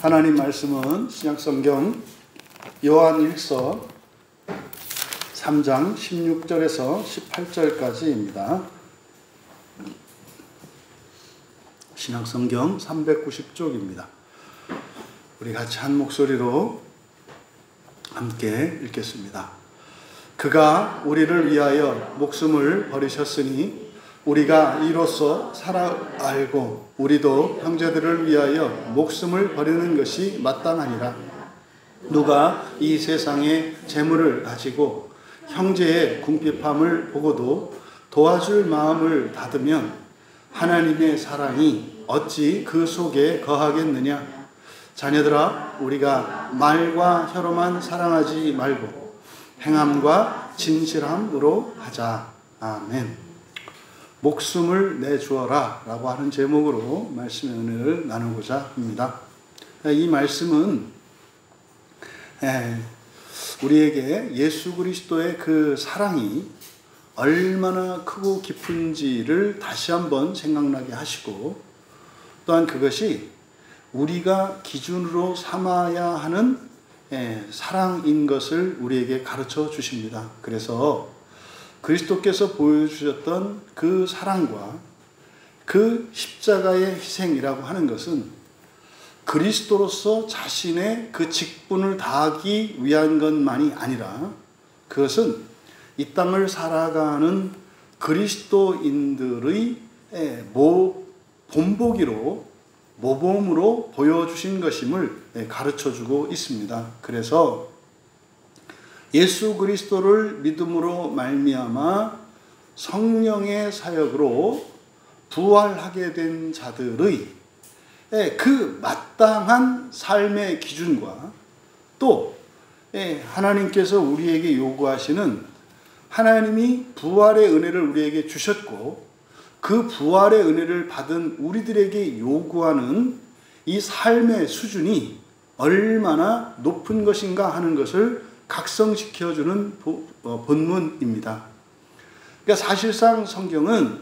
하나님 말씀은 신약성경 요한일서 3장 16절에서 18절까지입니다. 신약성경 390쪽입니다. 우리 같이 한 목소리로 함께 읽겠습니다. 그가 우리를 위하여 목숨을 버리셨으니 우리가 이로써 살아 알고 우리도 형제들을 위하여 목숨을 버리는 것이 마땅하니라. 누가 이 세상의 재물을 가지고 형제의 궁핍함을 보고도 도와줄 마음을 닫으면 하나님의 사랑이 어찌 그 속에 거하겠느냐. 자녀들아, 우리가 말과 혀로만 사랑하지 말고 행함과 진실함으로 하자. 아멘. 목숨을 내주어라 라고 하는 제목으로 말씀의 은혜를 나누고자 합니다. 이 말씀은 우리에게 예수 그리스도의 그 사랑이 얼마나 크고 깊은지를 다시 한번 생각나게 하시고, 또한 그것이 우리가 기준으로 삼아야 하는 사랑인 것을 우리에게 가르쳐 주십니다. 그래서 그리스도께서 보여주셨던 그 사랑과 그 십자가의 희생이라고 하는 것은 그리스도로서 자신의 그 직분을 다하기 위한 것만이 아니라, 그것은 이 땅을 살아가는 그리스도인들의 본보기로, 모범으로 보여주신 것임을 가르쳐주고 있습니다. 그래서 예수 그리스도를 믿음으로 말미암아 성령의 사역으로 부활하게 된 자들의 그 마땅한 삶의 기준과, 또 하나님께서 우리에게 요구하시는, 하나님이 부활의 은혜를 우리에게 주셨고 그 부활의 은혜를 받은 우리들에게 요구하는 이 삶의 수준이 얼마나 높은 것인가 하는 것을 각성시켜주는 본문입니다. 그러니까 사실상 성경은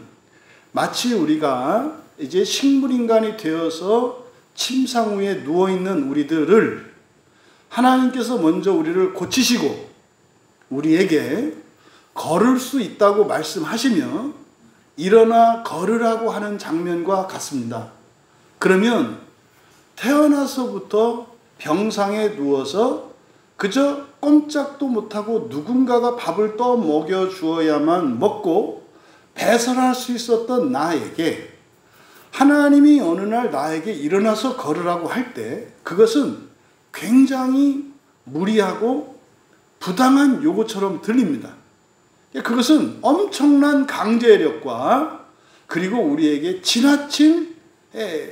마치 우리가 이제 식물인간이 되어서 침상 위에 누워있는 우리들을 하나님께서 먼저 우리를 고치시고 우리에게 걸을 수 있다고 말씀하시며 일어나 걸으라고 하는 장면과 같습니다. 그러면 태어나서부터 병상에 누워서 그저 꼼짝도 못하고 누군가가 밥을 떠 먹여주어야만 먹고 배설할 수 있었던 나에게 하나님이 어느 날 나에게 일어나서 걸으라고 할 때 그것은 굉장히 무리하고 부당한 요구처럼 들립니다. 그것은 엄청난 강제력과 그리고 우리에게 지나친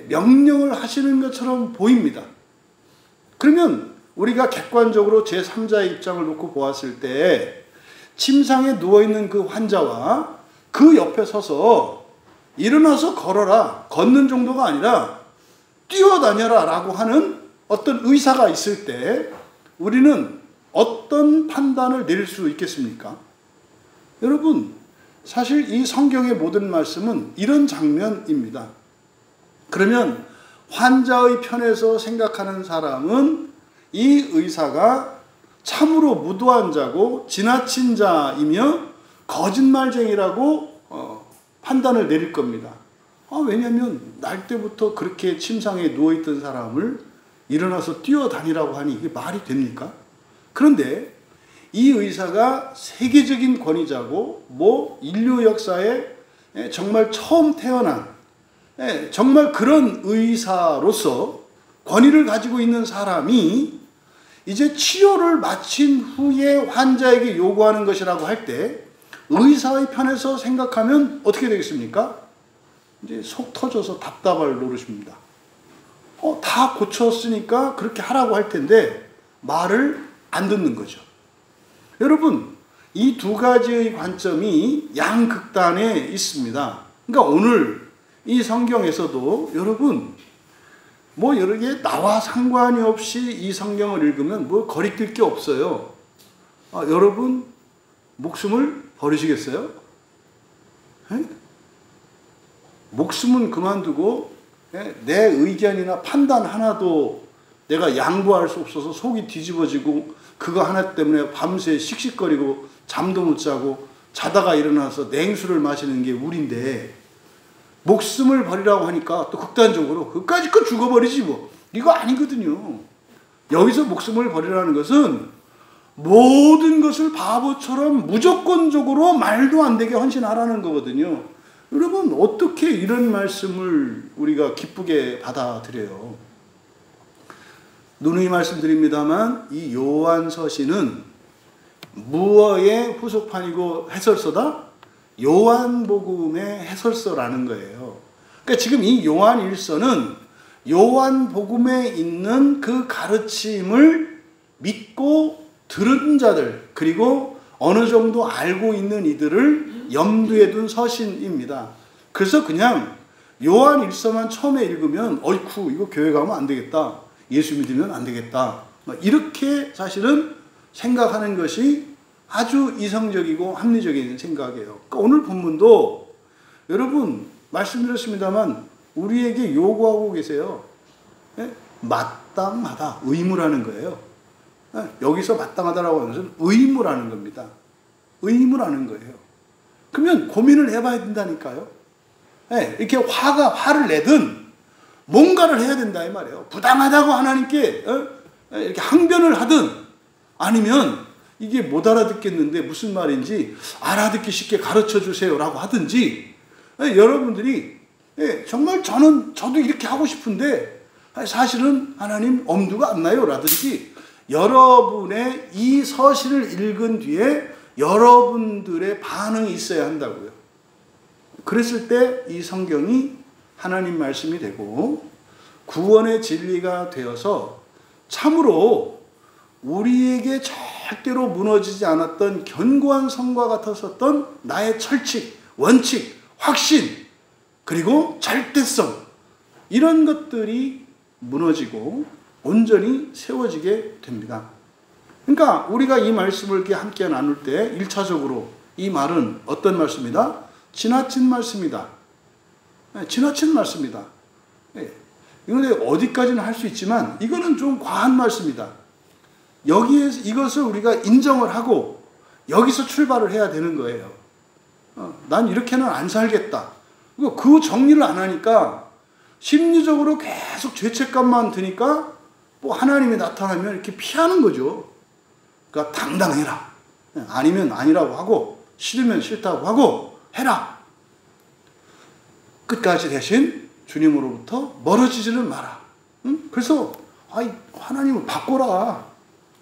명령을 하시는 것처럼 보입니다. 그러면 우리가 객관적으로 제3자의 입장을 놓고 보았을 때 침상에 누워있는 그 환자와 그 옆에 서서 일어나서 걸어라, 걷는 정도가 아니라 뛰어다녀라 라고 하는 어떤 의사가 있을 때 우리는 어떤 판단을 내릴 수 있겠습니까? 여러분, 사실 이 성경의 모든 말씀은 이런 장면입니다. 그러면 환자의 편에서 생각하는 사람은 이 의사가 참으로 무도한 자고 지나친 자이며 거짓말쟁이라고 판단을 내릴 겁니다. 왜냐하면 날 때부터 그렇게 침상에 누워있던 사람을 일어나서 뛰어다니라고 하니 이게 말이 됩니까? 그런데 이 의사가 세계적인 권위자고 인류 역사에 정말 처음 태어난 정말 그런 의사로서 권위를 가지고 있는 사람이 이제 치료를 마친 후에 환자에게 요구하는 것이라고 할 때 의사의 편에서 생각하면 어떻게 되겠습니까? 이제 속 터져서 답답할 노릇입니다. 다 고쳤으니까 그렇게 하라고 할 텐데 말을 안 듣는 거죠. 여러분, 이 두 가지의 관점이 양극단에 있습니다. 그러니까 오늘 이 성경에서도 여러분 여러 개 나와 상관이 없이 이 성경을 읽으면 거리낄 게 없어요. 여러분 목숨을 버리시겠어요? 목숨은 그만두고 내 의견이나 판단 하나도 내가 양보할 수 없어서 속이 뒤집어지고 그거 하나 때문에 밤새 씩씩거리고 잠도 못 자고 자다가 일어나서 냉수를 마시는 게 우리인데 목숨을 버리라고 하니까 또 극단적으로 그까짓 거 죽어버리지 뭐. 이거 아니거든요. 여기서 목숨을 버리라는 것은 모든 것을 바보처럼 무조건적으로 말도 안 되게 헌신하라는 거거든요. 여러분 어떻게 이런 말씀을 우리가 기쁘게 받아들여요? 누누이 말씀드립니다만 이 요한서신은 무어의 후속판이고 해설서다? 요한복음의 해설서라는 거예요. 그러니까 지금 이 요한 1서는 요한복음에 있는 그 가르침을 믿고 들은 자들, 그리고 어느 정도 알고 있는 이들을 염두에 둔 서신입니다. 그래서 그냥 요한 1서만 처음에 읽으면 어이쿠 이거 교회 가면 안 되겠다, 예수 믿으면 안 되겠다, 이렇게 사실은 생각하는 것이 아주 이성적이고 합리적인 생각이에요. 그러니까 오늘 본문도 여러분 말씀드렸습니다만 우리에게 요구하고 계세요. 마땅하다, 의무라는 거예요. 여기서 마땅하다라고 하는 것은 의무라는 겁니다. 의무라는 거예요. 그러면 고민을 해봐야 된다니까요. 이렇게 화를 내든 뭔가를 해야 된다 이 말이에요. 부당하다고 하나님께 이렇게 항변을 하든 아니면 이게 못 알아듣겠는데 무슨 말인지 알아듣기 쉽게 가르쳐 주세요라고 하든지 여러분들이 정말 저도 이렇게 하고 싶은데 사실은 하나님 엄두가 안 나요 라든지 여러분의 이 서신을 읽은 뒤에 여러분들의 반응이 있어야 한다고요. 그랬을 때 이 성경이 하나님 말씀이 되고 구원의 진리가 되어서 참으로 우리에게 절대로 무너지지 않았던 견고한 성과 같았었던 나의 철칙, 원칙, 확신, 그리고 절대성, 이런 것들이 무너지고 온전히 세워지게 됩니다. 그러니까 우리가 이 말씀을 이렇게 함께 나눌 때 1차적으로 이 말은 어떤 말씀이다? 지나친 말씀이다. 지나친 말씀이다. 이건 어디까지는 할 수 있지만 이거는 좀 과한 말씀이다. 여기에서 이것을 우리가 인정을 하고 여기서 출발을 해야 되는 거예요. 난 이렇게는 안 살겠다. 그 정리를 안 하니까 심리적으로 계속 죄책감만 드니까 뭐 하나님이 나타나면 이렇게 피하는 거죠. 그러니까 당당해라. 아니면 아니라고 하고 싫으면 싫다고 하고 해라. 끝까지 대신 주님으로부터 멀어지지는 마라. 응? 그래서 하나님을 바꿔라.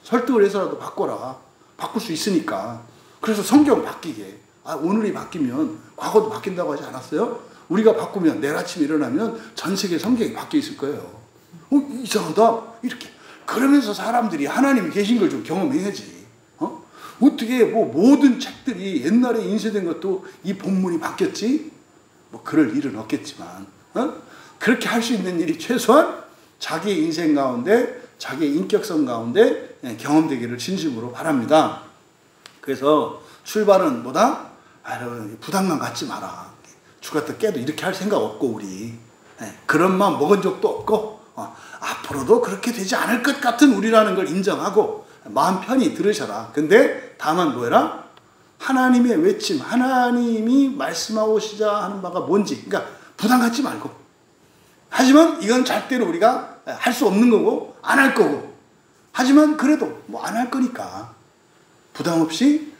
설득을 해서라도 바꿔라. 바꿀 수 있으니까. 그래서 성경 바뀌게. 오늘이 바뀌면 과거도 바뀐다고 하지 않았어요? 우리가 바꾸면 내일 아침에 일어나면 전 세계 성경이 바뀌어 있을 거예요. 이상하다. 이렇게. 그러면서 사람들이 하나님이 계신 걸 좀 경험해야지. 어떻게 모든 책들이 옛날에 인쇄된 것도 이 본문이 바뀌었지? 그럴 일은 없겠지만 그렇게 할 수 있는 일이 최소한 자기의 인생 가운데 자기의 인격성 가운데 경험되기를 진심으로 바랍니다. 그래서 출발은 뭐다? 부담감 갖지 마라. 죽었다 깨도 이렇게 할 생각 없고 우리 그런 마음 먹은 적도 없고 앞으로도 그렇게 되지 않을 것 같은 우리라는 걸 인정하고 마음 편히 들으셔라. 근데 다만 뭐해라? 하나님의 외침, 하나님이 말씀하고시자 하는 바가 뭔지, 그러니까 부담 갖지 말고. 하지만 이건 절대로 우리가 할 수 없는 거고 안 할 거고. 하지만 그래도 안 할 거니까 부담 없이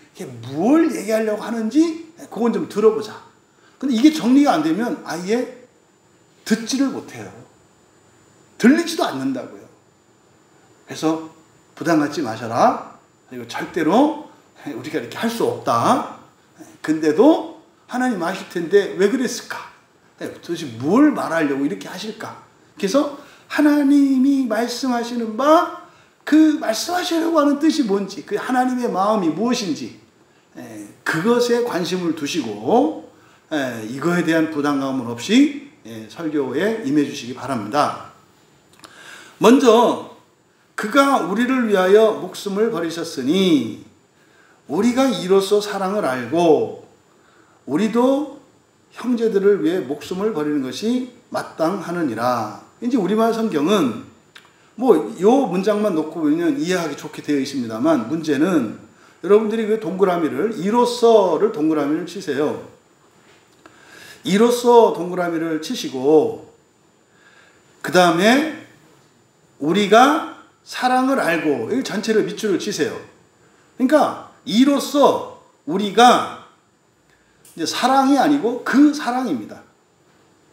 뭘 얘기하려고 하는지 그건 좀 들어보자. 근데 이게 정리가 안 되면 아예 듣지를 못해요. 들리지도 않는다고요. 그래서 부담 갖지 마셔라. 그리고 절대로 우리가 이렇게 할 수 없다. 근데도 하나님 아실 텐데 왜 그랬을까? 도대체 뭘 말하려고 이렇게 하실까? 그래서 하나님이 말씀하시는 바, 그 말씀하시려고 하는 뜻이 뭔지, 그 하나님의 마음이 무엇인지 그것에 관심을 두시고 이거에 대한 부담감은 없이 설교에 임해 주시기 바랍니다. 먼저 그가 우리를 위하여 목숨을 버리셨으니 우리가 이로써 사랑을 알고 우리도 형제들을 위해 목숨을 버리는 것이 마땅하느니라. 이제 우리말 성경은 요 문장만 놓고 보면 이해하기 좋게 되어 있습니다만, 문제는 여러분들이 그 동그라미를, 이로써를 동그라미를 치세요. 이로써 동그라미를 치시고, 그 다음에 우리가 사랑을 알고, 이 전체를 밑줄을 치세요. 그러니까 이로써 우리가, 이제 사랑이 아니고 그 사랑입니다.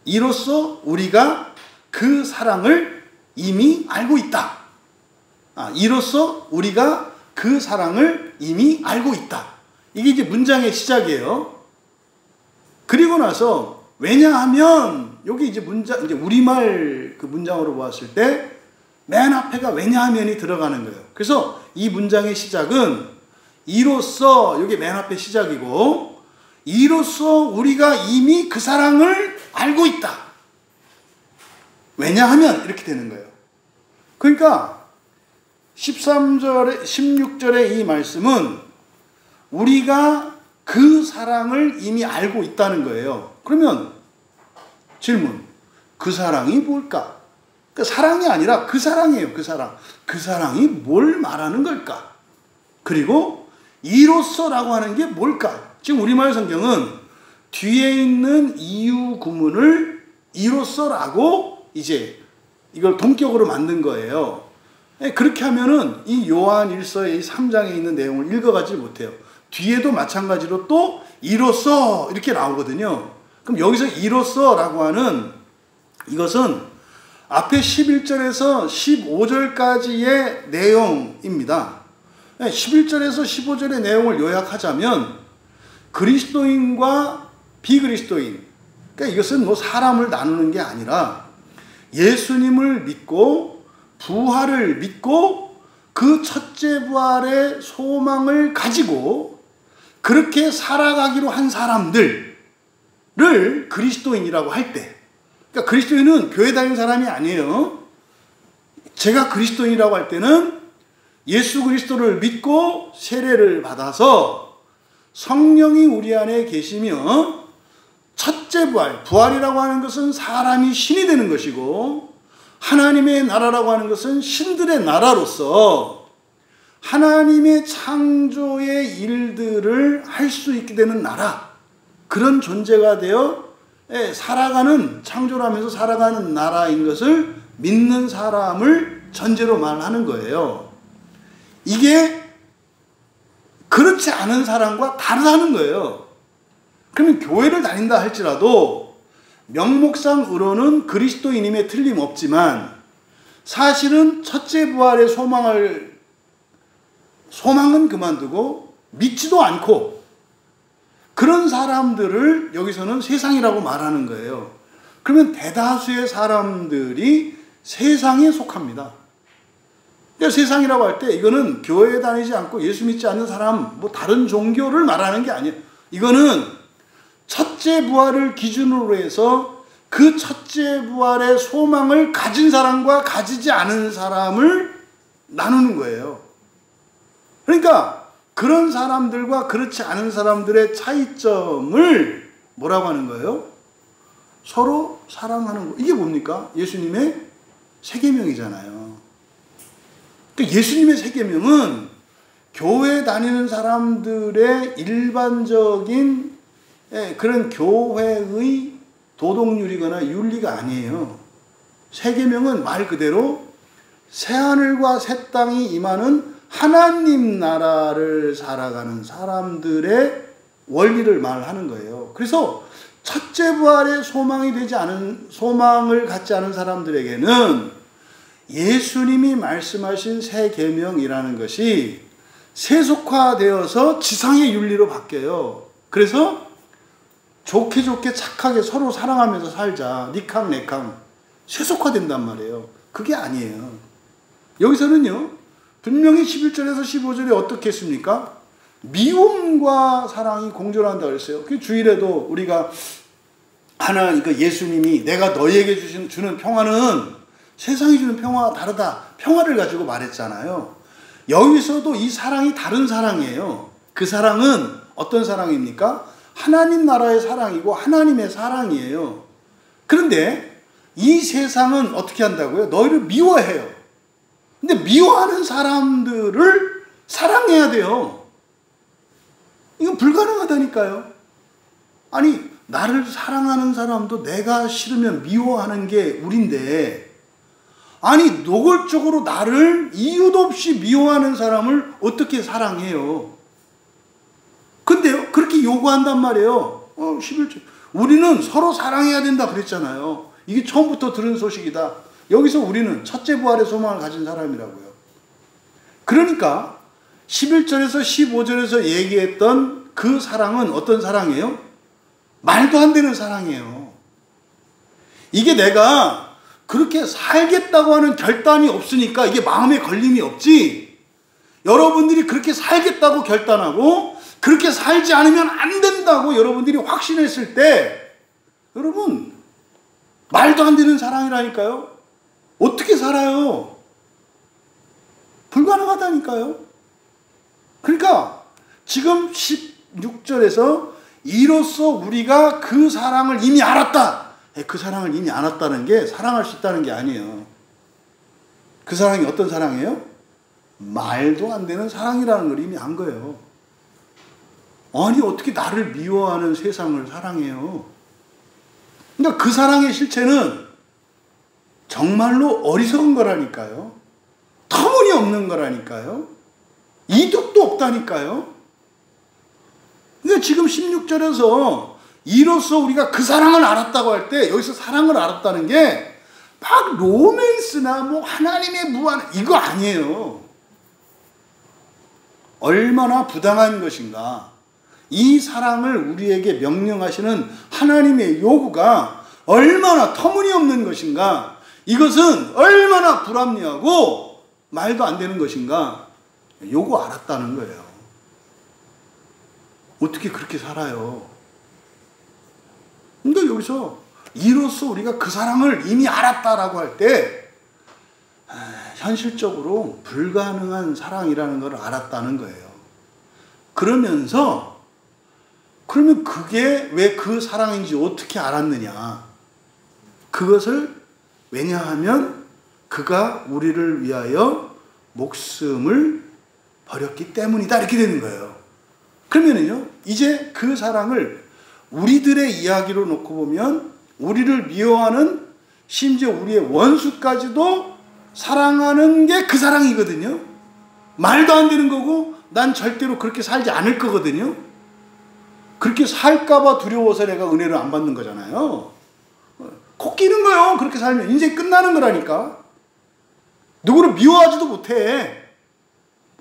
이로써 우리가 그 사랑을 이미 알고 있다. 이로써 우리가 그 사랑을 이미 알고 있다. 이게 이제 문장의 시작이에요. 그리고 나서, 왜냐하면, 여기 이제 문장, 이제 우리말 그 문장으로 보았을 때 맨 앞에가 왜냐하면이 들어가는 거예요. 그래서 이 문장의 시작은 이로써, 여기 맨 앞에 시작이고, 이로써 우리가 이미 그 사랑을 알고 있다. 왜냐하면 이렇게 되는 거예요. 그러니까 16절의 이 말씀은 우리가 그 사랑을 이미 알고 있다는 거예요. 그러면 질문, 그 사랑이 뭘까? 그러니까 사랑이 아니라 그 사랑이에요. 그 사랑. 그 사랑이 뭘 말하는 걸까? 그리고 이로써라고 하는 게 뭘까? 지금 우리말 성경은 뒤에 있는 이유 구문을 이로써라고 이제 이걸 동격으로 만든 거예요. 그렇게 하면은 이 요한 1서의 3장에 있는 내용을 읽어가지 못해요. 뒤에도 마찬가지로 또 이로써 이렇게 나오거든요. 그럼 여기서 이로써라고 하는 이것은 앞에 11절에서 15절까지의 내용입니다. 11절에서 15절의 내용을 요약하자면 그리스도인과 비그리스도인, 그러니까 이것은 뭐 사람을 나누는 게 아니라 예수님을 믿고 부활을 믿고 그 첫째 부활의 소망을 가지고 그렇게 살아가기로 한 사람들을 그리스도인이라고 할 때, 그러니까 그리스도인은 교회 다니는 사람이 아니에요. 제가 그리스도인이라고 할 때는 예수 그리스도를 믿고 세례를 받아서 성령이 우리 안에 계시며 첫째 부활, 부활이라고 하는 것은 사람이 신이 되는 것이고 하나님의 나라라고 하는 것은 신들의 나라로서 하나님의 창조의 일들을 할 수 있게 되는 나라, 그런 존재가 되어 살아가는, 창조를 하면서 살아가는 나라인 것을 믿는 사람을 전제로 말하는 거예요. 이게 그렇지 않은 사람과 다르다는 거예요. 그러면 교회를 다닌다 할지라도 명목상으로는 그리스도인임에 틀림없지만 사실은 첫째 부활의 소망은 그만두고 믿지도 않고 그런 사람들을 여기서는 세상이라고 말하는 거예요. 그러면 대다수의 사람들이 세상에 속합니다. 그러니까 세상이라고 할 때 이거는 교회에 다니지 않고 예수 믿지 않는 사람, 뭐 다른 종교를 말하는 게 아니에요. 이거는 첫째 부활을 기준으로 해서 그 첫째 부활의 소망을 가진 사람과 가지지 않은 사람을 나누는 거예요. 그러니까 그런 사람들과 그렇지 않은 사람들의 차이점을 뭐라고 하는 거예요? 서로 사랑하는 거. 이게 뭡니까? 예수님의 세계명이잖아요. 그러니까 예수님의 세계명은 교회 다니는 사람들의 일반적인 그런 교회의 도덕률이거나 윤리가 아니에요. 세계명은 말 그대로 새하늘과 새 땅이 임하는 하나님 나라를 살아가는 사람들의 원리를 말하는 거예요. 그래서 첫째 부활의 소망을 갖지 않은 사람들에게는 예수님이 말씀하신 새 계명이라는 것이 세속화되어서 지상의 윤리로 바뀌어요. 그래서 좋게 착하게 서로 사랑하면서 살자, 니캉 내캉, 세속화된단 말이에요. 그게 아니에요. 여기서는요, 분명히 11절에서 15절에 어떻게 했습니까? 미움과 사랑이 공존한다고 그랬어요. 그 주일에도 우리가 그러니까 예수님이 내가 너희에게 주는 평화는 세상이 주는 평화와 다르다. 평화를 가지고 말했잖아요. 여기서도 이 사랑이 다른 사랑이에요. 그 사랑은 어떤 사랑입니까? 하나님 나라의 사랑이고 하나님의 사랑이에요. 그런데 이 세상은 어떻게 한다고요? 너희를 미워해요. 근데 미워하는 사람들을 사랑해야 돼요. 이건 불가능하다니까요. 아니, 나를 사랑하는 사람도 내가 싫으면 미워하는 게 우린데, 아니, 노골적으로 나를 이유도 없이 미워하는 사람을 어떻게 사랑해요? 근데요, 그렇게 요구한단 말이에요. 11절. 우리는 서로 사랑해야 된다 그랬잖아요. 이게 처음부터 들은 소식이다. 여기서 우리는 첫째 부활의 소망을 가진 사람이라고요. 그러니까 11절에서 15절에서 얘기했던 그 사랑은 어떤 사랑이에요? 말도 안 되는 사랑이에요. 이게 내가 그렇게 살겠다고 하는 결단이 없으니까 이게 마음에 걸림이 없지. 여러분들이 그렇게 살겠다고 결단하고 그렇게 살지 않으면 안 된다고 여러분들이 확신했을 때, 여러분, 말도 안 되는 사랑이라니까요. 어떻게 살아요? 불가능하다니까요. 그러니까 지금 16절에서 이로써 우리가 그 사랑을 이미 알았다. 그 사랑을 이미 알았다는 게 사랑할 수 있다는 게 아니에요. 그 사랑이 어떤 사랑이에요? 말도 안 되는 사랑이라는 걸 이미 안 거예요. 아니, 어떻게 나를 미워하는 세상을 사랑해요? 그러니까 그 사랑의 실체는 정말로 어리석은 거라니까요. 터무니없는 거라니까요. 이득도 없다니까요. 그러니까 지금 16절에서 이로써 우리가 그 사랑을 알았다고 할 때, 여기서 사랑을 알았다는 게 막 로맨스나 뭐 하나님의 무한, 이거 아니에요. 얼마나 부당한 것인가. 이 사랑을 우리에게 명령하시는 하나님의 요구가 얼마나 터무니없는 것인가. 이것은 얼마나 불합리하고 말도 안 되는 것인가. 요거 알았다는 거예요. 어떻게 그렇게 살아요? 근데 여기서 이로써 우리가 그 사랑을 이미 알았다라고 할 때, 현실적으로 불가능한 사랑이라는 걸 알았다는 거예요. 그러면 그게 왜 그 사랑인지 어떻게 알았느냐? 그것을 왜냐하면 그가 우리를 위하여 목숨을 버렸기 때문이다. 이렇게 되는 거예요. 그러면은요, 이제 그 사랑을 우리들의 이야기로 놓고 보면 우리를 미워하는, 심지어 우리의 원수까지도 사랑하는 게 그 사랑이거든요. 말도 안 되는 거고 난 절대로 그렇게 살지 않을 거거든요. 그렇게 살까봐 두려워서 내가 은혜를 안 받는 거잖아요. 코 끼는 거예요. 그렇게 살면 인생 끝나는 거라니까. 누구를 미워하지도 못해.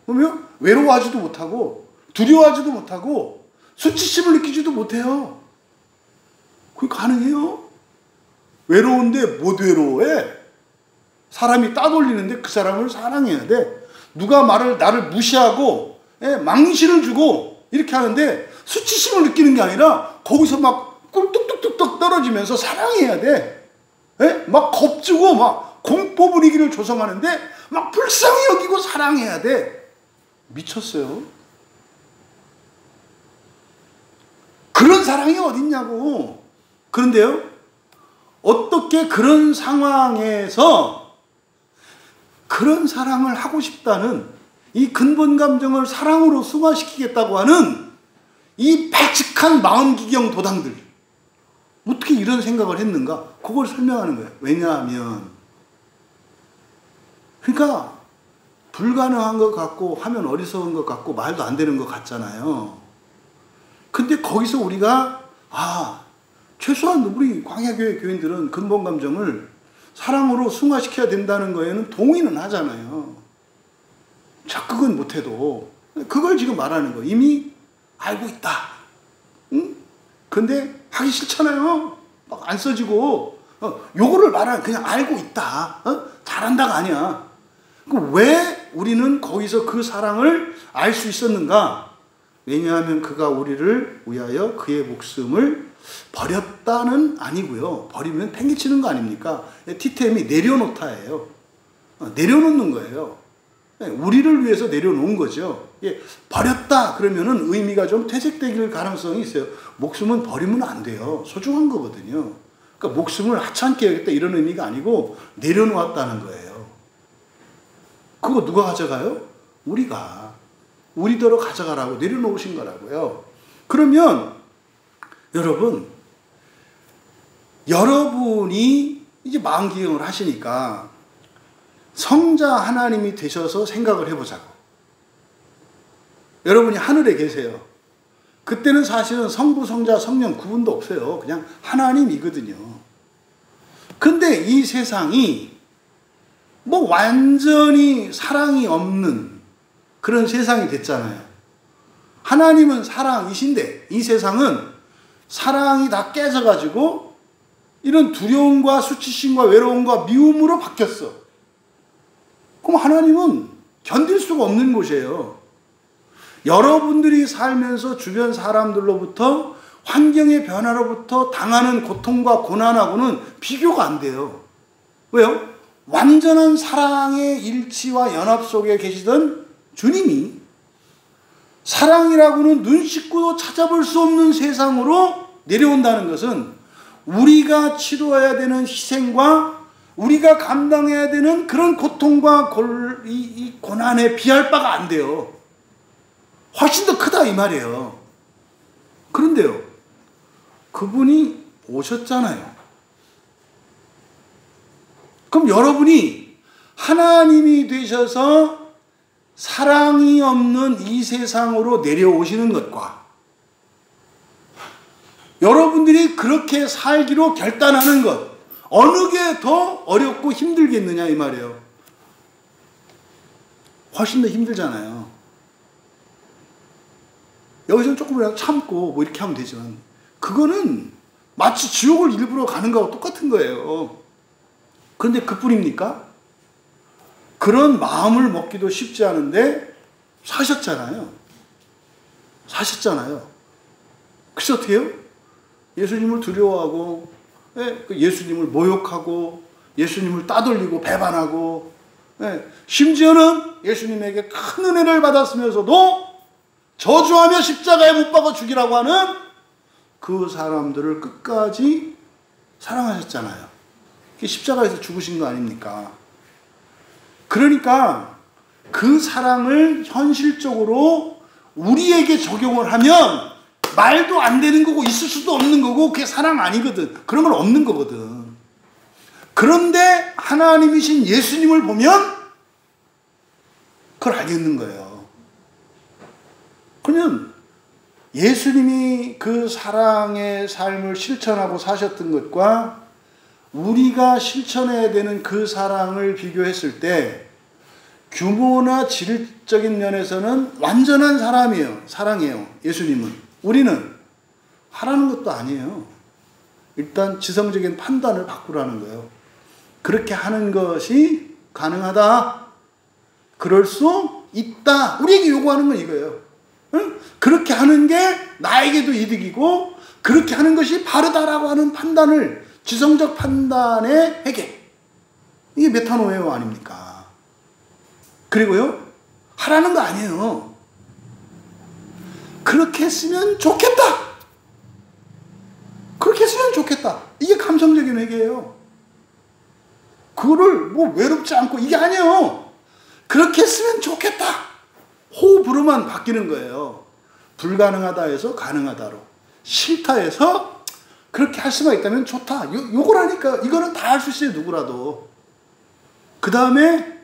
보면 외로워하지도 못하고 두려워하지도 못하고 수치심을 느끼지도 못해요. 그게 가능해요? 외로운데 못 외로워해? 사람이 따돌리는데 그 사람을 사랑해야 돼. 누가 나를 무시하고 망신을 주고 이렇게 하는데 수치심을 느끼는 게 아니라 거기서 막 꿀뚝뚝뚝 떨어지면서 사랑해야 돼. 막 겁주고 막 공포 분위기를 조성하는데 막 불쌍히 여기고 사랑해야 돼. 미쳤어요. 그런 사랑이 어딨냐고. 그런데요, 어떻게 그런 상황에서 그런 사랑을 하고 싶다는 이 근본 감정을 사랑으로 승화시키겠다고 하는 이 발칙한 마음기경 도당들, 어떻게 이런 생각을 했는가? 그걸 설명하는 거예요. 왜냐하면, 그러니까 불가능한 것 같고 하면 어리석은 것 같고 말도 안 되는 것 같잖아요. 근데 거기서 우리가 최소한 우리 광야교회 교인들은 근본 감정을 사랑으로 승화시켜야 된다는 거에는 동의는 하잖아요. 적극은 못해도 그걸 지금 말하는 거예요. 이미 알고 있다. 응? 근데 하기 싫잖아요. 막 안 써지고 요거를 말하는, 그냥 알고 있다. 잘한다가 아니야. 왜 우리는 거기서 그 사랑을 알 수 있었는가? 왜냐하면 그가 우리를 위하여 그의 목숨을 버렸다는 아니고요. 버리면 팽개치는 거 아닙니까? 티템이 내려놓다예요. 내려놓는 거예요. 우리를 위해서 내려놓은 거죠. 버렸다 그러면은 의미가 좀 퇴색될 가능성이 있어요. 목숨은 버리면 안 돼요. 소중한 거거든요. 그러니까 목숨을 하찮게 하겠다 이런 의미가 아니고 내려놓았다는 거예요. 그거 누가 가져가요? 우리가. 우리대로 가져가라고 내려놓으신 거라고요. 그러면 여러분이 이제 마음기경을 하시니까 성자 하나님이 되셔서 생각을 해보자고. 여러분이 하늘에 계세요. 그때는 사실은 성부, 성자, 성령 구분도 없어요. 그냥 하나님이거든요. 근데 이 세상이 뭐 완전히 사랑이 없는 그런 세상이 됐잖아요. 하나님은 사랑이신데 이 세상은 사랑이 다 깨져가지고 이런 두려움과 수치심과 외로움과 미움으로 바뀌었어. 그럼 하나님은 견딜 수가 없는 곳이에요. 여러분들이 살면서 주변 사람들로부터 환경의 변화로부터 당하는 고통과 고난하고는 비교가 안 돼요. 왜요? 완전한 사랑의 일치와 연합 속에 계시던 주님이 사랑이라고는 눈 씻고도 찾아볼 수 없는 세상으로 내려온다는 것은 우리가 치러야 되는 희생과 우리가 감당해야 되는 그런 고통과 이 고난에 비할 바가 안 돼요. 훨씬 더 크다 이 말이에요. 그런데요, 그분이 오셨잖아요. 그럼 여러분이 하나님이 되셔서 사랑이 없는 이 세상으로 내려오시는 것과 여러분들이 그렇게 살기로 결단하는 것, 어느 게 더 어렵고 힘들겠느냐 이 말이에요. 훨씬 더 힘들잖아요. 여기서는 조금이라도 참고 뭐 이렇게 하면 되지만 그거는 마치 지옥을 일부러 가는 거하고 똑같은 거예요. 그런데 그뿐입니까? 그런 마음을 먹기도 쉽지 않은데 사셨잖아요. 그래서 어떻게 해요? 예수님을 두려워하고 예수님을 모욕하고 예수님을 따돌리고 배반하고 심지어는 예수님에게 큰 은혜를 받았으면서도 저주하며 십자가에 못 박아 죽이라고 하는 그 사람들을 끝까지 사랑하셨잖아요. 십자가에서 죽으신 거 아닙니까? 그러니까 그 사랑을 현실적으로 우리에게 적용을 하면 말도 안 되는 거고 있을 수도 없는 거고 그게 사랑 아니거든. 그런 건 없는 거거든. 그런데 하나님이신 예수님을 보면 그걸 알겠는 거예요. 그러면 예수님이 그 사랑의 삶을 실천하고 사셨던 것과 우리가 실천해야 되는 그 사랑을 비교했을 때 규모나 질적인 면에서는 완전한 사랑이에요. 예수님은. 우리는 하라는 것도 아니에요. 일단 지성적인 판단을 바꾸라는 거예요. 그렇게 하는 것이 가능하다. 그럴 수 있다. 우리에게 요구하는 건 이거예요. 응? 그렇게 하는 게 나에게도 이득이고 그렇게 하는 것이 바르다라고 하는 판단을 지성적 판단의 회개. 이게 메타노에오 아닙니까? 그리고요. 하라는 거 아니에요. 그렇게 했으면 좋겠다. 그렇게 했으면 좋겠다. 이게 감성적인 회개예요. 그거를 뭐 외롭지 않고 이게 아니에요. 그렇게 했으면 좋겠다. 호불호만 바뀌는 거예요. 불가능하다 해서 가능하다로. 싫다 해서 그렇게 할 수만 있다면 좋다. 요걸 하니까 이거는 다 할 수 있어요. 누구라도. 그 다음에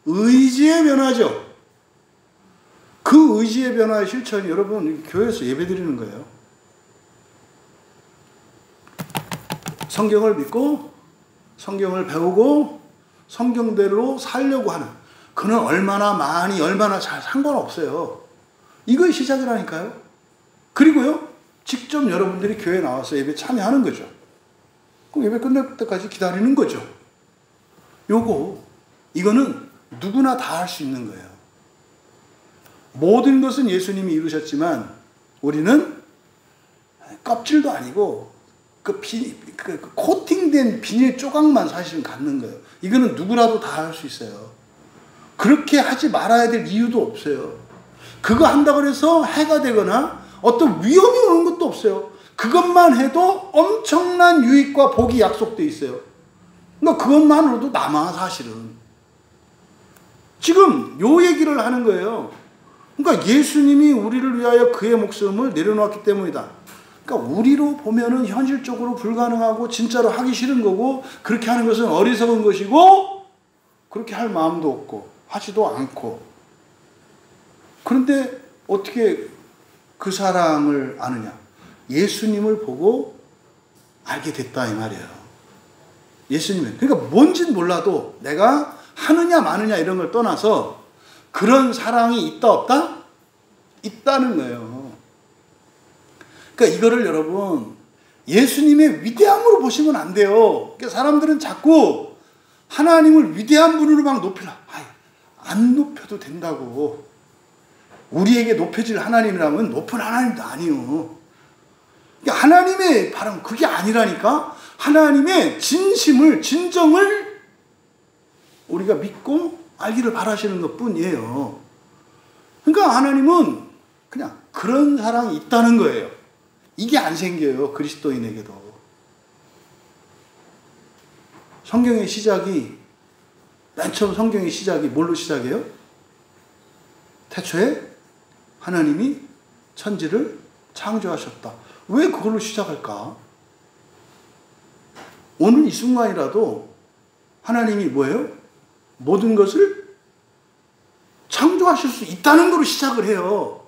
의지의 변화죠. 그 의지의 변화의 실천이 여러분 교회에서 예배드리는 거예요. 성경을 믿고 성경을 배우고 성경대로 살려고 하는 그는 얼마나 많이 얼마나 잘 상관없어요. 이거의 시작이라니까요. 그리고요. 직접 여러분들이 교회에 나와서 예배 참여하는 거죠. 그럼 예배 끝날 때까지 기다리는 거죠. 이거는 누구나 다 할 수 있는 거예요. 모든 것은 예수님이 이루셨지만 우리는 껍질도 아니고 그 코팅된 비닐 조각만 사실은 갖는 거예요. 이거는 누구라도 다 할 수 있어요. 그렇게 하지 말아야 될 이유도 없어요. 그거 한다고 해서 해가 되거나 어떤 위험이 오는 것도 없어요. 그것만 해도 엄청난 유익과 복이 약속되어 있어요. 그러니까 그것만으로도 남아 사실은. 지금 요 얘기를 하는 거예요. 그러니까 예수님이 우리를 위하여 그의 목숨을 내려놓았기 때문이다. 그러니까 우리로 보면은 현실적으로 불가능하고 진짜로 하기 싫은 거고, 그렇게 하는 것은 어리석은 것이고, 그렇게 할 마음도 없고 하지도 않고. 그런데 어떻게 그 사랑을 아느냐? 예수님을 보고 알게 됐다 이 말이에요. 예수님은. 그러니까 뭔진 몰라도 내가 하느냐 마느냐 이런 걸 떠나서 그런 사랑이 있다 없다? 있다는 거예요. 그러니까 이거를 여러분 예수님의 위대함으로 보시면 안 돼요. 그러니까 사람들은 자꾸 하나님을 위대한 분으로 막 높이라. 안 높여도 된다고. 우리에게 높여질 하나님이라면 높은 하나님도 아니요. 그러니까 하나님의 바람 그게 아니라니까. 하나님의 진심을 진정을 우리가 믿고 알기를 바라시는 것뿐이에요. 그러니까 하나님은 그냥 그런 사랑이 있다는 거예요. 이게 안 생겨요. 그리스도인에게도. 성경의 시작이 맨 처음 성경의 시작이 뭘로 시작해요? 태초에 하나님이 천지를 창조하셨다. 왜 그걸로 시작할까? 오늘 이 순간이라도 하나님이 뭐예요? 모든 것을 창조하실 수 있다는 걸로 시작을 해요.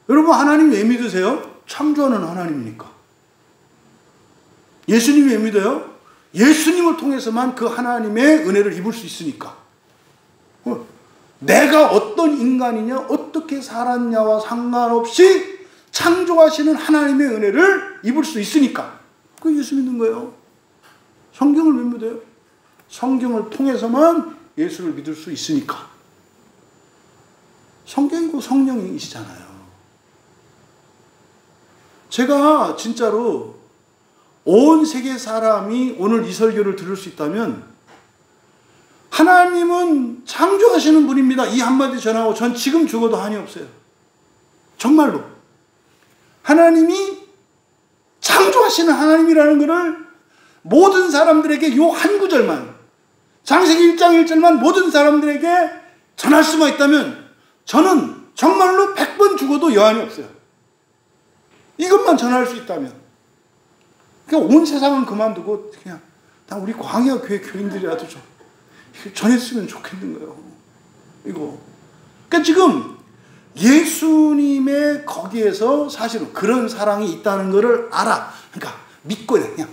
여러분 하나님 왜 믿으세요? 창조하는 하나님이니까. 예수님 왜 믿어요? 예수님을 통해서만 그 하나님의 은혜를 입을 수 있으니까. 내가 어떤 인간이냐, 어떻게 살았냐와 상관없이 창조하시는 하나님의 은혜를 입을 수 있으니까. 그 예수 믿는 거예요. 성경을 왜 믿어요? 성경을 통해서만 예수를 믿을 수 있으니까. 성경이고 성령이시잖아요. 제가 진짜로 온 세계 사람이 오늘 이 설교를 들을 수 있다면 하나님은 창조하시는 분입니다. 이 한마디 전하고 전 지금 죽어도 한이 없어요. 정말로. 하나님이 창조하시는 하나님이라는 것을 모든 사람들에게 요 한 구절만, 창세기 1장 1절만 모든 사람들에게 전할 수만 있다면 저는 정말로 100번 죽어도 여한이 없어요. 이것만 전할 수 있다면. 그러니까 온 세상은 그만두고 그냥 다 우리 광야 교회 교인들이라도 좀 전했으면 좋겠는 거예요. 이거. 그러니까 지금 예수님의 거기에서 사실은 그런 사랑이 있다는 것을 알아. 그러니까 믿고 그냥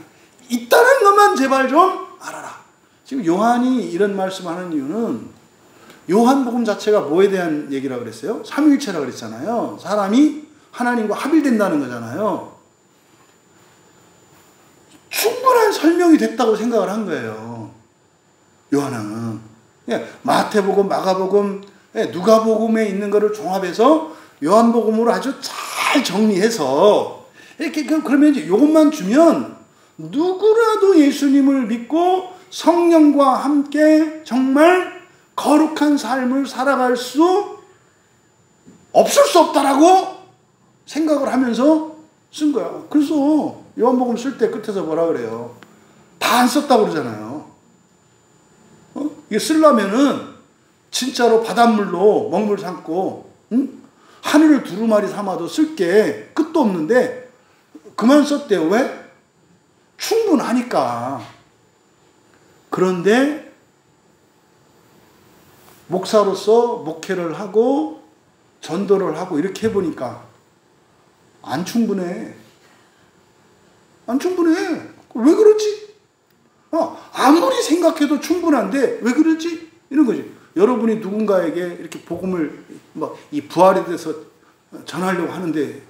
있다는 것만 제발 좀 알아라. 지금 요한이 이런 말씀하는 이유는 요한복음 자체가 뭐에 대한 얘기라고 그랬어요? 삼위일체라고 그랬잖아요. 사람이 하나님과 합일된다는 거잖아요. 충분한 설명이 됐다고 생각을 한 거예요. 요한은. 마태복음, 마가복음, 누가복음에 있는 것을 종합해서 요한복음으로 아주 잘 정리해서 이렇게 그러면 이제 이것만 주면 누구라도 예수님을 믿고 성령과 함께 정말 거룩한 삶을 살아갈 수 없을 수 없다라고 생각을 하면서 쓴 거야. 그래서 요한복음 쓸 때 끝에서 뭐라 그래요? 다 안 썼다고 그러잖아요. 이게 쓰려면은 진짜로 바닷물로 먹물 삼고 하늘을 두루마리 삼아도 쓸 게 끝도 없는데 그만 썼대요. 왜? 충분하니까. 그런데 목사로서 목회를 하고 전도를 하고 이렇게 해보니까 안 충분해. 안 충분해. 왜 그렇지? 아무리 생각해도 충분한데 왜 그렇지? 이런 거지. 여러분이 누군가에게 이렇게 복음을 이 부활에 대해서 전하려고 하는데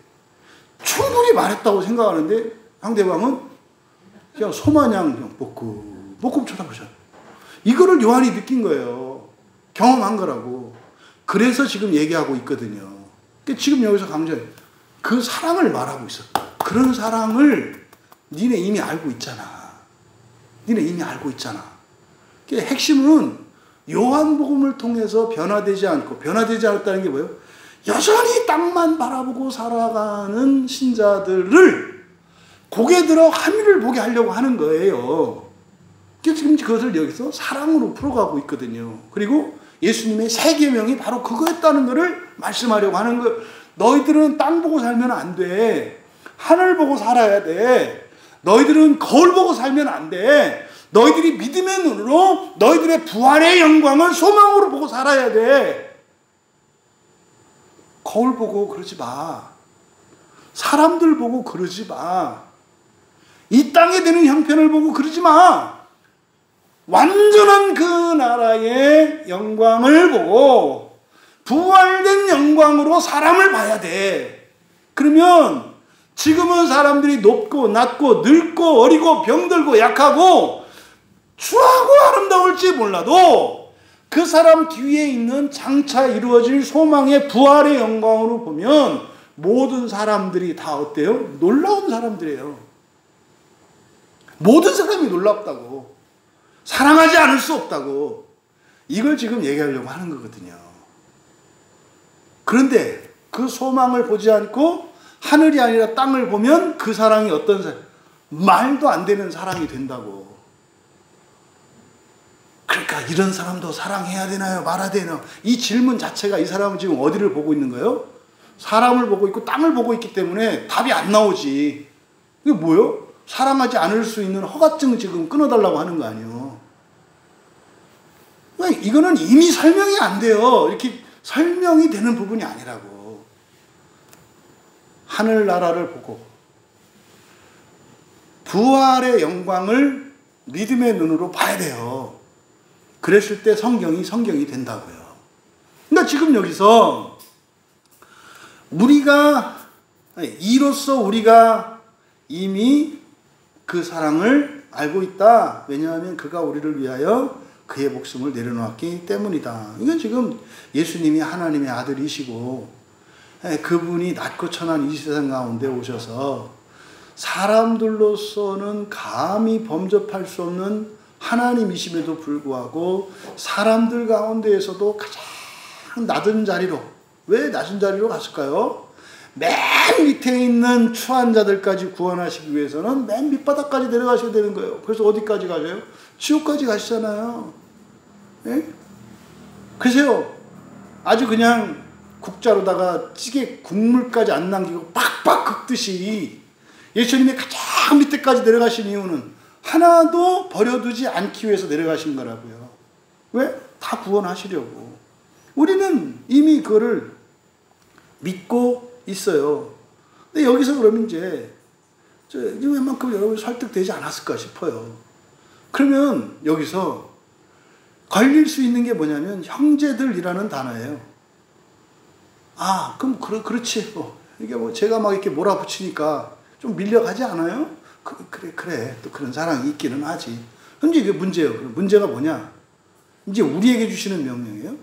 충분히 말했다고 생각하는데 상대방은 그냥 소마냥 그냥 볶음 쳐다보잖아. 이거를 요한이 느낀 거예요. 경험한 거라고. 그래서 지금 얘기하고 있거든요. 그러니까 지금 여기서 강조해. 그 사랑을 말하고 있어. 그런 사랑을 니네 이미 알고 있잖아. 니네 이미 알고 있잖아. 그러니까 핵심은 요한복음을 통해서 변화되지 않고, 변화되지 않았다는 게 뭐예요? 여전히 땅만 바라보고 살아가는 신자들을 고개 들어 하늘을 보게 하려고 하는 거예요. 지금 그것을 여기서 사랑으로 풀어가고 있거든요. 그리고 예수님의 세 계명이 바로 그거였다는 것을 말씀하려고 하는 거예요. 너희들은 땅 보고 살면 안 돼. 하늘 보고 살아야 돼. 너희들은 거울 보고 살면 안 돼. 너희들이 믿음의 눈으로 너희들의 부활의 영광을 소망으로 보고 살아야 돼. 거울 보고 그러지 마. 사람들 보고 그러지 마. 이 땅에 되는 형편을 보고 그러지 마. 완전한 그 나라의 영광을 보고 부활된 영광으로 사람을 봐야 돼. 그러면 지금은 사람들이 높고 낮고 늙고 어리고 병들고 약하고 추하고 아름다울지 몰라도 그 사람 뒤에 있는 장차 이루어질 소망의 부활의 영광으로 보면 모든 사람들이 다 어때요? 놀라운 사람들이에요. 모든 사람이 놀랍다고. 사랑하지 않을 수 없다고. 이걸 지금 얘기하려고 하는 거거든요. 그런데 그 소망을 보지 않고 하늘이 아니라 땅을 보면 그 사랑이 어떤 사랑? 말도 안 되는 사랑이 된다고. 그러니까 이런 사람도 사랑해야 되나요? 말아야 되나요? 이 질문 자체가 이 사람은 지금 어디를 보고 있는 거예요? 사람을 보고 있고 땅을 보고 있기 때문에 답이 안 나오지. 이게 뭐예요? 사랑하지 않을 수 있는 허가증 지금 끊어달라고 하는 거 아니에요. 이거는 이미 설명이 안 돼요. 이렇게 설명이 되는 부분이 아니라고. 하늘나라를 보고 부활의 영광을 믿음의 눈으로 봐야 돼요. 그랬을 때 성경이 된다고요. 그러니까 지금 여기서 이로써 우리가 이미 그 사랑을 알고 있다. 왜냐하면 그가 우리를 위하여 그의 목숨을 내려놓았기 때문이다. 이건 지금 예수님이 하나님의 아들이시고 그분이 낮고 천한 이 세상 가운데 오셔서 사람들로서는 감히 범접할 수 없는 하나님이심에도 불구하고 사람들 가운데에서도 가장 낮은 자리로, 왜 낮은 자리로 갔을까요? 맨 밑에 있는 추한 자들까지 구원하시기 위해서는 맨 밑바닥까지 내려가셔야 되는 거예요. 그래서 어디까지 가세요? 지옥까지 가시잖아요. 예? 그래서요, 아주 그냥 국자로다가 찌개 국물까지 안 남기고 팍팍 긁듯이 예수님이 가장 밑에까지 내려가신 이유는 하나도 버려두지 않기 위해서 내려가신 거라고요. 왜? 다 구원하시려고. 우리는 이미 그거를 믿고 있어요. 근데 여기서 그러면 이제 웬만큼 여러분 설득되지 않았을까 싶어요. 그러면 여기서 걸릴 수 있는 게 뭐냐면 형제들이라는 단어예요. 아, 그럼 그렇지. 이게 뭐 제가 막 이렇게 몰아붙이니까 좀 밀려가지 않아요? 그래. 또 그런 사랑이 있기는 하지. 근데 이게 문제예요. 문제가 뭐냐? 이제 우리에게 주시는 명령이에요.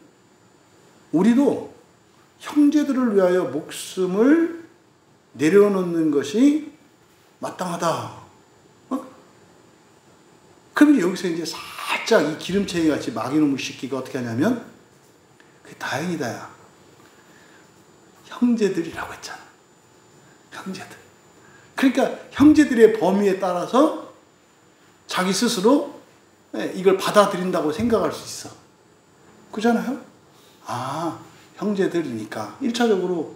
우리도 형제들을 위하여 목숨을 내려놓는 것이 마땅하다. 그러면 여기서 이제 살짝 이 기름쟁이 같이 마귀놈의 시키가 어떻게 하냐면, 그게 다행이다, 야. 형제들이라고 했잖아. 형제들. 그러니까 형제들의 범위에 따라서 자기 스스로 이걸 받아들인다고 생각할 수 있어. 그렇잖아요? 아, 형제들이니까 1차적으로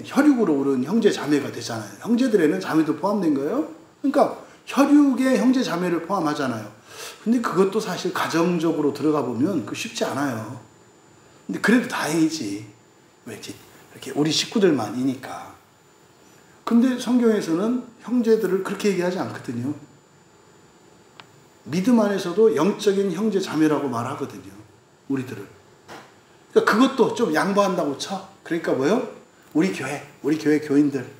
혈육으로 오른 형제 자매가 되잖아요. 형제들에는 자매도 포함된 거예요. 그러니까 혈육에 형제 자매를 포함하잖아요. 근데 그것도 사실 가정적으로 들어가 보면 그 쉽지 않아요. 근데 그래도 다행이지. 왜지? 이렇게 우리 식구들만이니까. 근데 성경에서는 형제들을 그렇게 얘기하지 않거든요. 믿음 안에서도 영적인 형제 자매라고 말하거든요. 우리들을. 그러니까 그것도 좀 양보한다고 쳐. 그러니까 뭐요? 우리 교회 교인들.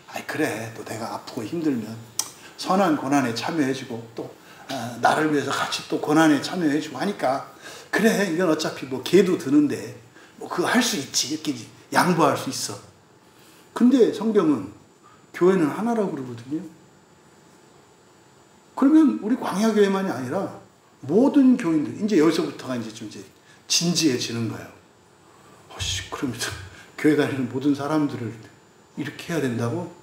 아이, 그래. 또 내가 아프고 힘들면 선한 고난에 참여해주고 또 나를 위해서 같이 또 고난에 참여해주고 하니까 그래. 이건 어차피 뭐 개도 드는데 뭐 그거 할 수 있지. 이렇게 양보할 수 있어. 근데 성경은 교회는 하나라고 그러거든요. 그러면 우리 광야교회만이 아니라 모든 교인들, 이제 여기서부터가 이제 좀 진지해지는 거예요. 그러면서 교회 다니는 모든 사람들을 이렇게 해야 된다고?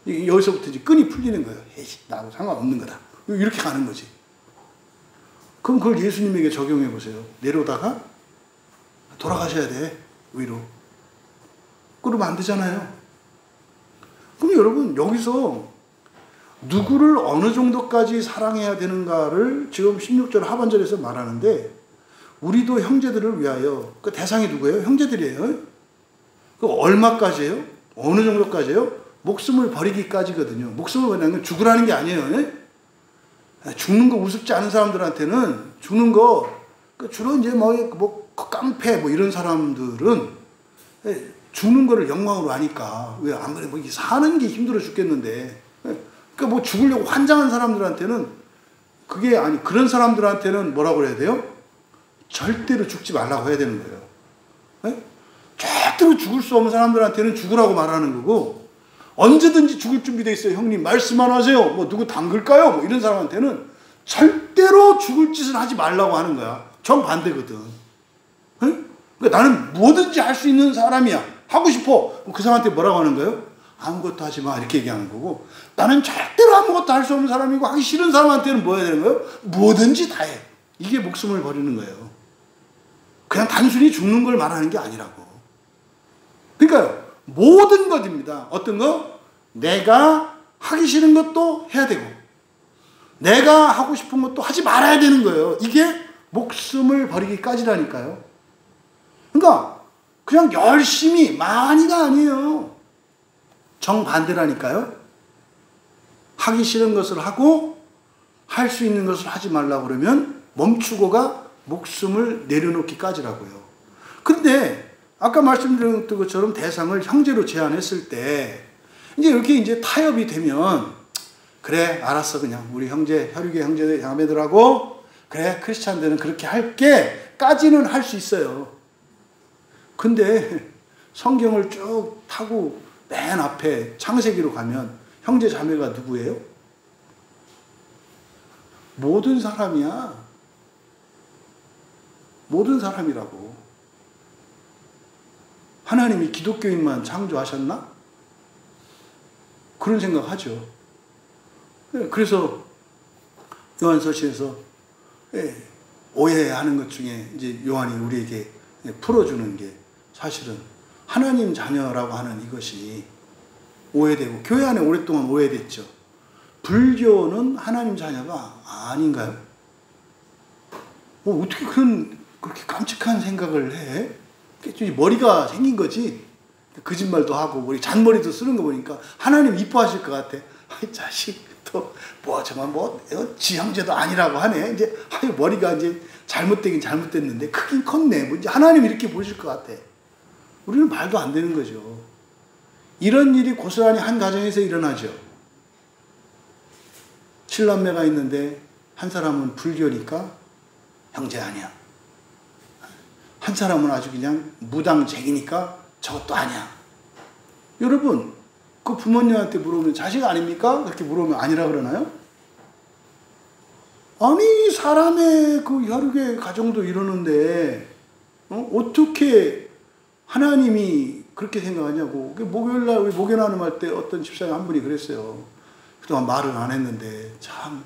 여기서부터 이제 끈이 풀리는 거예요. 에이, 나하고 상관없는 거다. 이렇게 가는 거지. 그럼 그걸 예수님에게 적용해 보세요. 내려다가 돌아가셔야 돼. 위로. 그러면 안 되잖아요. 그럼 여러분 여기서 누구를 어느 정도까지 사랑해야 되는가를 지금 16절 하반절에서 말하는데 우리도 형제들을 위하여 그 대상이 누구예요? 형제들이에요. 그 얼마까지예요? 어느 정도까지예요? 목숨을 버리기까지거든요. 목숨을 버리는 건 죽으라는 게 아니에요. 죽는 거 우습지 않은 사람들한테는 죽는 거 주로 이제 뭐 깡패 뭐 이런 사람들은 죽는 거를 영광으로 하니까 왜 안 그래? 뭐 사는 게 힘들어 죽겠는데 그러니까 뭐 죽으려고 환장한 사람들한테는 그게 아니 그런 사람들한테는 뭐라고 해야 돼요? 절대로 죽지 말라고 해야 되는 거예요. 네? 절대로 죽을 수 없는 사람들한테는 죽으라고 말하는 거고 언제든지 죽을 준비되어 있어요. 형님 말씀만 하세요. 뭐 누구 담글까요? 뭐 이런 사람한테는 절대로 죽을 짓은 하지 말라고 하는 거야. 정반대거든. 네? 그러니까 나는 뭐든지 할 수 있는 사람이야. 하고 싶어. 그 사람한테 뭐라고 하는 거예요? 아무것도 하지 마. 이렇게 얘기하는 거고 나는 절대로 아무것도 할 수 없는 사람이고 하기 싫은 사람한테는 뭐 해야 되는 거예요? 뭐든지 다 해. 이게 목숨을 버리는 거예요. 그냥 단순히 죽는 걸 말하는 게 아니라고. 그러니까요. 모든 것입니다. 어떤 거? 내가 하기 싫은 것도 해야 되고 내가 하고 싶은 것도 하지 말아야 되는 거예요. 이게 목숨을 버리기까지라니까요. 그러니까 그냥 열심히 많이가 아니에요. 정반대라니까요. 하기 싫은 것을 하고 할 수 있는 것을 하지 말라고 그러면 멈추고가 목숨을 내려놓기까지라고요. 그런데 아까 말씀드렸던 것처럼 대상을 형제로 제한했을 때 이제 이렇게 이제 타협이 되면 그래 알았어 그냥 우리 형제 혈육의 형제들 자매들하고 그래 크리스찬들은 그렇게 할게 까지는 할 수 있어요. 근데 성경을 쭉 타고 맨 앞에 창세기로 가면 형제 자매가 누구예요? 모든 사람이야. 모든 사람이라고. 하나님이 기독교인만 창조하셨나? 그런 생각하죠. 그래서 요한서신에서 오해하는 것 중에 이제 요한이 우리에게 풀어주는 게 사실은 하나님 자녀라고 하는 이것이 오해되고 교회 안에 오랫동안 오해됐죠. 불교는 하나님 자녀가 아닌가요? 뭐 어떻게 그렇게 깜찍한 생각을 해? 머리가 생긴 거지. 거짓말도 하고 머리 잔머리도 쓰는 거 보니까 하나님 이뻐하실 것 같아. 아이 자식 또 뭐 정말 뭐 지형제도 아니라고 하네. 이제 아유 머리가 이제 잘못되긴 잘못됐는데 크긴 컸네. 뭐 이제 하나님 이렇게 보실 것 같아. 우리는 말도 안 되는 거죠. 이런 일이 고스란히 한 가정에서 일어나죠. 7남매가 있는데 한 사람은 불교니까 형제 아니야. 한 사람은 아주 그냥 무당쟁이니까 저것도 아니야. 여러분 그 부모님한테 물어보면 자식 아닙니까? 그렇게 물어보면 아니라 그러나요? 아니 사람의 그 혈육의 가정도 이러는데 어떻게 하나님이 그렇게 생각하냐고. 목요일날 우리 목요나눔 할 때 어떤 집사님 한 분이 그랬어요. 그동안 말은 안 했는데 참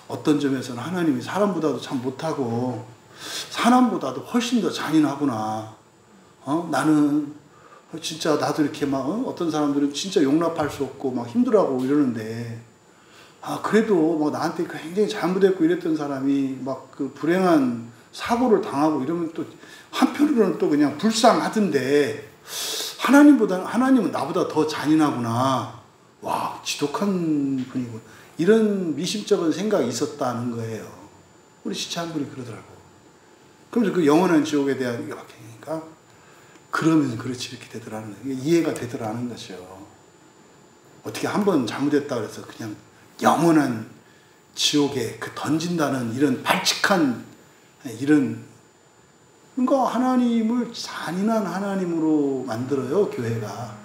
어떤 점에서는 하나님이 사람보다도 참 못하고 사람보다도 훨씬 더 잔인하구나. 나는 진짜 나도 이렇게 막 어떤 사람들은 진짜 용납할 수 없고 막 힘들어하고 이러는데 그래도 뭐 나한테 굉장히 잘못했고 이랬던 사람이 막 그 불행한 사고를 당하고 이러면 또 한편으로는 또 그냥 불쌍하던데 하나님은 나보다 더 잔인하구나. 와 지독한 분이고 이런 미심쩍은 생각이 있었다는 거예요. 우리 시체 한 분이 그러더라고. 그러면서 그 영원한 지옥에 대한 이게 막히니까 그러면 그렇지 이렇게 되더라는 거예요. 이해가 되더라는 거죠. 어떻게 한 번 잘못했다 그래서 그냥 영원한 지옥에 던진다는 이런 발칙한 이런 그러니까 하나님을 잔인한 하나님으로 만들어요 교회가.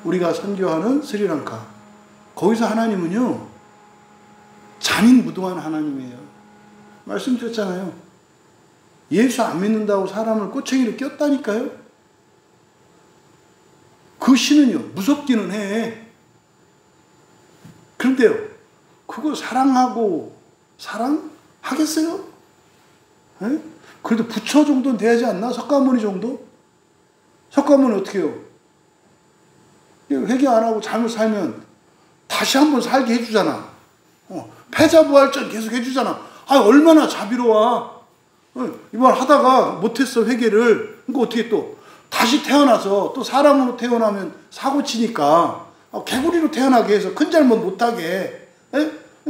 우리가 선교하는 스리랑카 거기서 하나님은요 잔인무도한 하나님이에요. 말씀드렸잖아요. 예수 안 믿는다고 사람을 꼬챙이로 꼈다니까요. 그 신은요 무섭기는 해. 그런데요 그거 사랑하겠어요? 그래도 부처 정도는 돼야지 않나? 석가모니 정도? 석가모니 어떻게 해요? 회개 안 하고 잘못 살면 다시 한번 살게 해주잖아. 패자부활전 계속 해주잖아. 아, 얼마나 자비로워. 이번 하다가 못했어, 회개를. 그러니까 어떻게 또 다시 태어나서 또 사람으로 태어나면 사고 치니까 개구리로 태어나게 해서 큰 잘못 못하게.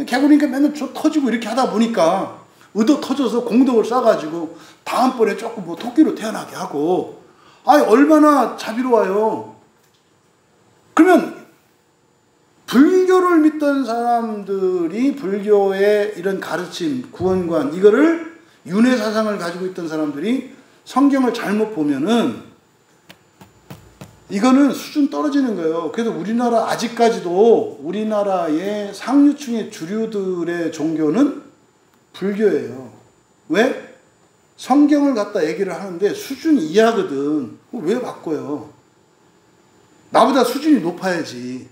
개구리니까 맨날 터지고 이렇게 하다 보니까 의도 터져서 공덕을 쌓아가지고 다음번에 조금 뭐 토끼로 태어나게 하고. 아, 얼마나 자비로워요. 그러면 불교를 믿던 사람들이 불교의 이런 가르침, 구원관, 이거를 윤회 사상을 가지고 있던 사람들이 성경을 잘못 보면은 이거는 수준 떨어지는 거예요. 그래서 우리나라 아직까지도 우리나라의 상류층의 주류들의 종교는 불교예요. 왜? 성경을 갖다 얘기를 하는데 수준이 이하거든. 왜 바꿔요? 나보다 수준이 높아야지.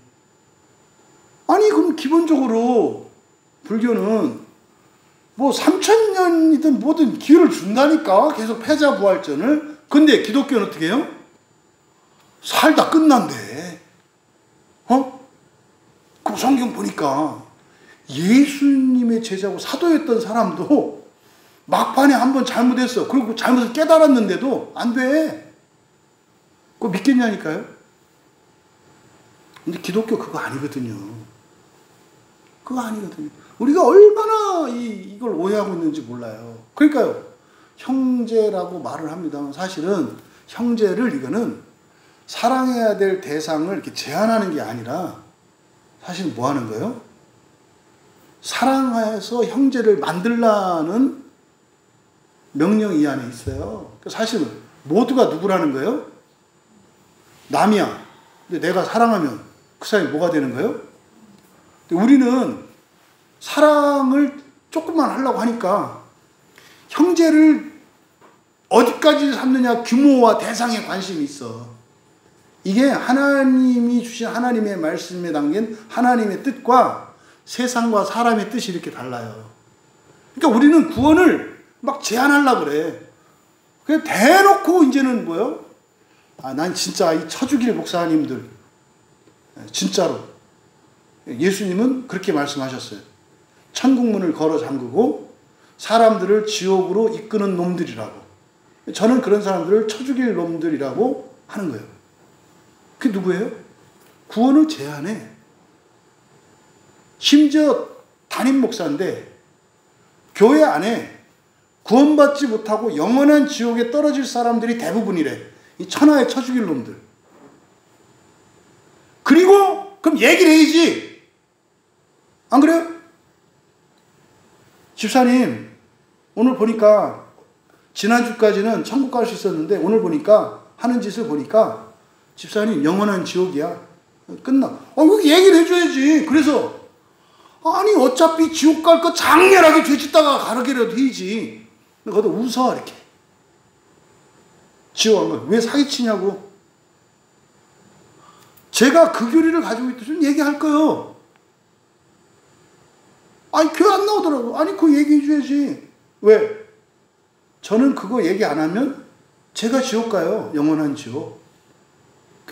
아니, 그럼 기본적으로 불교는 뭐 3000년이든 뭐든 기회를 준다니까. 계속 패자부활전을. 근데 기독교는 어떻게 해요? 살다 끝난대. 그 성경 보니까 예수님의 제자고 사도였던 사람도 막판에 한번 잘못했어. 그리고 잘못을 깨달았는데도 안 돼. 그거 믿겠냐니까요? 근데 기독교 그거 아니거든요. 그거 아니거든요. 우리가 얼마나 이걸 오해하고 있는지 몰라요. 그러니까요, 형제라고 말을 합니다만 사실은 형제를 이거는 사랑해야 될 대상을 이렇게 제한하는 게 아니라 사실 뭐 하는 거예요? 사랑해서 형제를 만들라는 명령 이 안에 있어요. 사실은 모두가 누구라는 거예요? 남이야. 근데 내가 사랑하면 그 사람이 뭐가 되는 거예요? 근데 우리는 사랑을 조금만 하려고 하니까 형제를 어디까지 삼느냐 규모와 대상에 관심이 있어. 이게 하나님이 주신 하나님의 말씀에 담긴 하나님의 뜻과 세상과 사람의 뜻이 이렇게 달라요. 그러니까 우리는 구원을 막 제한하려고 그래. 그래서 대놓고 이제는 뭐요? 아, 난 진짜 이 쳐죽일 목사님들, 진짜로 예수님은 그렇게 말씀하셨어요. 천국문을 걸어 잠그고 사람들을 지옥으로 이끄는 놈들이라고. 저는 그런 사람들을 쳐죽일 놈들이라고 하는 거예요. 그게 누구예요? 구원을 제한해. 심지어 담임 목사인데 교회 안에 구원받지 못하고 영원한 지옥에 떨어질 사람들이 대부분이래. 이 천하의 쳐죽일 놈들. 그리고 그럼 얘기를 해야지. 안 그래요? 집사님, 오늘 보니까 지난주까지는 천국 갈 수 있었는데 오늘 보니까 하는 짓을 보니까 집사님 영원한 지옥이야. 끝나. 여기 얘기를 해줘야지. 그래서 아니 어차피 지옥 갈 거 장렬하게 죄짓다가 가르게라도 해야지. 거기다 웃어 이렇게. 지옥 안 가. 왜 사기치냐고. 제가 그 교리를 가지고 있다면 얘기할 거예요. 아니 교회 안 나오더라고. 아니 그거 얘기해 줘야지. 왜? 저는 그거 얘기 안 하면 제가 지옥 가요. 영원한 지옥.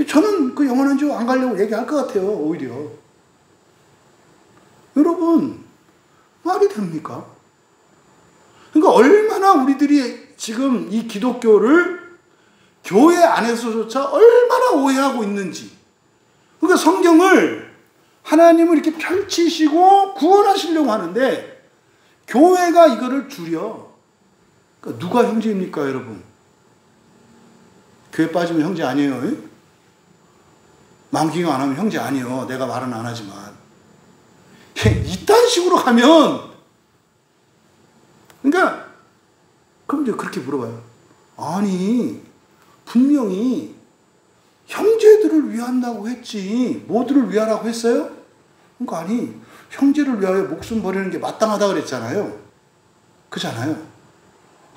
저는 그 영원한 지옥 안 가려고 얘기할 것 같아요. 오히려. 여러분 말이 됩니까? 그러니까 얼마나 우리들이 지금 이 기독교를 교회 안에서조차 얼마나 오해하고 있는지. 그러니까 성경을 하나님을 이렇게 펼치시고 구원하시려고 하는데 교회가 이거를 줄여. 그러니까 누가 형제입니까, 여러분? 교회 빠지면 형제 아니에요? 만기경 안 하면 형제 아니에요. 내가 말은 안 하지만. 이딴 식으로 가면, 그러니까, 그럼 이제 그렇게 물어봐요. 아니, 분명히 형제들을 위한다고 했지, 모두를 위하라고 했어요? 그러니까 아니, 형제를 위하여 목숨 버리는 게 마땅하다 그랬잖아요. 그잖아요.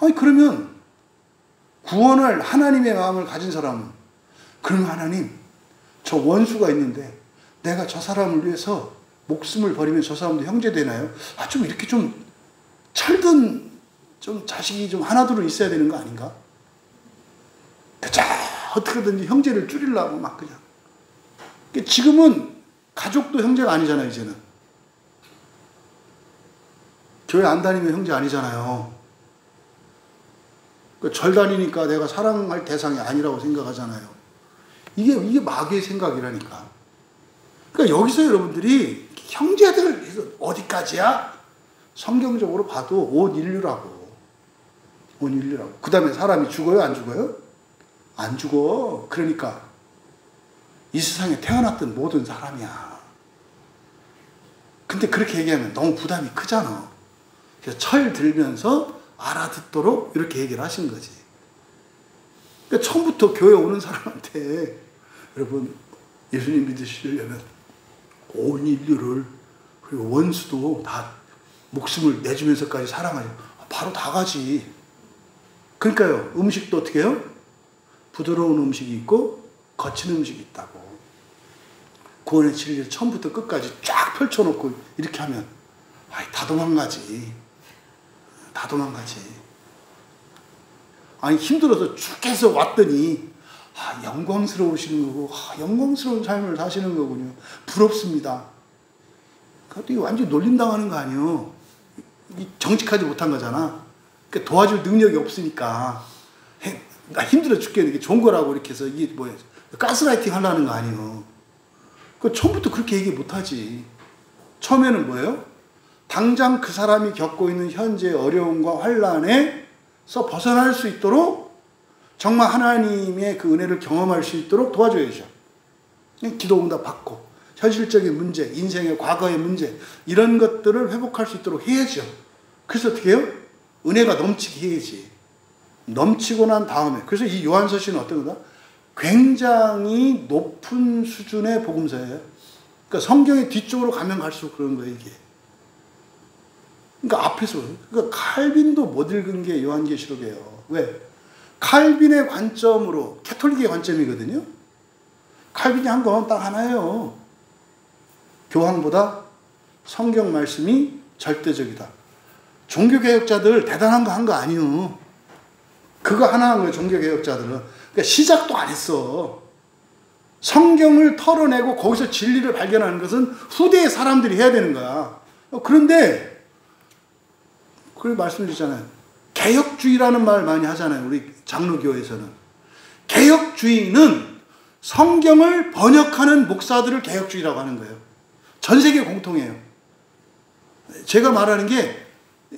아니, 그러면 구원을 하나님의 마음을 가진 사람은, 그러면 하나님, 저 원수가 있는데 내가 저 사람을 위해서 목숨을 버리면 저 사람도 형제 되나요? 좀 이렇게 좀 철든 좀 자식이 좀 하나둘은 있어야 되는 거 아닌가? 자, 어떻게든지 형제를 줄이려고 막 그냥. 지금은 가족도 형제가 아니잖아요, 이제는. 교회 안 다니면 형제 아니잖아요. 절 다니니까 내가 사랑할 대상이 아니라고 생각하잖아요. 이게 마귀의 생각이라니까. 그러니까 여기서 여러분들이 형제들 어디까지야? 성경적으로 봐도 온 인류라고. 온 인류라고. 그 다음에 사람이 죽어요? 안 죽어요? 안 죽어. 그러니까 이 세상에 태어났던 모든 사람이야. 근데 그렇게 얘기하면 너무 부담이 크잖아. 그래서 철 들면서 알아듣도록 이렇게 얘기를 하신 거지. 그러니까 처음부터 교회 오는 사람한테 여러분 예수님 믿으시려면 온 인류를 그리고 원수도 다 목숨을 내주면서까지 사랑하죠. 바로 다 가지. 그러니까요. 음식도 어떻게 해요? 부드러운 음식이 있고 거친 음식이 있다고. 구원의 진리를 처음부터 끝까지 쫙 펼쳐놓고 이렇게 하면 다 도망가지. 다 도망가지. 아니 힘들어서 죽겠어 왔더니 영광스러우시는 거고 영광스러운 삶을 사시는 거군요. 부럽습니다. 이거 완전히 놀림당하는 거 아니에요. 정직하지 못한 거잖아. 그러니까 도와줄 능력이 없으니까 나 힘들어 죽겠는데 좋은 거라고 이렇게 해서 이게 뭐야 가스라이팅 하려는 거 아니에요. 처음부터 그렇게 얘기 못하지. 처음에는 뭐예요? 당장 그 사람이 겪고 있는 현재의 어려움과 환난에서 벗어날 수 있도록 정말 하나님의 그 은혜를 경험할 수 있도록 도와줘야죠. 기도 응답 받고 현실적인 문제, 인생의 과거의 문제 이런 것들을 회복할 수 있도록 해야죠. 그래서 어떻게 해요? 은혜가 넘치게 해야지. 넘치고 난 다음에 그래서 이 요한서신은 어떤 거다? 굉장히 높은 수준의 복음서예요. 그러니까 성경의 뒤쪽으로 가면 갈수록 그런 거예요, 이게. 그러니까 앞에서, 그러니까 칼빈도 못 읽은 게 요한계시록이에요. 왜? 칼빈의 관점으로, 캐톨릭의 관점이거든요. 칼빈이 한 건 딱 하나예요. 교황보다 성경 말씀이 절대적이다. 종교개혁자들 대단한 거 한 거 아니에요. 그거 하나 한 거예요, 종교개혁자들은. 그러니까 시작도 안 했어. 성경을 털어내고 거기서 진리를 발견하는 것은 후대의 사람들이 해야 되는 거야. 그런데 그걸 말씀드리잖아요. 개혁주의라는 말 많이 하잖아요. 우리 장로교에서는. 개혁주의는 성경을 번역하는 목사들을 개혁주의라고 하는 거예요. 전 세계 공통이에요. 제가 말하는 게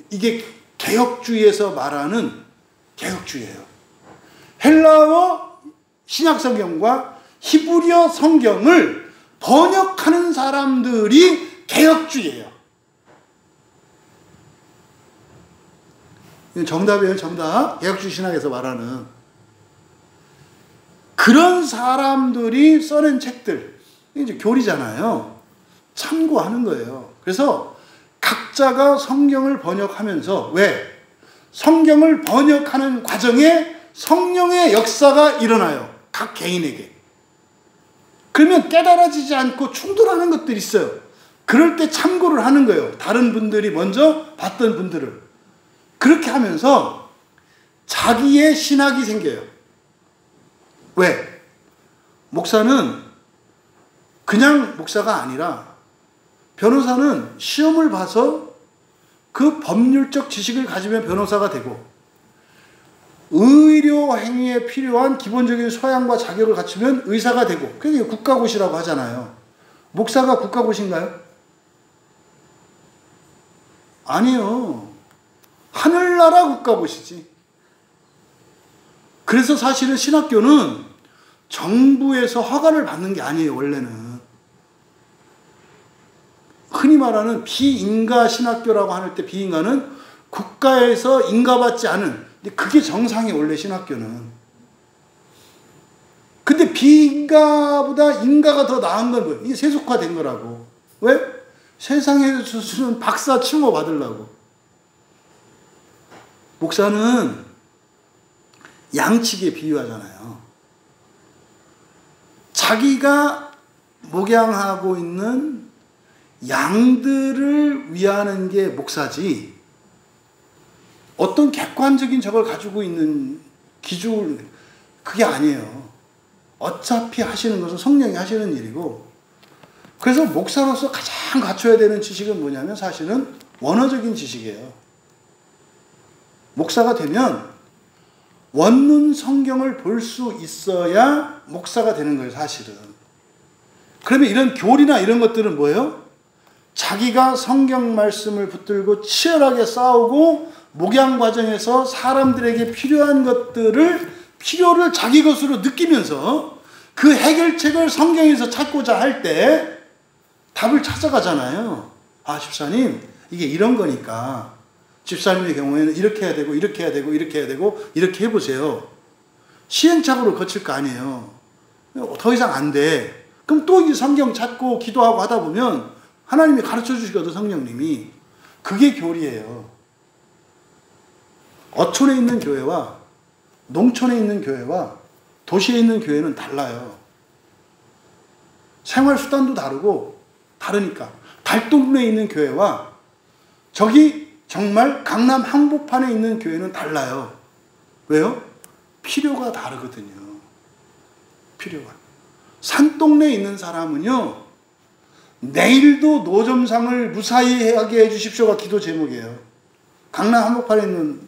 이게 개혁주의에서 말하는 개혁주의예요. 헬라어 신약성경과 히브리어 성경을 번역하는 사람들이 개혁주의예요. 이건 정답이에요, 정답. 개혁주의 신학에서 말하는. 그런 사람들이 써낸 책들, 이제 교리잖아요. 참고하는 거예요. 그래서 각자가 성경을 번역하면서 왜? 성경을 번역하는 과정에 성령의 역사가 일어나요. 각 개인에게. 그러면 깨달아지지 않고 충돌하는 것들이 있어요. 그럴 때 참고를 하는 거예요. 다른 분들이 먼저 봤던 분들을. 그렇게 하면서 자기의 신학이 생겨요. 왜? 목사는 그냥 목사가 아니라 변호사는 시험을 봐서 그 법률적 지식을 가지면 변호사가 되고 의료 행위에 필요한 기본적인 소양과 자격을 갖추면 의사가 되고 그게 국가고시라고 하잖아요. 목사가 국가고시인가요? 아니요. 하늘나라 국가고시지. 그래서 사실은 신학교는 정부에서 허가를 받는 게 아니에요, 원래는. 흔히 말하는 비인가 신학교라고 할 때 비인가는 국가에서 인가받지 않은, 그게 정상이 원래 신학교는. 근데 비인가보다 인가가 더 나은 건 뭐예요? 이게 세속화된 거라고. 왜? 세상에서 주는 박사 칭호 받으려고. 목사는 양치기에 비유하잖아요. 자기가 목양하고 있는 양들을 위하는 게 목사지, 어떤 객관적인 저걸 가지고 있는 기준, 그게 아니에요. 어차피 하시는 것은 성령이 하시는 일이고, 그래서 목사로서 가장 갖춰야 되는 지식은 뭐냐면 사실은 원어적인 지식이에요. 목사가 되면 원문 성경을 볼 수 있어야 목사가 되는 거예요, 사실은. 그러면 이런 교리나 이런 것들은 뭐예요? 자기가 성경 말씀을 붙들고 치열하게 싸우고 목양 과정에서 사람들에게 필요한 필요를 자기 것으로 느끼면서 그 해결책을 성경에서 찾고자 할 때 답을 찾아가잖아요. 아, 집사님, 이게 이런 거니까 집사님의 경우에는 이렇게 해야 되고 이렇게 해야 되고 이렇게 해야 되고 이렇게 해보세요. 시행착오를 거칠 거 아니에요. 더 이상 안 돼. 그럼 또 이 성경 찾고 기도하고 하다 보면 하나님이 가르쳐 주시거든, 성령님이. 그게 교리예요. 어촌에 있는 교회와 농촌에 있는 교회와 도시에 있는 교회는 달라요. 생활 수단도 다르고 다르니까. 달동네에 있는 교회와 저기 정말 강남 한복판에 있는 교회는 달라요. 왜요? 필요가 다르거든요. 필요가. 산동네에 있는 사람은요, 내일도 노점상을 무사히 하게 해주십시오가 기도 제목이에요. 강남 한복판에 있는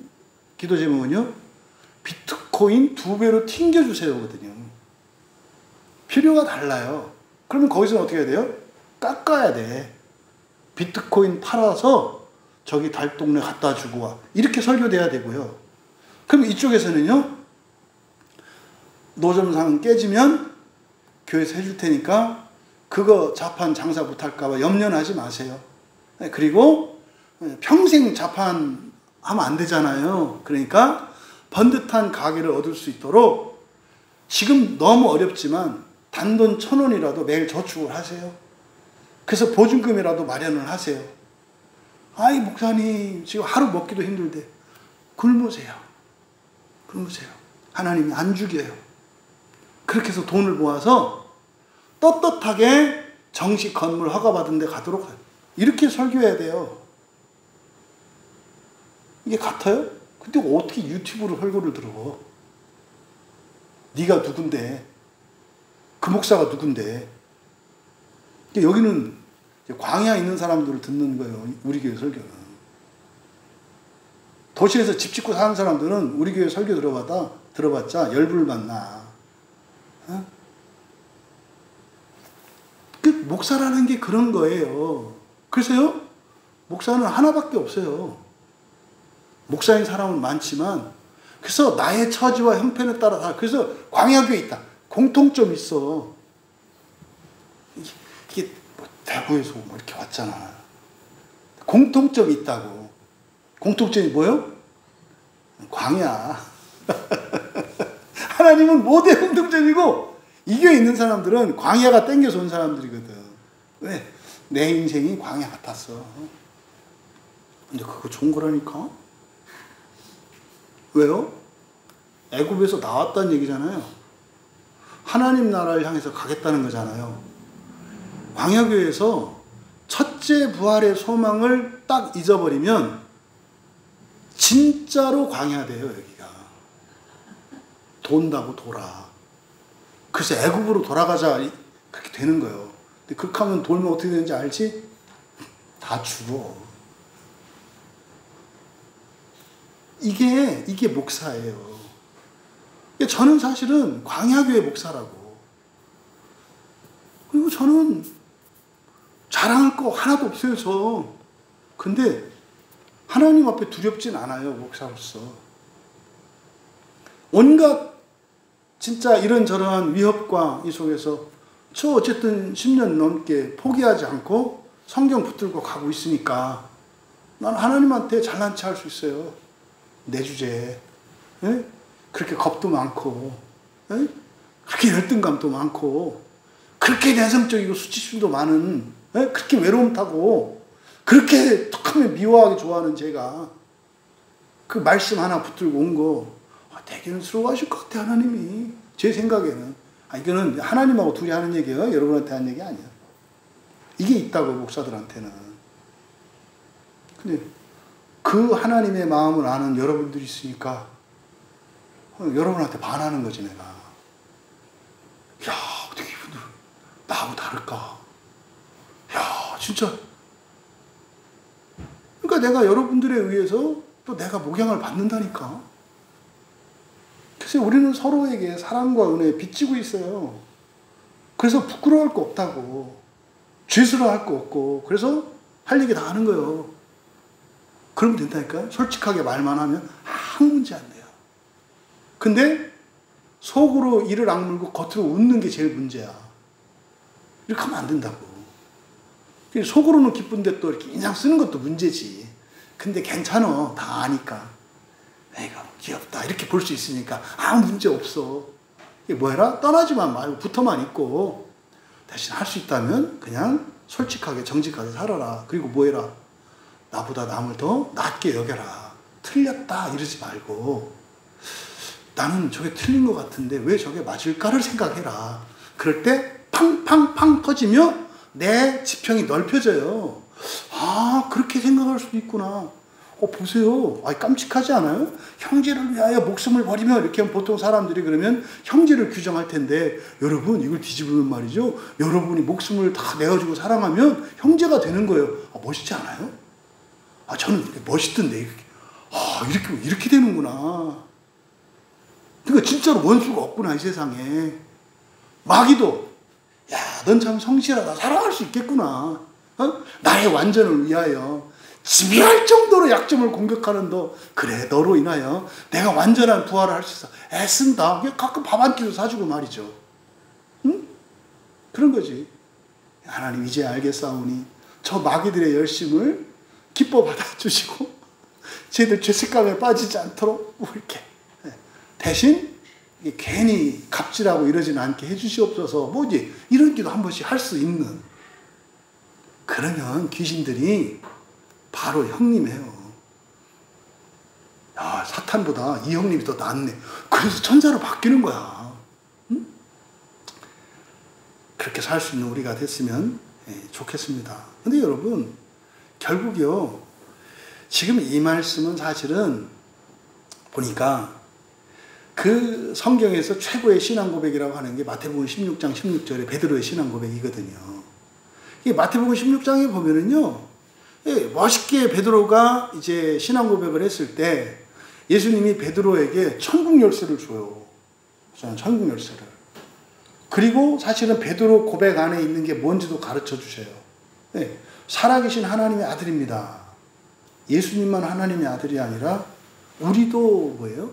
기도 제목은요, 비트코인 2배로 튕겨주세요거든요. 필요가 달라요. 그러면 거기서는 어떻게 해야 돼요? 깎아야 돼. 비트코인 팔아서 저기 달동네 갖다 주고 와. 이렇게 설교돼야 되고요. 그럼 이쪽에서는요, 노점상 깨지면 교회에서 해줄 테니까 그거 자판 장사 못할까봐 염려는 하지 마세요. 그리고 평생 자판 하면 안 되잖아요. 그러니까 번듯한 가게를 얻을 수 있도록 지금 너무 어렵지만 단돈 1,000원이라도 매일 저축을 하세요. 그래서 보증금이라도 마련을 하세요. 아이, 목사님, 지금 하루 먹기도 힘들대. 굶으세요. 굶으세요. 하나님이 안 죽여요. 그렇게 해서 돈을 모아서 떳떳하게 정식 건물 허가받은 데 가도록 해요. 이렇게 설교해야 돼요. 이게 같아요? 근데 어떻게 유튜브로 설교를 들어? 네가 누군데? 그 목사가 누군데? 여기는 광야에 있는 사람들을 듣는 거예요. 우리 교회 설교는. 도시에서 집 짓고 사는 사람들은 우리 교회 설교 들어봤자 열불만 나. 어? 그 목사라는 게 그런 거예요. 그래서요, 목사는 하나밖에 없어요. 목사인 사람은 많지만, 그래서 나의 처지와 형편에 따라 다, 그래서 광야교회 있다. 공통점이 있어. 이게 뭐 대구에서 뭐 이렇게 왔잖아. 공통점이 있다고. 공통점이 뭐요? 광야. 하나님은 모두의 공통점이고, 이 교회에 있는 사람들은 광야가 땡겨서 온 사람들이거든. 왜? 내 인생이 광야 같았어. 근데 그거 좋은 거라니까? 왜요? 애굽에서 나왔다는 얘기잖아요. 하나님 나라를 향해서 가겠다는 거잖아요. 광야교회에서 첫째 부활의 소망을 딱 잊어버리면 진짜로 광야돼요, 여기가. 돈다고 돌아. 그래서 애굽으로 돌아가자, 그렇게 되는 거예요. 근데 그렇게 하면 돌면 어떻게 되는지 알지? 다 죽어. 이게 목사예요. 저는 사실은 광야교회 목사라고. 그리고 저는 자랑할 거 하나도 없어요, 저. 근데 하나님 앞에 두렵진 않아요, 목사로서. 온갖 진짜 이런저런 위협과 이 속에서 저 어쨌든 10년 넘게 포기하지 않고 성경 붙들고 가고 있으니까 난 하나님한테 잘난 체 할 수 있어요. 내 주제에. 예? 그렇게 겁도 많고, 예? 그렇게 열등감도 많고, 그렇게 내성적이고 수치심도 많은, 예? 그렇게 외로움 타고, 그렇게 툭하면 미워하게 좋아하는 제가 그 말씀 하나 붙들고 온 거 되게 은스러워하실 것 같아, 하나님이. 제 생각에는. 이거는 하나님하고 둘이 하는 얘기예요. 여러분한테 하는 얘기 아니야. 이게 있다고, 목사들한테는. 근데 그 하나님의 마음을 아는 여러분들이 있으니까 여러분한테 반하는 거지 내가. 야, 어떻게 이분들 나하고 다를까? 야, 진짜. 그러니까 내가 여러분들에 의해서 또 내가 목양을 받는다니까. 그래서 우리는 서로에게 사랑과 은혜에 빚지고 있어요. 그래서 부끄러워할 거 없다고. 죄스러워할 거 없고. 그래서 할 얘기 다 하는 거예요. 그러면 된다니까요. 솔직하게 말만 하면 아무 문제 안 돼요. 근데 속으로 이를 악물고 겉으로 웃는 게 제일 문제야. 이렇게 하면 안 된다고. 속으로는 기쁜데 또 이렇게 인상 쓰는 것도 문제지. 근데 괜찮아. 다 아니까. 에이가 귀엽다. 이렇게 볼 수 있으니까 아무 문제 없어. 이게 뭐해라? 떠나지만 말고 붙어만 있고 대신 할 수 있다면 그냥 솔직하게 정직하게 살아라. 그리고 뭐해라? 나보다 남을 더 낮게 여겨라. 틀렸다 이러지 말고 나는 저게 틀린 것 같은데 왜 저게 맞을까를 생각해라. 그럴 때 팡팡팡 터지며 내 지평이 넓혀져요. 아, 그렇게 생각할 수도 있구나. 보세요. 깜찍하지 않아요? 형제를 위하여 목숨을 버리며 이렇게 하면 보통 사람들이 그러면 형제를 규정할 텐데 여러분 이걸 뒤집으면 말이죠. 여러분이 목숨을 다 내어주고 사랑하면 형제가 되는 거예요. 멋있지 않아요? 저는 멋있던데 이렇게 되는구나. 그러니까 진짜로 원수가 없구나 이 세상에. 마귀도 야, 넌 참 성실하다. 사랑할 수 있겠구나. 나의 완전을 위하여 지배할 정도로 약점을 공격하는 너. 그래, 너로 인하여 내가 완전한 부활을 할 수 있어. 애쓴다. 가끔 밥 한 끼도 사주고 말이죠. 응? 그런 거지. 하나님 이제 알겠사오니 저 마귀들의 열심을 기뻐 받아주시고 쟤들 죄책감에 빠지지 않도록 뭐 이렇게 대신 괜히 갑질하고 이러지는 않게 해주시옵소서. 뭐지? 이런 기도 한 번씩 할 수 있는. 그러면 귀신들이 바로 형님이에요. 야, 사탄보다 이 형님이 더 낫네. 그래서 천사로 바뀌는 거야. 응? 그렇게 살 수 있는 우리가 됐으면 좋겠습니다. 근데 여러분, 결국요, 지금 이 말씀은 사실은 보니까 그 성경에서 최고의 신앙 고백이라고 하는 게 마태복음 16장 16절에 베드로의 신앙 고백이거든요. 이 마태복음 16장에 보면은요, 멋있게 베드로가 이제 신앙 고백을 했을 때 예수님이 베드로에게 천국 열쇠를 줘요. 천국 열쇠를. 그리고 사실은 베드로 고백 안에 있는 게 뭔지도 가르쳐 주셔요. 살아계신 하나님의 아들입니다. 예수님만 하나님의 아들이 아니라 우리도 뭐예요?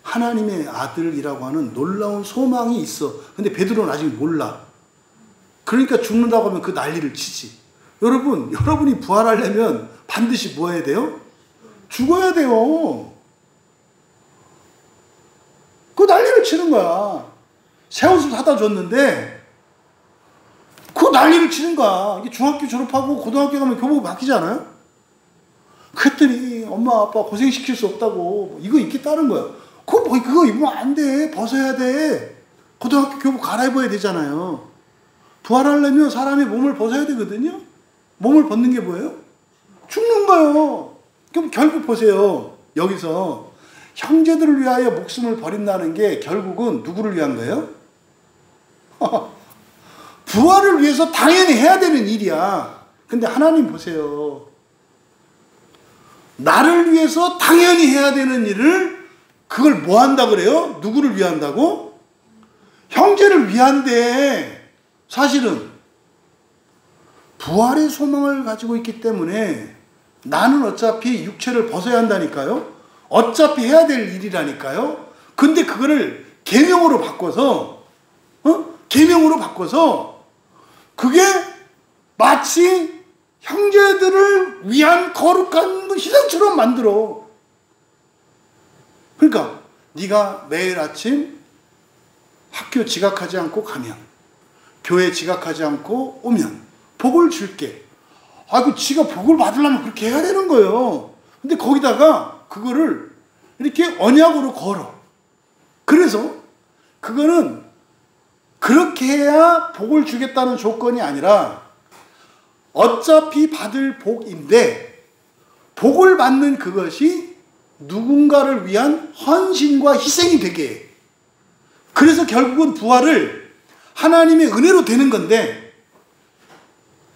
하나님의 아들이라고 하는 놀라운 소망이 있어. 근데 베드로는 아직 몰라. 그러니까 죽는다고 하면 그 난리를 치지. 여러분이 부활하려면 반드시 뭐 해야 돼요? 죽어야 돼요. 그 난리를 치는 거야. 새 옷을 사다 줬는데 그 난리를 치는 거야. 이게 중학교 졸업하고 고등학교 가면 교복 바뀌잖아요? 그랬더니 엄마 아빠 고생시킬 수 없다고 이거 입겠다는 거야. 그거 입으면 안 돼. 벗어야 돼. 고등학교 교복 갈아입어야 되잖아요. 부활하려면 사람의 몸을 벗어야 되거든요. 몸을 벗는 게 뭐예요? 죽는 거예요. 그럼 결국 보세요. 여기서 형제들을 위하여 목숨을 버린다는 게 결국은 누구를 위한 거예요? 부활을 위해서 당연히 해야 되는 일이야. 근데 하나님 보세요. 나를 위해서 당연히 해야 되는 일을 그걸 뭐 한다 그래요? 누구를 위한다고? 형제를 위한데 사실은 부활의 소망을 가지고 있기 때문에 나는 어차피 육체를 벗어야 한다니까요. 어차피 해야 될 일이라니까요. 근데 그거를 계명으로 바꿔서 그게 마치 형제들을 위한 거룩한 희생처럼 만들어. 그러니까 네가 매일 아침 학교 지각하지 않고 가면, 교회 지각하지 않고 오면 복을 줄게. 그 지가 복을 받으려면 그렇게 해야 되는 거예요. 근데 거기다가 그거를 이렇게 언약으로 걸어. 그래서 그거는 그렇게 해야 복을 주겠다는 조건이 아니라 어차피 받을 복인데 복을 받는 그것이 누군가를 위한 헌신과 희생이 되게 해. 그래서 결국은 부활을 하나님의 은혜로 되는 건데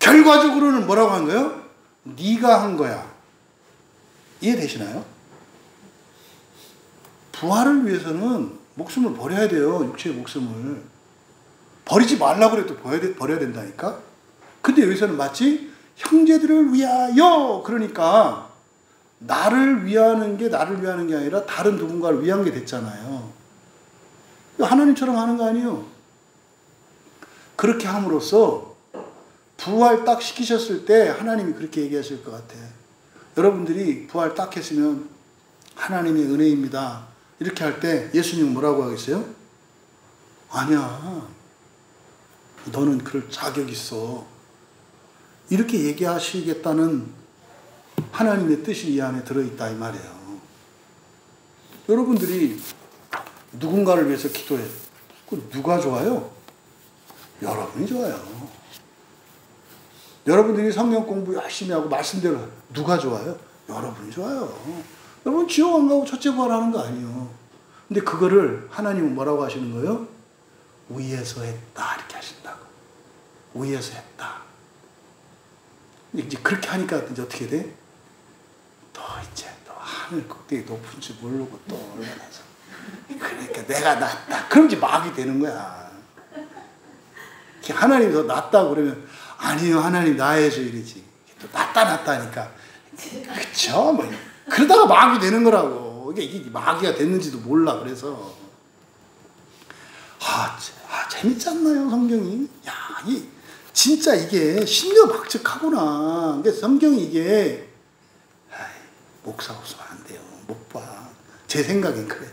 결과적으로는 뭐라고 한 거예요? 네가 한 거야. 이해되시나요? 부활을 위해서는 목숨을 버려야 돼요. 육체의 목숨을. 버리지 말라고 해도 버려야 된다니까. 근데 여기서는 마치 형제들을 위하여, 그러니까 나를 위하는 게 아니라 다른 누군가를 위한 게 됐잖아요. 하나님처럼 하는 거 아니에요. 그렇게 함으로써 부활 딱 시키셨을 때 하나님이 그렇게 얘기하실 것 같아. 여러분들이 부활 딱 했으면 하나님의 은혜입니다. 이렇게 할 때 예수님은 뭐라고 하겠어요? 아니야. 너는 그럴 자격 있어. 이렇게 얘기하시겠다는 하나님의 뜻이 이 안에 들어있다 이 말이에요. 여러분들이 누군가를 위해서 기도해. 그 누가 좋아요? 여러분이 좋아요. 여러분들이 성경 공부 열심히 하고 말씀대로 누가 좋아요? 여러분이 좋아요. 여러분 지옥 안 가고 첫째 부활하는 거 아니에요. 근데 그거를 하나님은 뭐라고 하시는 거예요? 위에서 했다 이렇게 하신다고. 위에서 했다. 이제 그렇게 하니까 이제 어떻게 돼? 또 이제 또 하늘 꼭대기 높은 줄 모르고 또 올라가서 그러니까 내가 낫다. 그럼 이제 막이 되는 거야. 하나님이 더 낫다고 그러면 아니요 하나님 나해줘 이러지. 또 낫다 하니까 그쵸? 뭐 그러다가 막이 되는 거라고. 이게 마귀가 됐는지도 몰라. 그래서 재밌지 않나요 성경이? 야, 진짜 이게 신묘박측하구나. 그러니까 성경이 이게 목사 없으면 안 돼요. 못 봐. 제 생각엔 그래.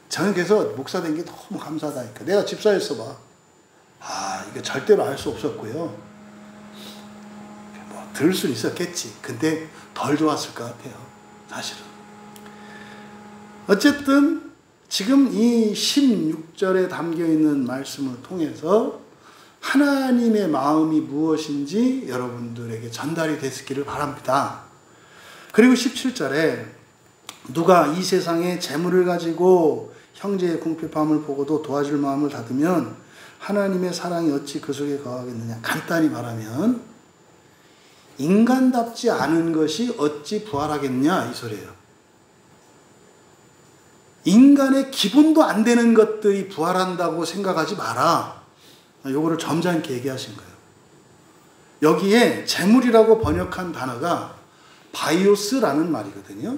저는 그래서 목사 된 게 너무 감사하다니까. 내가 집사였어 봐. 이거 절대로 알 수 없었고요. 뭐 들을 수는 있었겠지. 근데 덜 좋았을 것 같아요. 사실은. 어쨌든 지금 이 16절에 담겨있는 말씀을 통해서 하나님의 마음이 무엇인지 여러분들에게 전달이 됐기를 바랍니다. 그리고 17절에 누가 이 세상에 재물을 가지고 형제의 궁핍함을 보고도 도와줄 마음을 닫으면 하나님의 사랑이 어찌 그 속에 거하겠느냐. 간단히 말하면 인간답지 않은 것이 어찌 부활하겠냐 이 소리예요. 인간의 기본도 안 되는 것들이 부활한다고 생각하지 마라. 요거를 점잖게 얘기하신 거예요. 여기에 재물이라고 번역한 단어가 바이오스라는 말이거든요.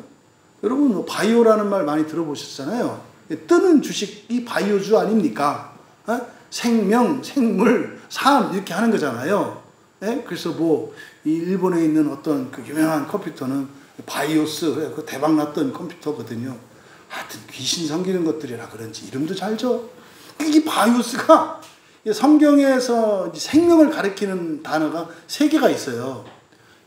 여러분 뭐 바이오라는 말 많이 들어보셨잖아요. 뜨는 주식이 바이오주 아닙니까? 생명, 생물, 삶 이렇게 하는 거잖아요. 그래서 뭐 이 일본에 있는 어떤 그 유명한 컴퓨터는 바이오스, 그 대박 났던 컴퓨터거든요. 하여튼 귀신 섬기는 것들이라 그런지 이름도 잘 줘. 이 바이오스가 성경에서 생명을 가리키는 단어가 3개가 있어요.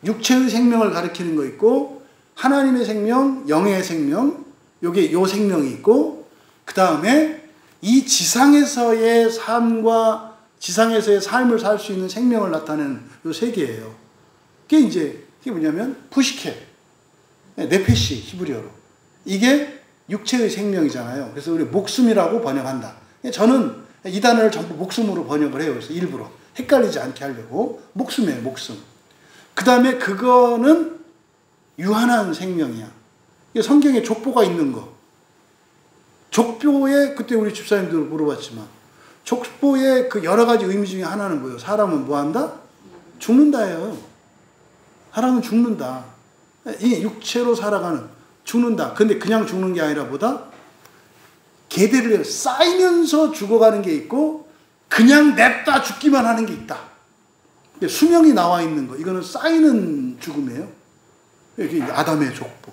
육체의 생명을 가리키는 거 있고, 하나님의 생명, 영의 생명, 요 생명이 있고, 그 다음에 이 지상에서의 삶과 지상에서의 삶을 살 수 있는 생명을 나타내는 요 3개예요. 그게 뭐냐면 푸시케, 네페시 히브리어로. 이게 육체의 생명이잖아요. 그래서 우리 목숨이라고 번역한다. 저는 이 단어를 전부 목숨으로 번역을 해요. 그래서 일부러 헷갈리지 않게 하려고. 목숨이에요, 목숨. 그 다음에 그거는 유한한 생명이야. 성경에 족보가 있는 거. 족보에, 그때 우리 집사님들 물어봤지만, 족보의 그 여러 가지 의미 중에 하나는 뭐예요? 사람은 뭐 한다? 죽는다예요. 사람은 죽는다. 이 육체로 살아가는, 죽는다. 근데 그냥 죽는 게 아니라 보다 계대를 쌓이면서 죽어가는 게 있고, 그냥 냅다 죽기만 하는 게 있다. 수명이 나와 있는 거. 이거는 쌓이는 죽음이에요. 이게 아담의 족보.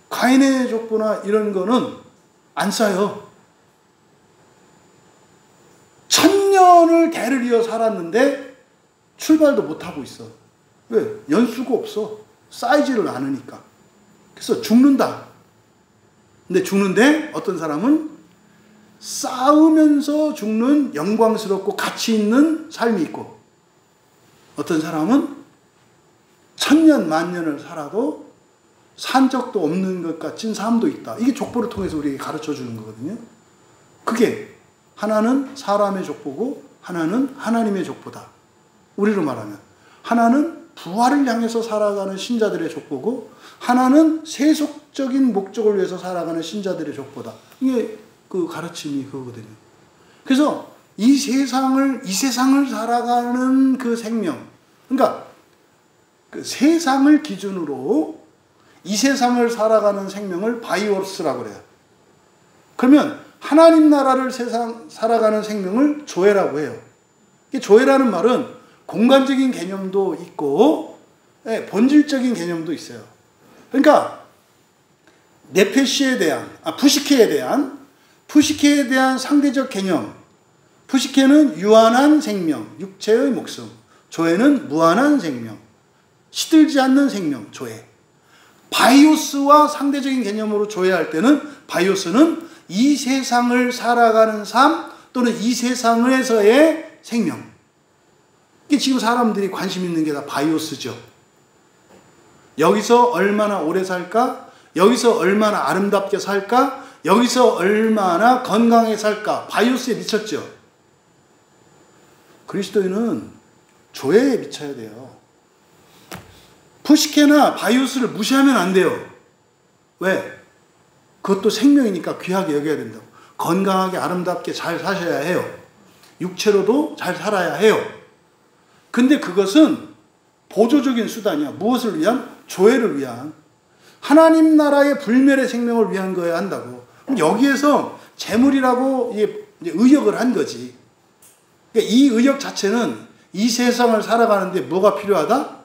가인의 족보나 이런 거는 안 쌓여. 1000년을 대를 이어 살았는데 출발도 못하고 있어. 왜? 연수가 없어. 쌓이지를 않으니까. 그래서 죽는다. 근데 죽는데 어떤 사람은 싸우면서 죽는 영광스럽고 가치 있는 삶이 있고, 어떤 사람은 1000년, 10,000년을 살아도 산 적도 없는 것 같은 삶도 있다. 이게 족보를 통해서 우리에게 가르쳐 주는 거거든요. 그게 하나는 사람의 족보고 하나는 하나님의 족보다. 우리로 말하면 하나는 부활을 향해서 살아가는 신자들의 족보고 하나는 세속적인 목적을 위해서 살아가는 신자들의 족보다. 이게 그 가르침이 그거거든요. 그래서 이 세상을 살아가는 그 생명, 그러니까 그 세상을 기준으로 이 세상을 살아가는 생명을 바이오스라고 그래요. 그러면 하나님 나라를 살아가는 생명을 조회라고 해요. 이 조회라는 말은 공간적인 개념도 있고 본질적인 개념도 있어요. 그러니까 네페시에 대한 푸시케에 대한 상대적 개념. 푸시케는 유한한 생명, 육체의 목숨. 조회는 무한한 생명, 시들지 않는 생명, 조회. 바이오스와 상대적인 개념으로 조회할 때는 바이오스는 이 세상을 살아가는 삶 또는 이 세상에서의 생명. 이게 지금 사람들이 관심 있는 게 다 바이오스죠. 여기서 얼마나 오래 살까? 여기서 얼마나 아름답게 살까? 여기서 얼마나 건강하게 살까? 바이오스에 미쳤죠. 그리스도인은 조회에 미쳐야 돼요. 푸시케나 바이오스를 무시하면 안 돼요. 왜? 그것도 생명이니까 귀하게 여겨야 된다고. 건강하게 아름답게 잘 사셔야 해요. 육체로도 잘 살아야 해요. 근데 그것은 보조적인 수단이야. 무엇을 위한? 조회를 위한. 하나님 나라의 불멸의 생명을 위한 거여야 한다고. 그럼 여기에서 재물이라고 의역을 한 거지. 그러니까 이 의역 자체는 이 세상을 살아가는데 뭐가 필요하다?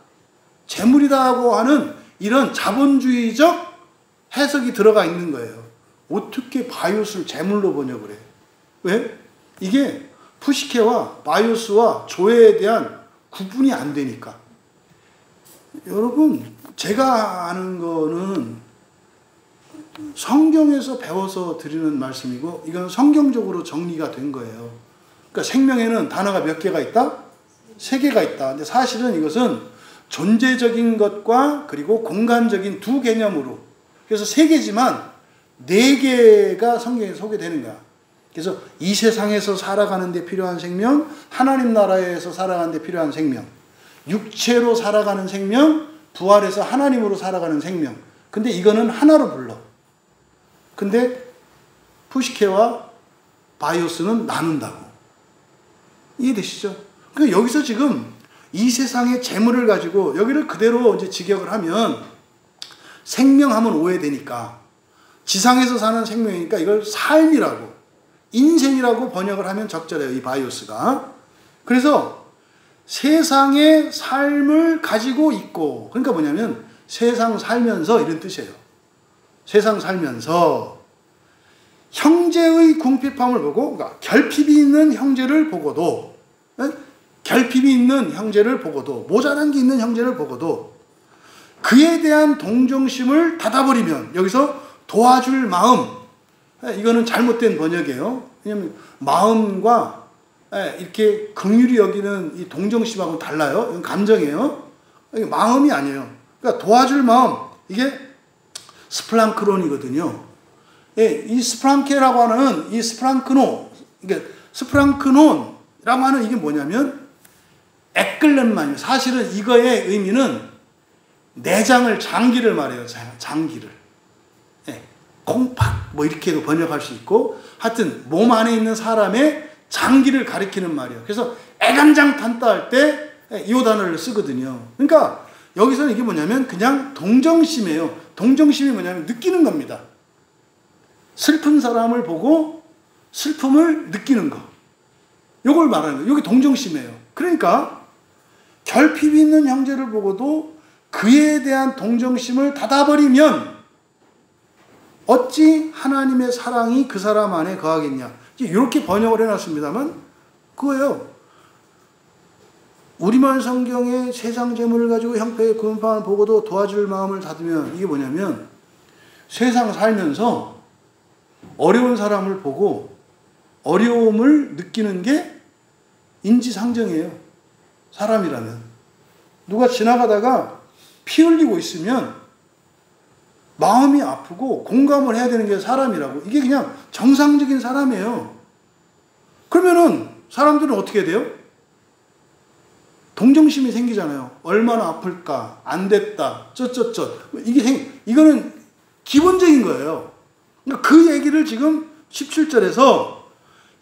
재물이라고 하는 이런 자본주의적 해석이 들어가 있는 거예요. 어떻게 바이오스를 재물로 번역을 해? 왜? 이게 푸시케와 바이오스와 조회에 대한 구분이 안 되니까. 여러분, 제가 아는 거는 성경에서 배워서 드리는 말씀이고 이건 성경적으로 정리가 된 거예요. 그러니까 생명에는 단어가 몇 개가 있다? 3개가 있다. 근데 사실은 이것은 존재적인 것과 그리고 공간적인 두 개념으로, 그래서 3개지만 4개가 성경에 소개되는 거야. 그래서 이 세상에서 살아가는 데 필요한 생명, 하나님 나라에서 살아가는 데 필요한 생명, 육체로 살아가는 생명, 부활해서 하나님으로 살아가는 생명. 근데 이거는 하나로 불러. 근데 푸시케와 바이오스는 나눈다고. 이해되시죠? 그러니까 여기서 지금 이 세상의 재물을 가지고 여기를 그대로 이제 직역을 하면 생명하면 오해되니까 지상에서 사는 생명이니까 이걸 삶이라고, 인생이라고 번역을 하면 적절해요. 이 바이오스가. 그래서 세상의 삶을 가지고 있고, 그러니까 뭐냐면 세상 살면서 이런 뜻이에요. 세상 살면서 형제의 궁핍함을 보고, 그러니까 결핍이 있는 형제를 보고도, 결핍이 있는 형제를 보고도, 모자란 게 있는 형제를 보고도 그에 대한 동정심을 닫아버리면, 여기서 도와줄 마음, 이거는 잘못된 번역이에요. 왜냐하면 마음과 이렇게 긍휼히 여기는 이 동정심하고는 달라요. 이건 감정이에요. 이게 마음이 아니에요. 그러니까 도와줄 마음, 이게 스플랑크론이거든요. 이 스프랑케라고 하는 이 스프랑크노, 그러니까 스프랑크논이라고 하는 이게 뭐냐면 에클렘만이에요. 사실은 이거의 의미는 내장을, 장기를 말해요. 장기를. 콩팥 뭐 이렇게도 번역할 수 있고, 하여튼 몸 안에 있는 사람의 장기를 가리키는 말이에요. 그래서 애간장탄다 할 때 이 단어를 쓰거든요. 그러니까 여기서는 이게 뭐냐면 그냥 동정심이에요. 동정심이 뭐냐면 느끼는 겁니다. 슬픈 사람을 보고 슬픔을 느끼는 거. 요걸 말하는 거예요. 이게 동정심이에요. 그러니까 결핍이 있는 형제를 보고도 그에 대한 동정심을 닫아버리면 어찌 하나님의 사랑이 그 사람 안에 거하겠냐. 이렇게 번역을 해놨습니다만 그거예요. 우리말 성경에 세상 재물을 가지고 형편의 궁핍함을 보고도 도와줄 마음을 닫으면 이게 뭐냐면 세상 살면서 어려운 사람을 보고 어려움을 느끼는 게 인지상정이에요. 사람이라면. 누가 지나가다가 피 흘리고 있으면 마음이 아프고 공감을 해야 되는 게 사람이라고. 이게 그냥 정상적인 사람이에요. 그러면은 사람들은 어떻게 돼요? 동정심이 생기잖아요. 얼마나 아플까? 안 됐다. 이거는 기본적인 거예요. 그러니까 그 얘기를 지금 17절에서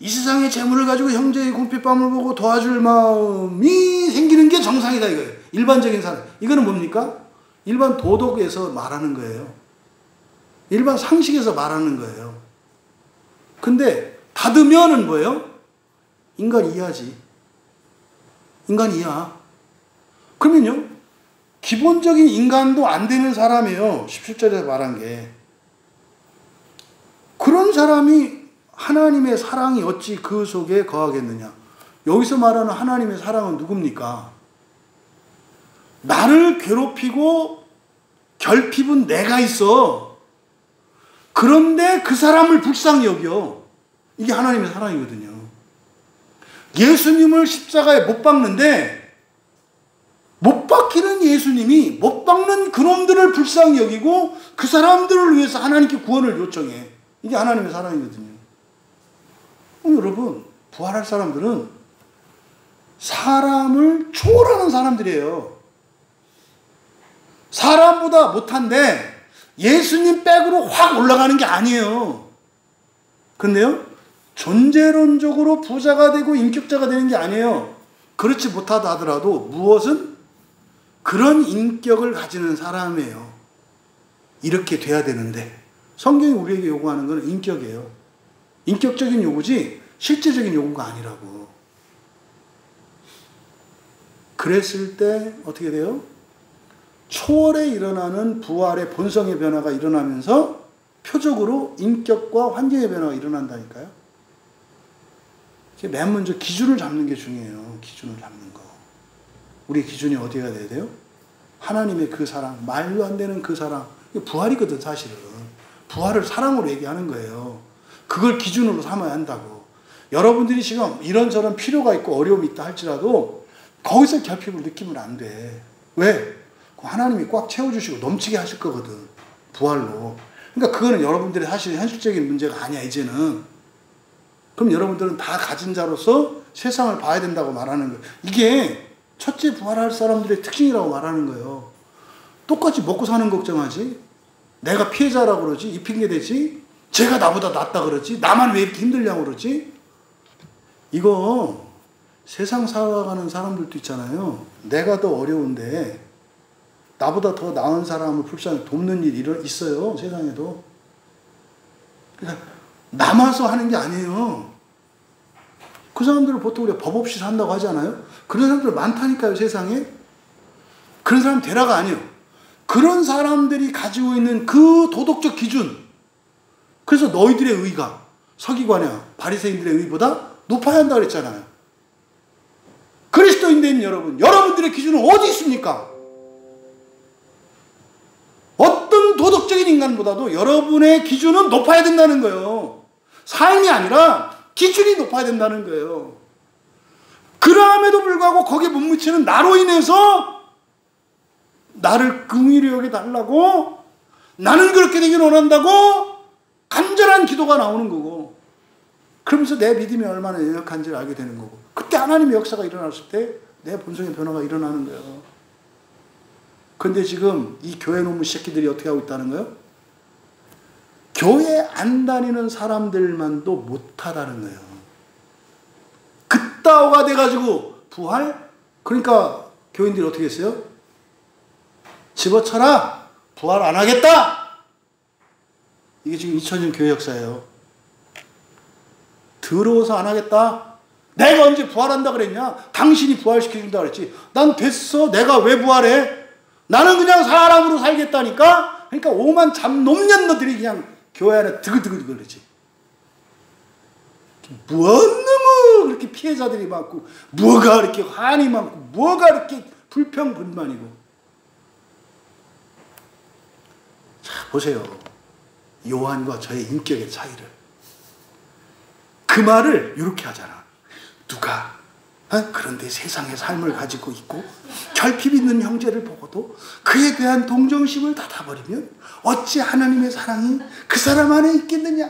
이 세상의 재물을 가지고 형제의 궁핍함을 보고 도와줄 마음이 생기는 게 정상이다 이거예요. 일반적인 사람. 이거는 뭡니까? 일반 도덕에서 말하는 거예요. 일반 상식에서 말하는 거예요. 근데 닫으면은 뭐예요? 인간 이하지. 인간 이하. 그러면요, 기본적인 인간도 안 되는 사람이에요. 17절에서 말한 게. 그런 사람이 하나님의 사랑이 어찌 그 속에 거하겠느냐. 여기서 말하는 하나님의 사랑은 누굽니까? 나를 괴롭히고 결핍은 내가 있어. 그런데 그 사람을 불쌍히 여겨. 이게 하나님의 사랑이거든요. 예수님을 십자가에 못 박는데 못 박히는 예수님이 못 박는 그놈들을 불쌍히 여기고 그 사람들을 위해서 하나님께 구원을 요청해. 이게 하나님의 사랑이거든요. 여러분, 부활할 사람들은 사람을 초월하는 사람들이에요. 사람보다 못한데 예수님 백으로 확 올라가는 게 아니에요. 근데요, 존재론적으로 부자가 되고 인격자가 되는 게 아니에요. 그렇지 못하다 하더라도 무엇은 그런 인격을 가지는 사람이에요. 이렇게 돼야 되는데 성경이 우리에게 요구하는 것은 인격이에요. 인격적인 요구지 실제적인 요구가 아니라고. 그랬을 때 어떻게 돼요? 초월에 일어나는 부활의 본성의 변화가 일어나면서 표적으로 인격과 환경의 변화가 일어난다니까요. 맨 먼저 기준을 잡는 게 중요해요. 기준을 잡는 거. 우리 기준이 어디가 돼야 돼요? 하나님의 그 사랑, 말도 안 되는 그 사랑. 이게 부활이거든, 사실은. 부활을 사랑으로 얘기하는 거예요. 그걸 기준으로 삼아야 한다고. 여러분들이 지금 이런저런 필요가 있고 어려움이 있다 할지라도 거기서 결핍을 느끼면 안 돼. 왜? 하나님이 꽉 채워주시고 넘치게 하실 거거든. 부활로. 그러니까 그거는 여러분들의 사실 현실적인 문제가 아니야, 이제는. 그럼 여러분들은 다 가진 자로서 세상을 봐야 된다고 말하는 거예요. 이게 첫째 부활할 사람들의 특징이라고 말하는 거예요. 똑같이 먹고 사는 걱정하지. 내가 피해자라고 그러지. 이 핑계 대지. 쟤가 나보다 낫다 그러지. 나만 왜 이렇게 힘들냐고 그러지. 이거 세상 살아가는 사람들도 있잖아요. 내가 더 어려운데 나보다 더 나은 사람을 불쌍히 돕는 일이 있어요. 세상에도. 그러니까 남아서 하는 게 아니에요. 그 사람들은 보통 우리가 법 없이 산다고 하잖아요. 그런 사람들 많다니까요, 세상에. 그런 사람 되라가 아니에요. 그런 사람들이 가지고 있는 그 도덕적 기준. 그래서 너희들의 의가 서기관이야 바리새인들의 의보다 높아야 한다 그랬잖아요. 그리스도인된 여러분들의 기준은 어디 있습니까? 어떤 도덕적인 인간보다도 여러분의 기준은 높아야 된다는 거예요. 삶이 아니라 기준이 높아야 된다는 거예요. 그럼에도 불구하고 거기에 못 미치는 나로 인해서 나를 긍휼히 여겨달라고, 나는 그렇게 되길 원한다고 간절한 기도가 나오는 거고, 그러면서 내 믿음이 얼마나 연약한지를 알게 되는 거고, 그때 하나님의 역사가 일어났을 때 내 본성의 변화가 일어나는 거예요. 근데 지금 이 교회 놈의 새끼들이 어떻게 하고 있다는 거예요? 교회 안 다니는 사람들만도 못하다는 거예요. 그따위가 돼가지고 부활? 그러니까 교인들이 어떻게 했어요? 집어쳐라! 부활 안 하겠다! 이게 지금 2000년 교회 역사예요. 더러워서 안 하겠다? 내가 언제 부활한다 그랬냐? 당신이 부활시켜준다 그랬지. 난 됐어. 내가 왜 부활해? 나는 그냥 사람으로 살겠다니까? 그러니까 오만 잡놈년너들이 그냥 교회 안에 드글드글 그러지. 뭔 놈의 그렇게 피해자들이 많고, 뭐가 이렇게 한이 많고, 뭐가 이렇게 불평불만이고. 자, 보세요. 요한과 저의 인격의 차이를. 그 말을 이렇게 하잖아. 누가 그런데 세상의 삶을 가지고 있고 결핍 있는 형제를 보고도 그에 대한 동정심을 닫아버리면 어찌 하나님의 사랑이 그 사람 안에 있겠느냐.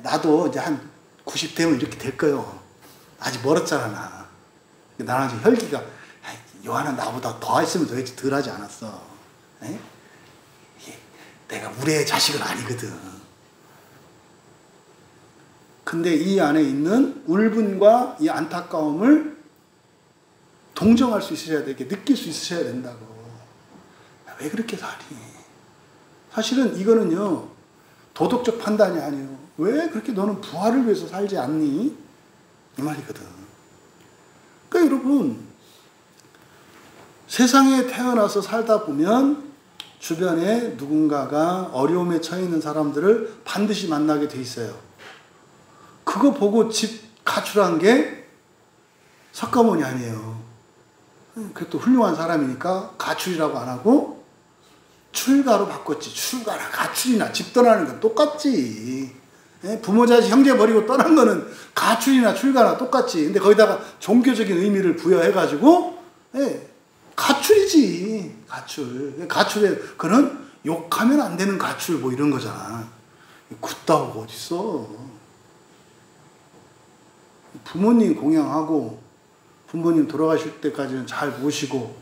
나도 이제 한 90 되면 이렇게 될 거요. 아직 멀었잖아. 나는 아직 혈기가, 요한은 나보다 더 했으면 덜 하지 않았어. 내가 우리의 자식은 아니거든. 근데 이 안에 있는 울분과 이 안타까움을 동정할 수 있으셔야 되게 느낄 수 있으셔야 된다고. 왜 그렇게 사니? 사실은 이거는요, 도덕적 판단이 아니에요. 왜 그렇게 너는 부활을 위해서 살지 않니? 이 말이거든. 그러니까 여러분, 세상에 태어나서 살다 보면 주변에 누군가가 어려움에 처해 있는 사람들을 반드시 만나게 돼 있어요. 그거 보고 집 가출한 게 석가모니 아니에요. 그것도 훌륭한 사람이니까 가출이라고 안 하고 출가로 바꿨지. 출가나 가출이나 집 떠나는 건 똑같지. 부모 자식 형제 버리고 떠난 거는 가출이나 출가나 똑같지. 근데 거기다가 종교적인 의미를 부여해가지고 가출이지. 가출에 그는 욕하면 안 되는 가출 뭐 이런 거잖아. 굿다고 어딨어. 부모님 공양하고 부모님 돌아가실 때까지는 잘 모시고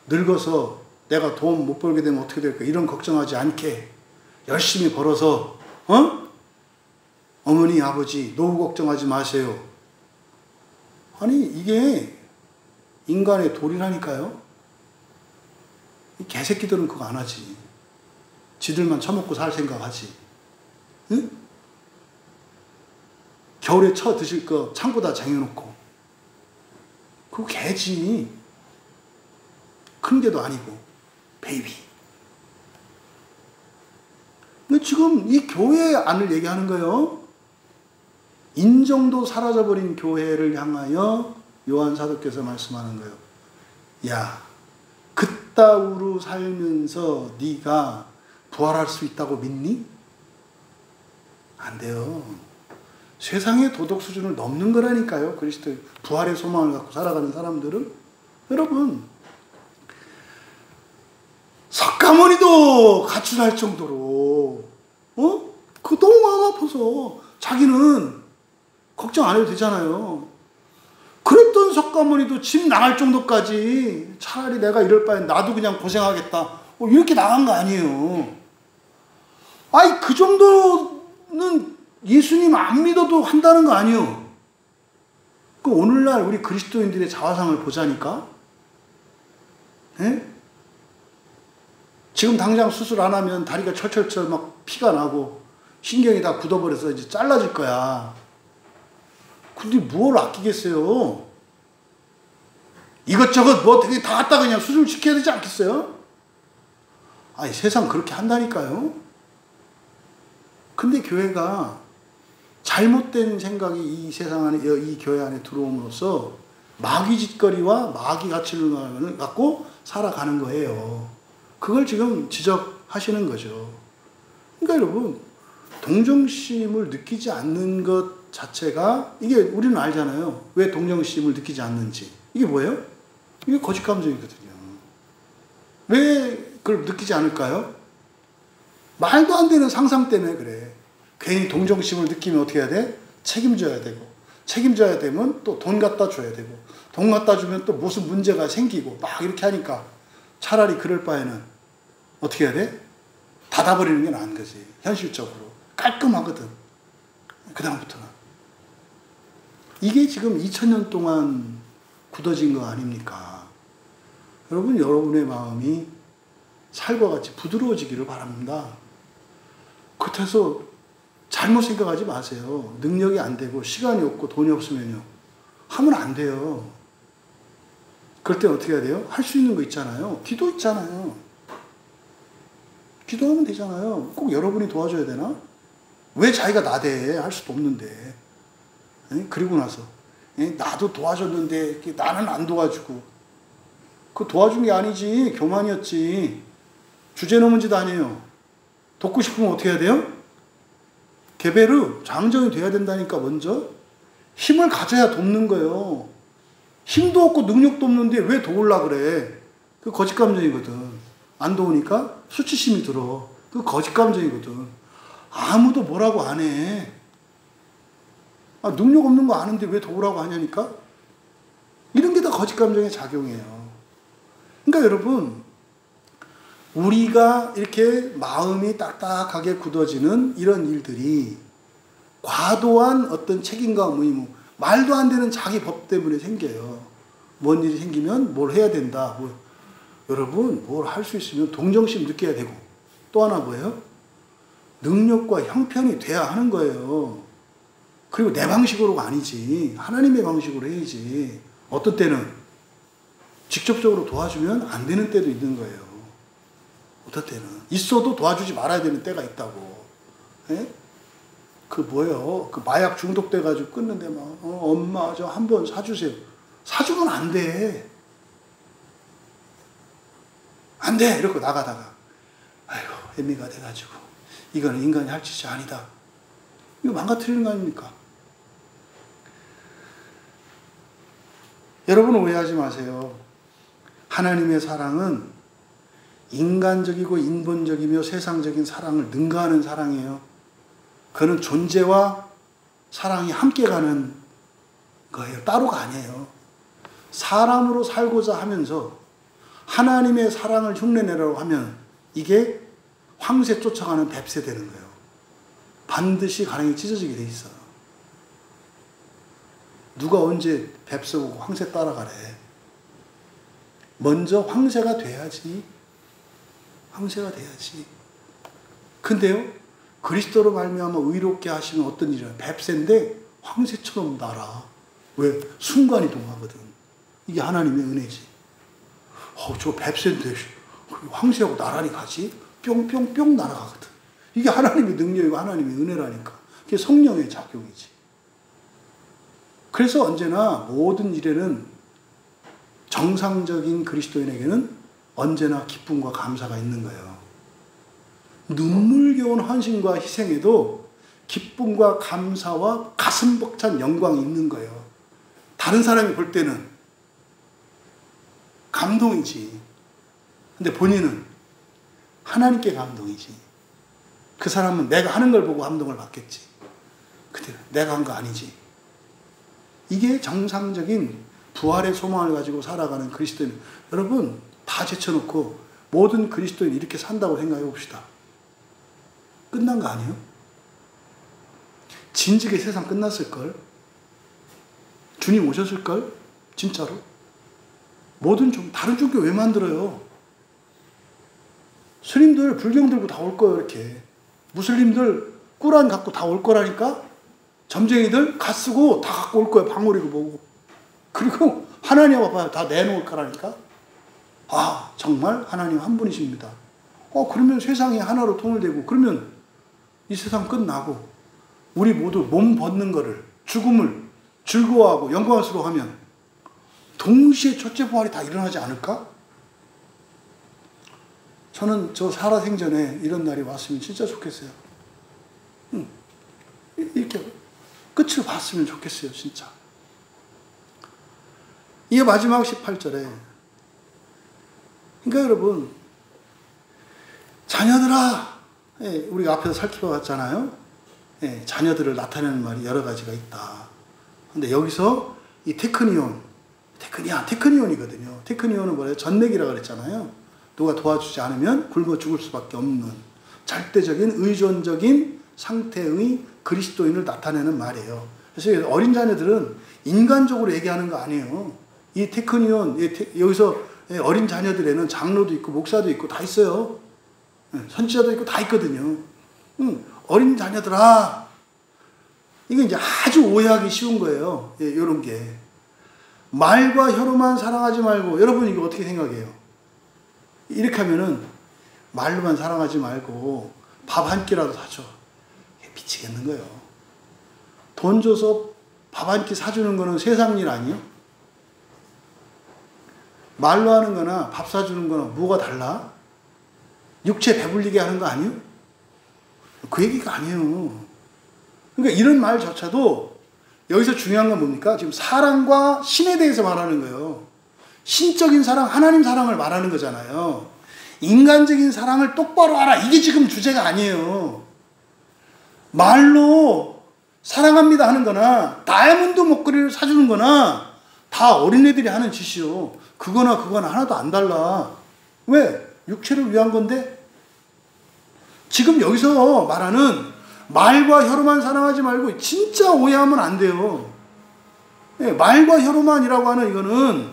늙어서 내가 돈 못 벌게 되면 어떻게 될까 이런 걱정하지 않게 열심히 벌어서 어머니 아버지 노후 걱정하지 마세요. 아니 이게 인간의 도리라니까요. 이 개새끼들은 그거 안 하지. 지들만 처먹고 살 생각하지. 응? 겨울에 쳐 드실 거 창고다 쟁여놓고. 그거 개지. 큰 개도 아니고 베이비. 근데 지금 이 교회 안을 얘기하는 거예요. 인정도 사라져버린 교회를 향하여 요한 사도께서 말씀하는 거예요. 야, 그따위로 살면서 네가 부활할 수 있다고 믿니? 안 돼요. 세상의 도덕 수준을 넘는 거라니까요. 그리스도의 부활의 소망을 갖고 살아가는 사람들은. 여러분, 석가모니도 가출할 정도로 그거 너무 마음 아파서 자기는 걱정 안 해도 되잖아요. 그랬던 석가모니도 집 나갈 정도까지 차라리 내가 이럴 바엔 나도 그냥 고생하겠다 이렇게 나간 거 아니에요. 아이 그 정도는 예수님 안 믿어도 한다는 거 아니에요. 그 오늘날 우리 그리스도인들의 자화상을 보자니까. 에? 지금 당장 수술 안 하면 다리가 철철철 막 피가 나고 신경이 다 굳어버려서 이제 잘라질 거야. 근데 뭘 아끼겠어요? 이것저것 뭐 되게 다 갖다 그냥 수술 시켜야 되지 않겠어요? 아니 세상 그렇게 한다니까요. 근데 교회가 잘못된 생각이 이 세상 안에, 이 교회 안에 들어옴으로써 마귀 짓거리와 마귀 가치를 갖고 살아가는 거예요. 그걸 지금 지적하시는 거죠. 그러니까 여러분, 동정심을 느끼지 않는 것 자체가, 이게 우리는 알잖아요. 왜 동정심을 느끼지 않는지. 이게 뭐예요? 이게 거짓 감정이거든요. 왜 그걸 느끼지 않을까요? 말도 안 되는 상상 때문에 그래. 괜히 동정심을 느끼면 어떻게 해야 돼? 책임져야 되고, 책임져야 되면 또 돈 갖다 줘야 되고, 돈 갖다 주면 또 무슨 문제가 생기고 막 이렇게 하니까 차라리 그럴 바에는 어떻게 해야 돼? 닫아버리는 게 나은 거지. 현실적으로 깔끔하거든. 그 다음부터는 이게 지금 2000년 동안 굳어진 거 아닙니까? 여러분, 여러분의 마음이 살과 같이 부드러워지기를 바랍니다. 그렇다고 잘못 생각하지 마세요. 능력이 안 되고 시간이 없고 돈이 없으면요, 하면 안 돼요. 그럴 때 어떻게 해야 돼요? 할 수 있는 거 있잖아요. 기도 있잖아요. 기도하면 되잖아요. 꼭 여러분이 도와줘야 되나? 왜 자기가 나대? 할 수도 없는데. 그리고 나서 나도 도와줬는데 나는 안 도와주고. 그거 도와준 게 아니지. 교만이었지. 주제 넘은 짓 아니에요. 돕고 싶으면 어떻게 해야 돼요? 게베르, 장정이 돼야 된다니까. 먼저 힘을 가져야 돕는 거예요. 힘도 없고 능력도 없는데 왜 도우려 그래? 그 거짓 감정이거든. 안 도우니까 수치심이 들어. 그 거짓 감정이거든. 아무도 뭐라고 안 해. 능력 없는 거 아는데 왜 도우라고 하냐니까? 이런 게 다 거짓 감정의 작용이에요. 그러니까 여러분, 우리가 이렇게 마음이 딱딱하게 굳어지는 이런 일들이 과도한 어떤 책임과 의무, 말도 안 되는 자기 법 때문에 생겨요. 뭔 일이 생기면 뭘 해야 된다. 여러분, 뭘 할 수 있으면 동정심 느껴야 되고, 또 하나 뭐예요? 능력과 형편이 돼야 하는 거예요. 그리고 내 방식으로가 아니지. 하나님의 방식으로 해야지. 어떤 때는 직접적으로 도와주면 안 되는 때도 있는 거예요. 어떤 때는 있어도 도와주지 말아야 되는 때가 있다고. 예? 그 뭐예요? 그 마약 중독돼가지고 끊는데 막 엄마 저 한 번 사주세요. 사주면 안 돼. 안 돼! 이러고 나가다가 아이고 애미가 돼가지고 이거는 인간이 할 짓이 아니다. 이거 망가뜨리는 거 아닙니까? 여러분 오해하지 마세요. 하나님의 사랑은 인간적이고 인본적이며 세상적인 사랑을 능가하는 사랑이에요. 그는 존재와 사랑이 함께 가는 거예요. 따로가 아니에요. 사람으로 살고자 하면서 하나님의 사랑을 흉내내라고 하면 이게 황새 쫓아가는 뱁새 되는 거예요. 반드시 가랑이 찢어지게 돼 있어요. 누가 언제 뱁새 보고 황새 따라가래. 먼저 황새가 돼야지. 황새가 돼야지. 근데요, 그리스도로 말미암아 의롭게 하시면 어떤 일이야? 뱁새인데 황새처럼 날아. 왜? 순간이동하거든. 이게 하나님의 은혜지. 저 뱁새인데 황새하고 나란히 가지? 뿅뿅뿅 날아가거든. 이게 하나님의 능력이고 하나님의 은혜라니까. 그게 성령의 작용이지. 그래서 언제나 모든 일에는 정상적인 그리스도인에게는 언제나 기쁨과 감사가 있는 거예요. 눈물겨운 헌신과 희생에도 기쁨과 감사와 가슴 벅찬 영광이 있는 거예요. 다른 사람이 볼 때는 감동이지. 근데 본인은 하나님께 감동이지. 그 사람은 내가 하는 걸 보고 감동을 받겠지. 근데 내가 한 거 아니지. 이게 정상적인 부활의 소망을 가지고 살아가는 그리스도인. 여러분 다 제쳐놓고 모든 그리스도인이 이렇게 산다고 생각해 봅시다. 끝난 거 아니에요? 진즉에 세상 끝났을걸? 주님 오셨을걸? 진짜로? 모든 다른 종교 왜 만들어요? 스님들 불경 들고 다 올 거예요. 이렇게 무슬림들 꾸란 갖고 다 올 거라니까. 점쟁이들 갓 쓰고 다 갖고 올 거예요. 방울이고 뭐고. 그리고 하나님 앞에 다 내놓을 거라니까. 아 정말 하나님 한 분이십니다. 그러면 세상이 하나로 통일되고 그러면 이 세상 끝나고 우리 모두 몸 벗는 거를 죽음을 즐거워하고 영광스러워하면 동시에 첫째 부활이 다 일어나지 않을까? 저는 저 살아생전에 이런 날이 왔으면 진짜 좋겠어요. 이렇게 끝을 봤으면 좋겠어요. 진짜. 이게 마지막 18절에 그러니까 여러분 자녀들아, 우리가 앞에서 살펴봤잖아요. 자녀들을 나타내는 말이 여러 가지가 있다. 근데 여기서 이 테크니온이거든요. 테크니온은 뭐래요? 전내기라고 그랬잖아요. 누가 도와주지 않으면 굶어 죽을 수밖에 없는 절대적인 의존적인 상태의 그리스도인을 나타내는 말이에요. 그래서 어린 자녀들은 인간적으로 얘기하는 거 아니에요. 이 테크니온, 여기서 어린 자녀들에는 장로도 있고 목사도 있고 다 있어요. 선지자도 있고 다 있거든요. 어린 자녀들아, 이게 이제 아주 오해하기 쉬운 거예요. 이런 게. 말과 혀로만 사랑하지 말고, 여러분 이거 어떻게 생각해요? 이렇게 하면은 말로만 사랑하지 말고 밥 한 끼라도 사줘. 미치겠는 거예요. 돈 줘서 밥 한 끼 사주는 거는 세상 일 아니에요? 말로 하는 거나 밥 사주는 거나 뭐가 달라? 육체 배불리게 하는 거 아니에요? 그 얘기가 아니에요. 그러니까 이런 말조차도 여기서 중요한 건 뭡니까? 지금 사랑과 신에 대해서 말하는 거예요. 신적인 사랑, 하나님 사랑을 말하는 거잖아요. 인간적인 사랑을 똑바로 알아. 이게 지금 주제가 아니에요. 말로 사랑합니다 하는 거나 다이아몬드 목걸이를 사주는 거나 다 어린애들이 하는 짓이요. 그거나 하나도 안 달라. 왜? 육체를 위한 건데? 지금 여기서 말하는 말과 혀로만 사랑하지 말고 진짜 오해하면 안 돼요. 말과 혀로만이라고 하는 이거는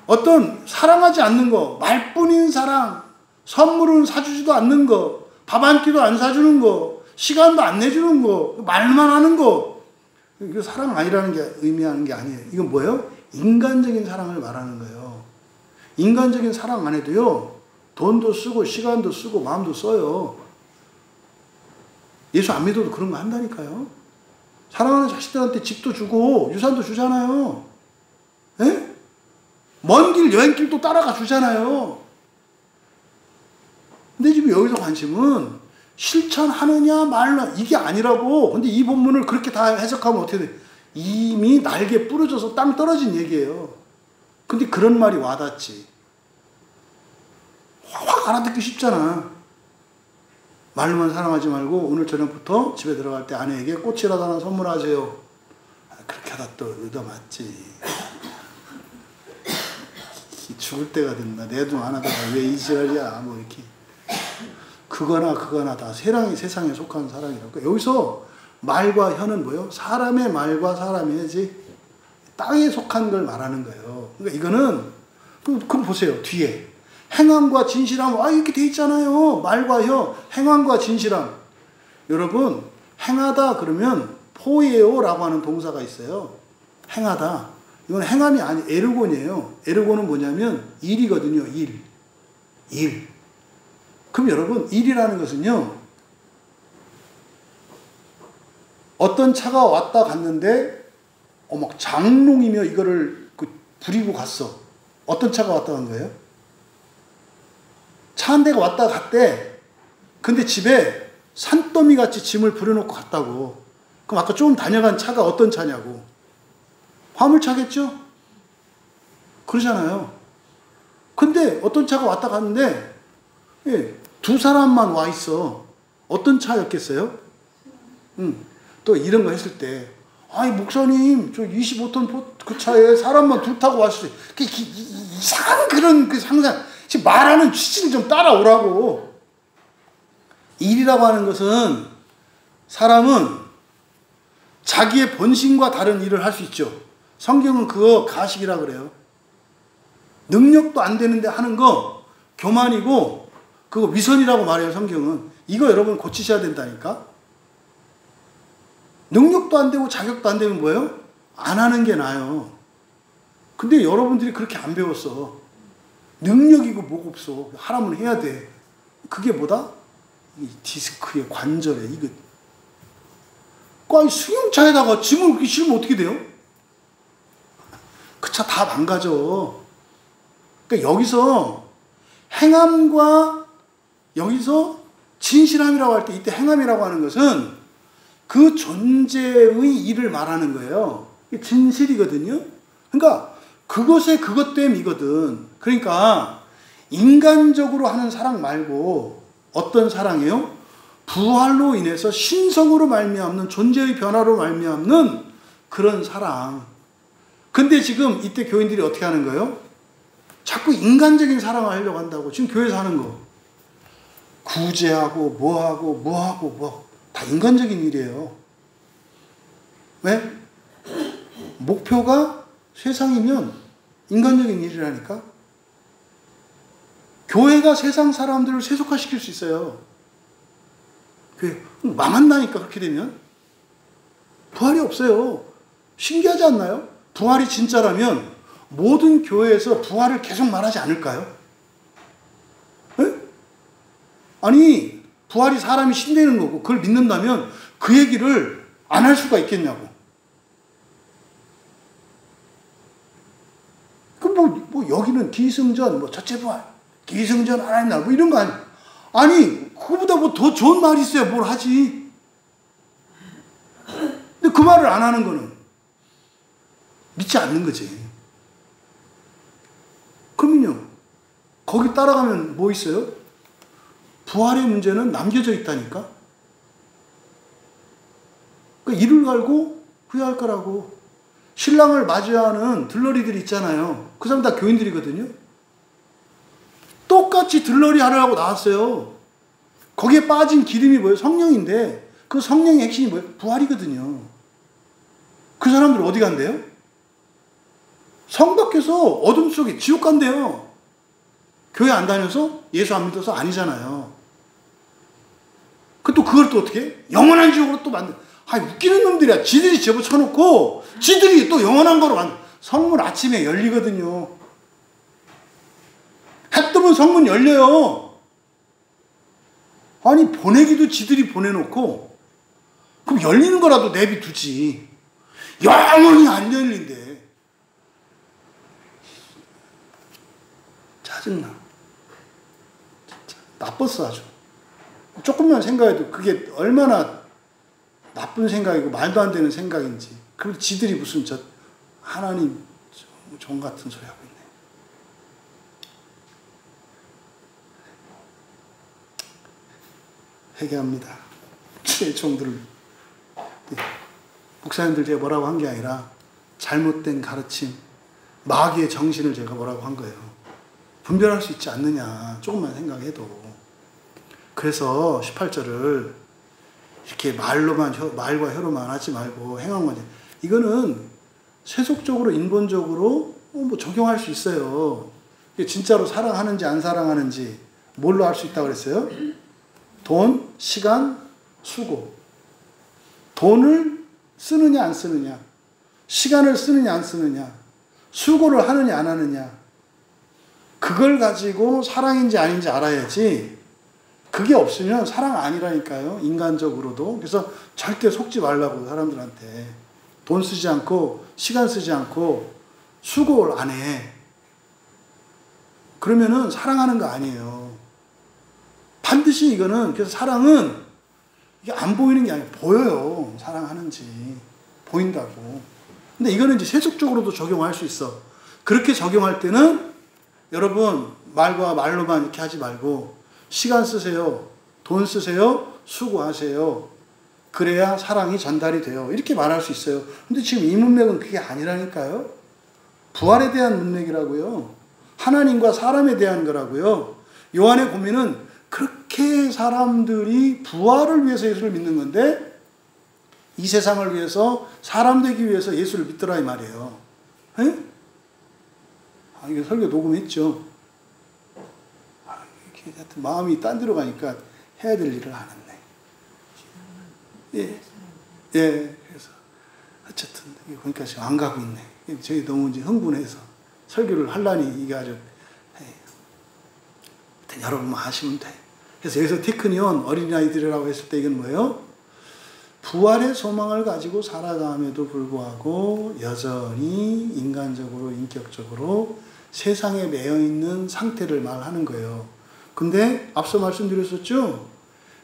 어떤 사랑하지 않는 거, 말뿐인 사랑, 선물은 사주지도 않는 거, 밥 한 끼도 안 사주는 거, 시간도 안 내주는 거, 말만 하는 거, 이거 사랑 아니라는 게 의미하는 게 아니에요. 이건 뭐예요? 인간적인 사랑을 말하는 거예요. 인간적인 사랑 안 해도요, 돈도 쓰고 시간도 쓰고 마음도 써요. 예수 안 믿어도 그런 거 한다니까요. 사랑하는 자식들한테 집도 주고 유산도 주잖아요. 에? 먼 길 여행길도 따라가 주잖아요. 근데 지금 여기서 관심은 실천하느냐 말라 이게 아니라고. 근데 이 본문을 그렇게 다 해석하면 어떻게 돼? 이미 날개 부러져서 땅 떨어진 얘기예요. 근데 그런 말이 와닿지. 확 알아듣기 쉽잖아. 말로만 사랑하지 말고 오늘 저녁부터 집에 들어갈 때 아내에게 꽃이라도 하나 선물하세요. 그렇게 하다 또 얻어맞지. 죽을 때가 된다. 내 돈 안 하다가 왜 이 지랄이야. 뭐 이렇게. 그거나 다 세상에 속한 사랑이라고. 여기서 말과 혀는 뭐예요? 사람의 말과 사람이지 땅에 속한 걸 말하는 거예요. 그러니까 이거는 그럼 보세요. 뒤에 행함과 진실함 이렇게 돼 있잖아요. 말과 혀, 행함과 진실함. 여러분 행하다 그러면 포이에오라고 하는 동사가 있어요. 행하다. 이건 행함이 아니 에르곤이에요. 에르곤은 뭐냐면 일이거든요. 일. 그럼 여러분 일이라는 것은요. 어떤 차가 왔다 갔는데 막 장롱이며 이거를 부리고 갔어. 어떤 차가 왔다 간 거예요? 차 한 대가 왔다 갔대. 근데 집에 산더미 같이 짐을 부려놓고 갔다고. 그럼 아까 좀 다녀간 차가 어떤 차냐고. 화물차겠죠? 그러잖아요. 근데 어떤 차가 왔다 갔는데 두 사람만 와 있어. 어떤 차였겠어요? 또 이런 거 했을 때 목사님 저 25톤 그 차에 사람만 둘 타고 왔어요. 이상한 그런 그 상상. 지금 말하는 취지를 좀 따라오라고. 일이라고 하는 것은 사람은 자기의 본심과 다른 일을 할 수 있죠. 성경은 그거 가식이라 그래요. 능력도 안 되는데 하는 거 교만이고 그거 위선이라고 말해요. 성경은. 이거 여러분 고치셔야 된다니까. 능력도 안 되고 자격도 안 되면 뭐예요? 안 하는 게 나아요. 근데 여러분들이 그렇게 안 배웠어. 능력이고 뭐가 없어. 하라면 해야 돼. 그게 뭐다? 이 디스크의 관절에 이거. 승용차에다가 짐을 이렇게 실으면 어떻게 돼요? 그 차 다 망가져. 그러니까 여기서 행함과 여기서 진실함이라고 할 때 이때 행함이라고 하는 것은 그 존재의 일을 말하는 거예요. 진실이거든요. 그러니까 그것의 그것됨이거든. 그러니까 인간적으로 하는 사랑 말고 어떤 사랑이에요? 부활로 인해서 신성으로 말미암는 존재의 변화로 말미암는 그런 사랑. 근데 지금 이때 교인들이 어떻게 하는 거예요? 자꾸 인간적인 사랑을 하려고 한다고. 지금 교회에서 하는 거. 구제하고 뭐하고 다 인간적인 일이에요. 왜? 목표가 세상이면 인간적인 일이라니까. 교회가 세상 사람들을 세속화시킬 수 있어요. 교회 망한다니까. 그렇게 되면 부활이 없어요. 신기하지 않나요? 부활이 진짜라면 모든 교회에서 부활을 계속 말하지 않을까요? 에? 아니 부활이 사람이 신되는 거고 그걸 믿는다면 그 얘기를 안 할 수가 있겠냐고. 뭐 여기는 기승전 첫째 부활 기승전 하나님 날 이런 거 아니야. 아니 그거보다 더 좋은 말이 있어야 뭘 하지. 근데 그 말을 안 하는 거는 믿지 않는 거지. 그러면요, 거기 따라가면 뭐 있어요? 부활의 문제는 남겨져 있다니까? 그러니까 이를 갈고 후회할 거라고. 신랑을 맞이하는 들러리들이 있잖아요. 그 사람 다 교인들이거든요. 똑같이 들러리 하려고 나왔어요. 거기에 빠진 기름이 뭐예요? 성령인데 그 성령의 핵심이 뭐예요? 부활이거든요. 그 사람들 어디 간대요? 성 밖에서 어둠 속에 지옥 간대요. 교회 안 다녀서 예수 안 믿어서 아니잖아요. 그걸 또 어떻게 해? 영원한 지옥으로 또 만들. 웃기는 놈들이야. 지들이 집어쳐놓고 지들이 또 영원한 거로 만들. 성문 아침에 열리거든요. 해 뜨면 성문 열려요. 보내기도 지들이 보내놓고 그럼 열리는 거라도 내비두지. 영원히 안 열린대. 짜증나. 진짜 나빴어 아주. 조금만 생각해도 그게 얼마나 나쁜 생각이고 말도 안 되는 생각인지. 그리고 지들이 무슨 하나님 종 같은 소리 하고 있네. 회개합니다. 주의 종들을. 목사님들 제가 뭐라고 한 게 아니라 잘못된 가르침, 마귀의 정신을 제가 뭐라고 한 거예요. 분별할 수 있지 않느냐. 조금만 생각해도. 그래서 18절을 이렇게 말과 혀로만 하지 말고 행함만. 이거는 세속적으로 인본적으로 적용할 수 있어요. 진짜로 사랑하는지 안 사랑하는지 뭘로 알 수 있다고 그랬어요? 돈, 시간, 수고. 돈을 쓰느냐 안 쓰느냐, 시간을 쓰느냐 안 쓰느냐, 수고를 하느냐 안 하느냐, 그걸 가지고 사랑인지 아닌지 알아야지. 그게 없으면 사랑 아니라니까요. 인간적으로도. 그래서 절대 속지 말라고. 사람들한테 돈 쓰지 않고 시간 쓰지 않고 수고를 안 해. 그러면은 사랑하는 거 아니에요. 반드시 이거는. 그래서 사랑은 이게 안 보이는 게 아니에요. 보여요. 사랑하는지 보인다고. 근데 이거는 이제 세속적으로도 적용할 수 있어. 그렇게 적용할 때는 여러분 말과 말로만 이렇게 하지 말고 시간 쓰세요. 돈 쓰세요. 수고하세요. 그래야 사랑이 전달이 돼요. 이렇게 말할 수 있어요. 근데 지금 이 문맥은 그게 아니라니까요. 부활에 대한 문맥이라고요. 하나님과 사람에 대한 거라고요. 요한의 고민은 그렇게 사람들이 부활을 위해서 예수를 믿는 건데 이 세상을 위해서 사람 되기 위해서 예수를 믿더라 이 말이에요. 에? 이게 설교 녹음했죠. 하여튼 마음이 딴 데로 가니까 해야 될 일을 안 했네. 그래서 어쨌든 그러니까 지금 안 가고 있네. 저희 너무 이제 흥분해서 설교를 하려니 이게 아주 여러분만 하시면 돼. 그래서 여기서 테크니온 어린아이들이라고 했을 때 이건 뭐예요? 부활의 소망을 가지고 살아감에도 불구하고 여전히 인간적으로 인격적으로 세상에 매여 있는 상태를 말하는 거예요. 근데 앞서 말씀드렸었죠?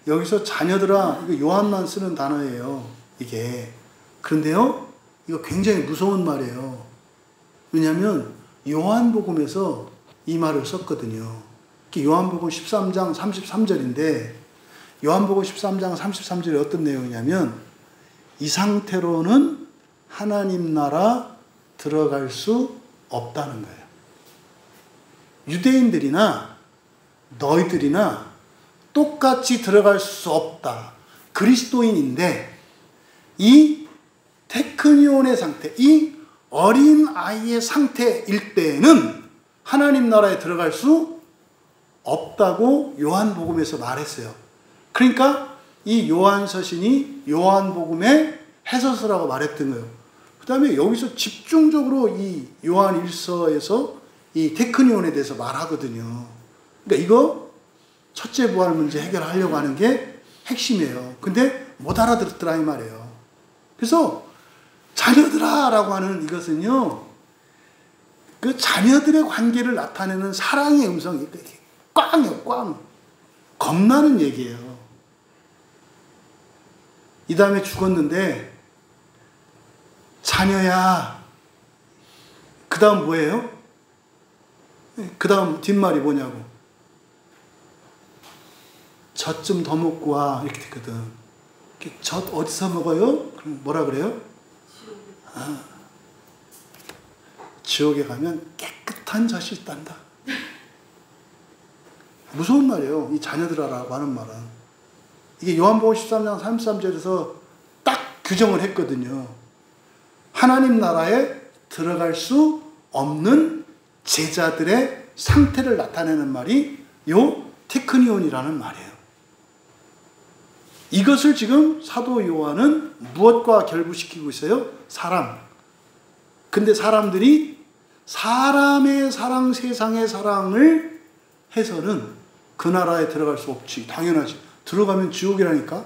여기서 자녀들아, 이거 요한만 쓰는 단어예요. 이게. 그런데요, 이거 굉장히 무서운 말이에요. 왜냐하면 요한복음에서 이 말을 썼거든요. 요한복음 13장 33절인데 요한복음 13장 33절이 어떤 내용이냐면 이 상태로는 하나님 나라 들어갈 수 없다는 거예요. 유대인들이나 너희들이나 똑같이 들어갈 수 없다. 그리스도인인데 이 테크니온의 상태, 이 어린 아이의 상태일 때는 하나님 나라에 들어갈 수 없다고 요한복음에서 말했어요. 그러니까 이 요한서신이 요한복음의 해서서라고 말했던 거예요. 그 다음에 여기서 집중적으로 이 요한 1서에서 이 테크니온에 대해서 말하거든요. 그러니까 이거 첫째 부활 문제 해결하려고 하는 게 핵심이에요. 근데 못 알아들었더라 이 말이에요. 그래서 자녀들아 라고 하는 이것은요, 그 자녀들의 관계를 나타내는 사랑의 음성이 꽝이에요. 꽝. 겁나는 얘기예요. 이 다음에 죽었는데 자녀야 그 다음 뭐예요? 그 다음 뒷말이 뭐냐고. 젖 좀 더 먹고 와. 이렇게 됐거든. 젖 어디서 먹어요? 그럼 뭐라 그래요? 지옥에 가면 깨끗한 젖이 있단다. 무서운 말이에요. 이 자녀들아라고 하는 말은. 이게 요한복음 13장 33절에서 딱 규정을 했거든요. 하나님 나라에 들어갈 수 없는 제자들의 상태를 나타내는 말이 요 테크니온이라는 말이에요. 이것을 지금 사도 요한은 무엇과 결부시키고 있어요? 사람. 근데 사람들이 사람의 사랑, 세상의 사랑을 해서는 그 나라에 들어갈 수 없지. 당연하지. 들어가면 지옥이라니까.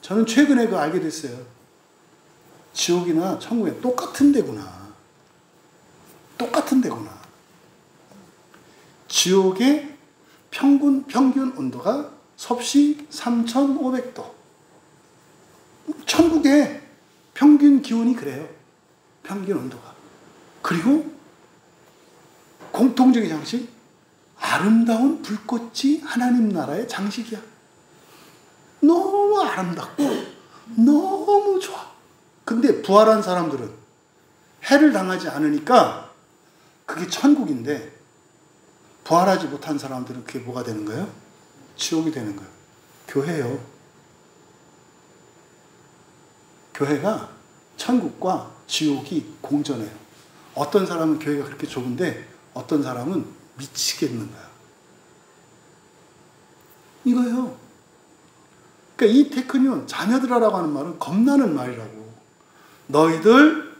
저는 최근에 그거 알게 됐어요. 지옥이나 천국이 똑같은 데구나. 똑같은 데구나. 지옥의 평균 온도가 섭씨 3,500도. 천국의 평균 기온이 그래요. 평균 온도가. 그리고 공통적인 장식, 아름다운 불꽃이 하나님 나라의 장식이야. 너무 아름답고 너무 좋아. 근데 부활한 사람들은 해를 당하지 않으니까 그게 천국인데, 부활하지 못한 사람들은 그게 뭐가 되는 거예요? 지옥이 되는 거예요. 교회요. 교회가 천국과 지옥이 공존해요. 어떤 사람은 교회가 그렇게 좁은데 어떤 사람은 미치겠는 거야. 이거예요. 그러니까 이 테크니온, 자녀들아라고 하는 말은 겁나는 말이라고. 너희들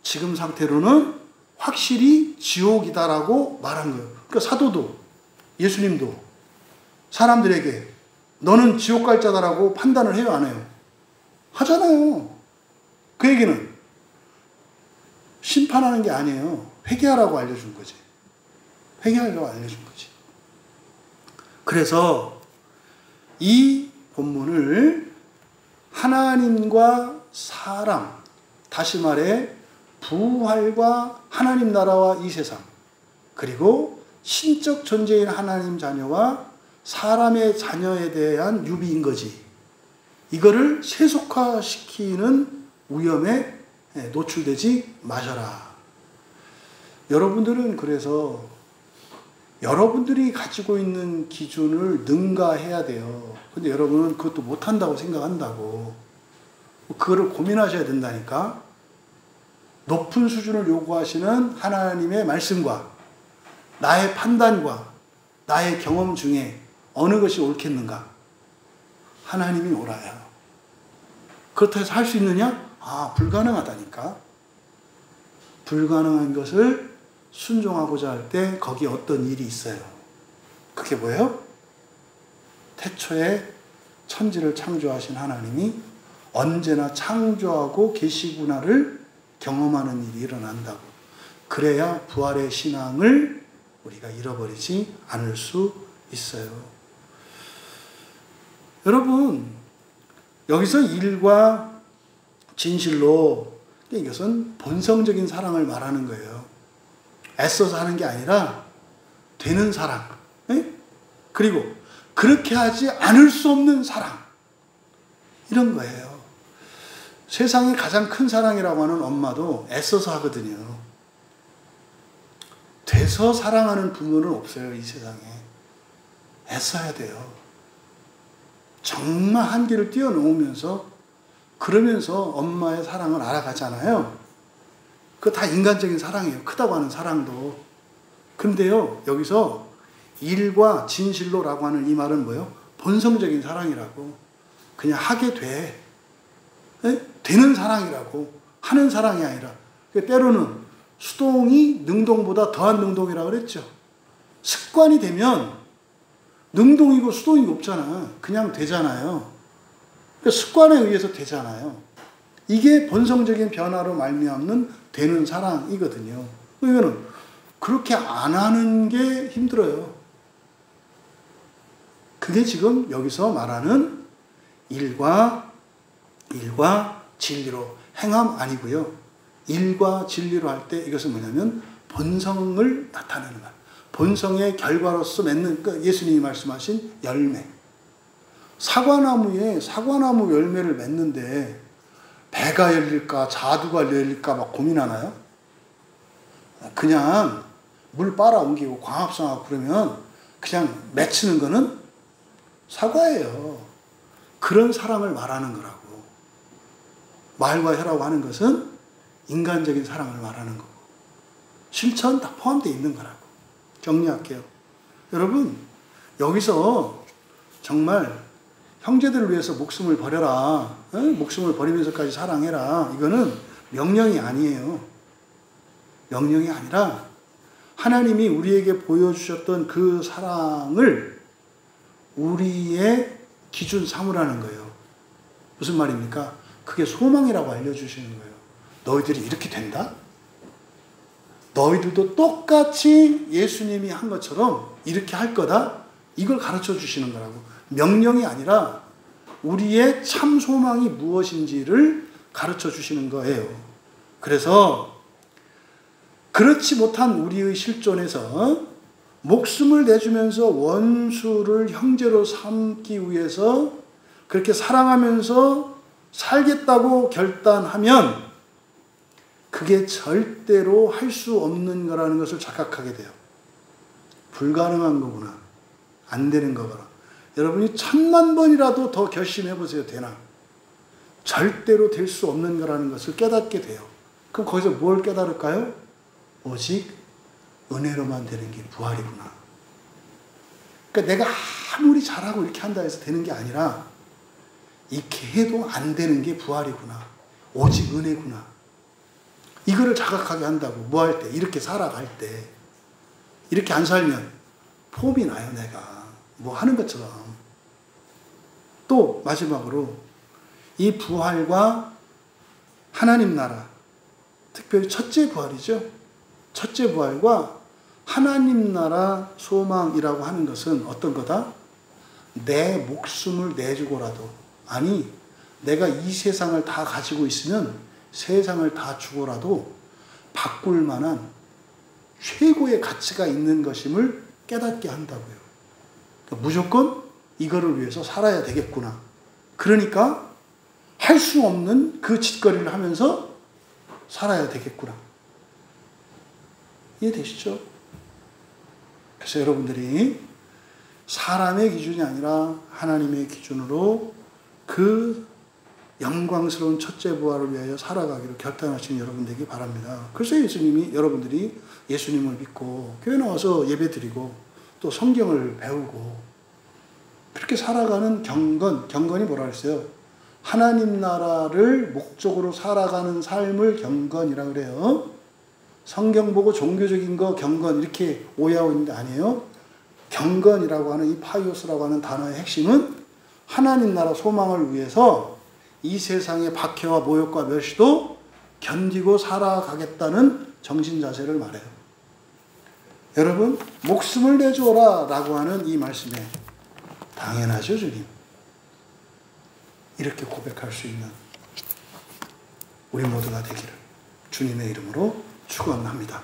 지금 상태로는 확실히 지옥이다라고 말한 거예요. 그러니까 사도도, 예수님도 사람들에게 너는 지옥 갈 자다라고 판단을 해요, 안 해요? 하잖아요. 그 얘기는 심판하는 게 아니에요. 회개하라고 알려준 거지. 회개하라고 알려준 거지. 그래서 이 본문을 하나님과 사람, 다시 말해 부활과 하나님 나라와 이 세상, 그리고 신적 존재인 하나님 자녀와 사람의 자녀에 대한 유비인 거지. 이거를 세속화시키는 위험에 노출되지 마셔라. 여러분들은 그래서 여러분들이 가지고 있는 기준을 능가해야 돼요. 근데 여러분은 그것도 못한다고 생각한다고. 그거를 고민하셔야 된다니까. 높은 수준을 요구하시는 하나님의 말씀과 나의 판단과 나의 경험 중에 어느 것이 옳겠는가? 하나님이 옳아요. 그렇다고 해서 할 수 있느냐? 불가능하다니까. 불가능한 것을 순종하고자 할 때 거기에 어떤 일이 있어요. 그게 뭐예요? 태초에 천지를 창조하신 하나님이 언제나 창조하고 계시구나를 경험하는 일이 일어난다고. 그래야 부활의 신앙을 우리가 잃어버리지 않을 수 있어요. 여러분, 여기서 일과 진실로, 이것은 본성적인 사랑을 말하는 거예요. 애써서 하는 게 아니라 되는 사랑. 그리고 그렇게 하지 않을 수 없는 사랑. 이런 거예요. 세상에 가장 큰 사랑이라고 하는 엄마도 애써서 하거든요. 돼서 사랑하는 부모는 없어요, 이 세상에. 애써야 돼요. 정말 한계를 뛰어넘으면서, 그러면서 엄마의 사랑을 알아가잖아요. 그거 다 인간적인 사랑이에요. 크다고 하는 사랑도. 근데요, 여기서 일과 진실로라고 하는 이 말은 뭐예요? 본성적인 사랑이라고. 그냥 하게 돼. 되는 사랑이라고. 하는 사랑이 아니라. 때로는 수동이 능동보다 더한 능동이라고 그랬죠. 습관이 되면 능동이고 수동이고 없잖아. 그냥 되잖아요. 그러니까 습관에 의해서 되잖아요. 이게 본성적인 변화로 말미암는 되는 사랑이거든요. 그러면 그렇게 안 하는 게 힘들어요. 그게 지금 여기서 말하는 일과 진리로 행함 아니고요. 일과 진리로 할 때 이것은 뭐냐면 본성을 나타내는 거예요. 본성의 결과로서 맺는, 그러니까 예수님이 말씀하신 열매. 사과나무에 사과나무 열매를 맺는데 배가 열릴까 자두가 열릴까 막 고민하나요? 그냥 물 빨아 옮기고 광합성하고 그러면 그냥 맺히는 거는 사과예요. 그런 사랑을 말하는 거라고. 말과 혀라고 하는 것은 인간적인 사랑을 말하는 거고 실천 다 포함되어 있는 거라고. 정리할게요. 여러분, 여기서 정말 형제들을 위해서 목숨을 버려라, 목숨을 버리면서까지 사랑해라, 이거는 명령이 아니에요. 명령이 아니라 하나님이 우리에게 보여주셨던 그 사랑을 우리의 기준 삼으라는 거예요. 무슨 말입니까? 그게 소망이라고 알려주시는 거예요. 너희들이 이렇게 된다? 너희들도 똑같이 예수님이 한 것처럼 이렇게 할 거다? 이걸 가르쳐 주시는 거라고. 명령이 아니라 우리의 참 소망이 무엇인지를 가르쳐 주시는 거예요. 그래서 그렇지 못한 우리의 실존에서 목숨을 내주면서 원수를 형제로 삼기 위해서 그렇게 사랑하면서 살겠다고 결단하면 그게 절대로 할 수 없는 거라는 것을 착각하게 돼요. 불가능한 거구나. 안 되는 거구나. 여러분이 1000,000번이라도 더 결심해 보세요. 되나? 절대로 될 수 없는 거라는 것을 깨닫게 돼요. 그럼 거기서 뭘 깨달을까요? 오직 은혜로만 되는 게 부활이구나. 그러니까 내가 아무리 잘하고 이렇게 한다 해서 되는 게 아니라 이렇게 해도 안 되는 게 부활이구나. 오직 은혜구나. 이거를 자각하게 한다고. 뭐 할 때? 이렇게 살아갈 때. 이렇게 안 살면 폼이 나요, 내가. 뭐 하는 것처럼. 또 마지막으로 이 부활과 하나님 나라, 특별히 첫째 부활이죠. 첫째 부활과 하나님 나라 소망이라고 하는 것은 어떤 거다? 내 목숨을 내주고라도, 아니 내가 이 세상을 다 가지고 있으면 세상을 다 주고라도 바꿀 만한 최고의 가치가 있는 것임을 깨닫게 한다고요. 그러니까 무조건 이거를 위해서 살아야 되겠구나. 그러니까 할 수 없는 그 짓거리를 하면서 살아야 되겠구나. 이해되시죠? 그래서 여러분들이 사람의 기준이 아니라 하나님의 기준으로 그 영광스러운 첫째 부활을 위하여 살아가기로 결단하신 여러분 되기 바랍니다. 그래서 예수님이, 여러분들이 예수님을 믿고 교회 나와서 예배 드리고 또 성경을 배우고 그렇게 살아가는 경건이 뭐라 그랬어요? 하나님 나라를 목적으로 살아가는 삶을 경건이라고 그래요. 성경 보고 종교적인 거 경건 이렇게 오해하고 있는데 아니에요. 경건이라고 하는 이 파이오스라고 하는 단어의 핵심은 하나님 나라 소망을 위해서 이 세상의 박해와 모욕과 멸시도 견디고 살아가겠다는 정신 자세를 말해요. 여러분, 목숨을 내주어라 라고 하는 이 말씀에 당연하죠, 주님. 이렇게 고백할 수 있는 우리 모두가 되기를 주님의 이름으로 축원합니다.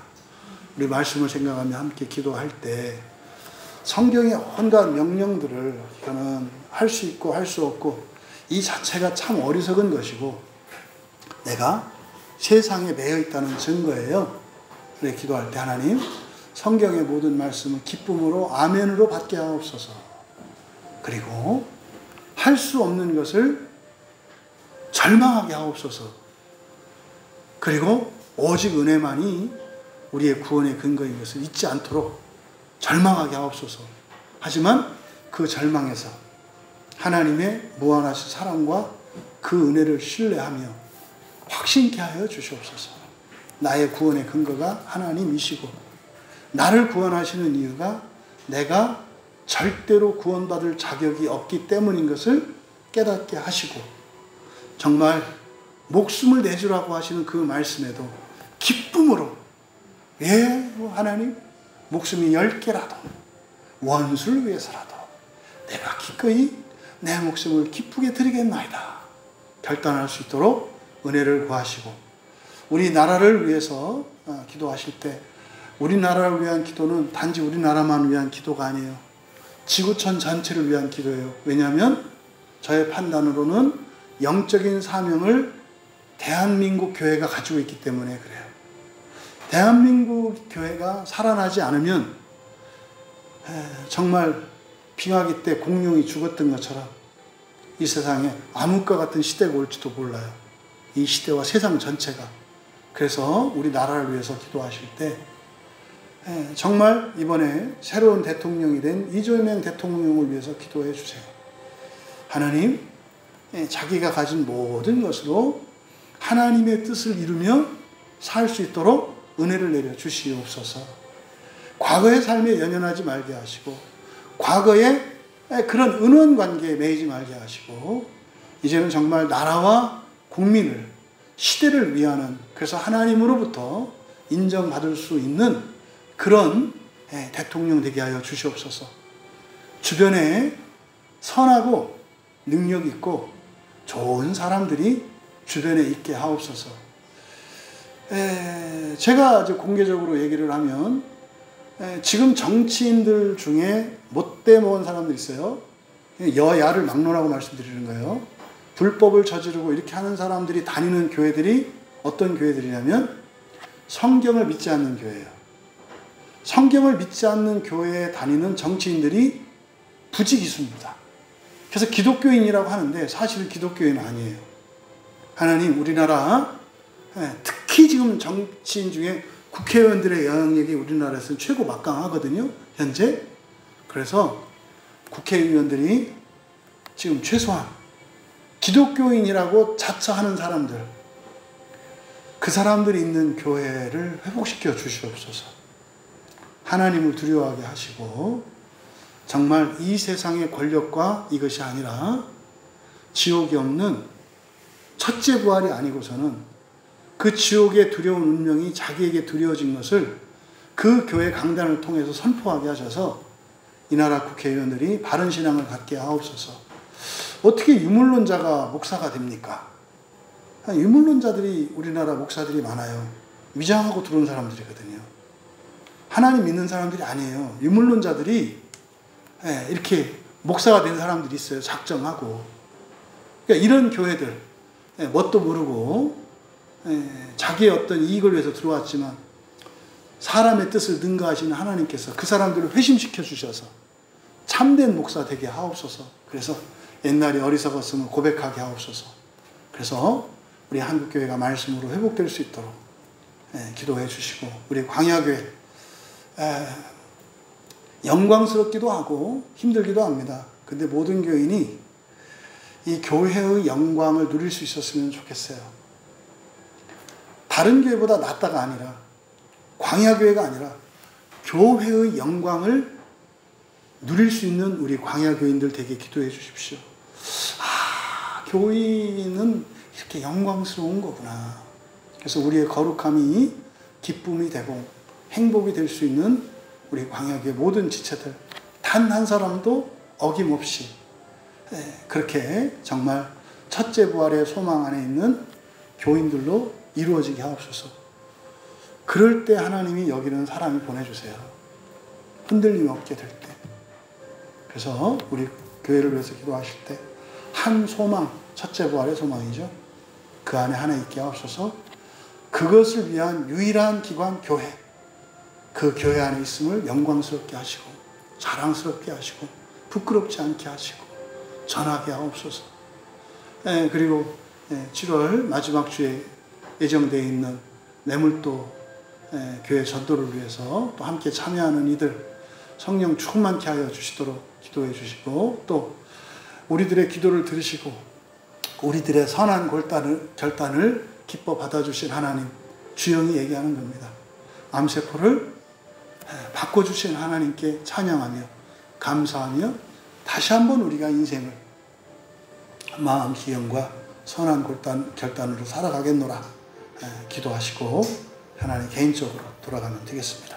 우리 말씀을 생각하며 함께 기도할 때 성경의 온갖 명령들을 이거는 할 수 있고 할 수 없고 이 자체가 참 어리석은 것이고 내가 세상에 매여 있다는 증거예요. 우리 기도할 때 하나님 성경의 모든 말씀을 기쁨으로 아멘으로 받게 하옵소서. 그리고 할 수 없는 것을 절망하게 하옵소서. 그리고 오직 은혜만이 우리의 구원의 근거인 것을 잊지 않도록 절망하게 하옵소서. 하지만 그 절망에서 하나님의 무한하신 사랑과 그 은혜를 신뢰하며 확신케 하여 주시옵소서. 나의 구원의 근거가 하나님이시고 나를 구원하시는 이유가 내가 절대로 구원받을 자격이 없기 때문인 것을 깨닫게 하시고 정말 목숨을 내주라고 하시는 그 말씀에도 기쁨으로 하나님 목숨이 10개라도 원수를 위해서라도 내가 기꺼이 내 목숨을 기쁘게 드리겠나이다 결단할 수 있도록 은혜를 구하시고 우리나라를 위해서 기도하실 때 우리나라를 위한 기도는 단지 우리나라만 위한 기도가 아니에요. 지구촌 전체를 위한 기도예요. 왜냐하면 저의 판단으로는 영적인 사명을 대한민국 교회가 가지고 있기 때문에 그래요. 대한민국 교회가 살아나지 않으면 정말 빙하기 때 공룡이 죽었던 것처럼 이 세상에 암흑과 같은 시대가 올지도 몰라요. 이 시대와 세상 전체가. 그래서 우리나라를 위해서 기도하실 때 정말 이번에 새로운 대통령이 된 이재명 대통령을 위해서 기도해 주세요. 하나님, 자기가 가진 모든 것으로 하나님의 뜻을 이루며 살 수 있도록 은혜를 내려 주시옵소서. 과거의 삶에 연연하지 말게 하시고 과거의 그런 은원 관계에 매이지 말게 하시고 이제는 정말 나라와 국민을 시대를 위하는 그래서 하나님으로부터 인정받을 수 있는 그런 대통령 되게 하여 주시옵소서. 주변에 선하고 능력 있고 좋은 사람들이 주변에 있게 하옵소서. 제가 이제 공개적으로 얘기를 하면 지금 정치인들 중에 못돼 먹은 사람들 있어요. 여야를 막론하고 말씀드리는 거예요. 불법을 저지르고 이렇게 하는 사람들이 다니는 교회들이 어떤 교회들이냐면 성경을 믿지 않는 교회예요. 성경을 믿지 않는 교회에 다니는 정치인들이 부지기수입니다. 그래서 기독교인이라고 하는데 사실은 기독교인은 아니에요. 하나님, 우리나라 특히 지금 정치인 중에 국회의원들의 영향력이 우리나라에서는 최고 막강하거든요. 현재. 그래서 국회의원들이 지금 최소한 기독교인이라고 자처하는 사람들, 그 사람들이 있는 교회를 회복시켜 주시옵소서. 하나님을 두려워하게 하시고 정말 이 세상의 권력과 이것이 아니라 지옥이 없는 첫째 부활이 아니고서는 그 지옥의 두려운 운명이 자기에게 두려워진 것을 그 교회 강단을 통해서 선포하게 하셔서 이 나라 국회의원들이 바른 신앙을 갖게 하옵소서. 어떻게 유물론자가 목사가 됩니까? 유물론자들이 우리나라 목사들이 많아요. 위장하고 들어온 사람들이거든요. 하나님 믿는 사람들이 아니에요. 유물론자들이 이렇게 목사가 된 사람들이 있어요. 작정하고. 그러니까 이런 교회들 뭣도 모르고 자기의 어떤 이익을 위해서 들어왔지만 사람의 뜻을 능가하시는 하나님께서 그 사람들을 회심시켜 주셔서 참된 목사 되게 하옵소서. 그래서 옛날에 어리석었음을 고백하게 하옵소서. 그래서 우리 한국교회가 말씀으로 회복될 수 있도록 기도해 주시고 우리 광야교회 영광스럽기도 하고 힘들기도 합니다. 근데 모든 교인이 이 교회의 영광을 누릴 수 있었으면 좋겠어요. 다른 교회보다 낫다가 아니라 광야교회가 아니라 교회의 영광을 누릴 수 있는 우리 광야교인들 되게 기도해 주십시오. 교인은 이렇게 영광스러운 거구나. 그래서 우리의 거룩함이 기쁨이 되고 행복이 될 수 있는 우리 광야교회 모든 지체들 단 한 사람도 어김없이 그렇게 정말 첫째 부활의 소망 안에 있는 교인들로 이루어지게 하옵소서. 그럴 때 하나님이 여기는 사람이 보내주세요. 흔들림 없게 될 때. 그래서 우리 교회를 위해서 기도하실 때 한 소망, 첫째 부활의 소망이죠. 그 안에 하나 있게 하옵소서. 그것을 위한 유일한 기관 교회, 그 교회 안에 있음을 영광스럽게 하시고 자랑스럽게 하시고 부끄럽지 않게 하시고 전하게 하옵소서. 그리고 7월 마지막 주에 예정되어 있는 매물도 교회 전도를 위해서 또 함께 참여하는 이들 성령 충만케 하여 주시도록 기도해 주시고 또 우리들의 기도를 들으시고 우리들의 선한 결단을 기뻐 받아주신 하나님 주영이 얘기하는 겁니다. 암세포를 바꿔주신 하나님께 찬양하며 감사하며 다시 한번 우리가 인생을 마음 기영과 선한 결단으로 살아가겠노라 기도하시고 하나님 개인적으로 돌아가면 되겠습니다.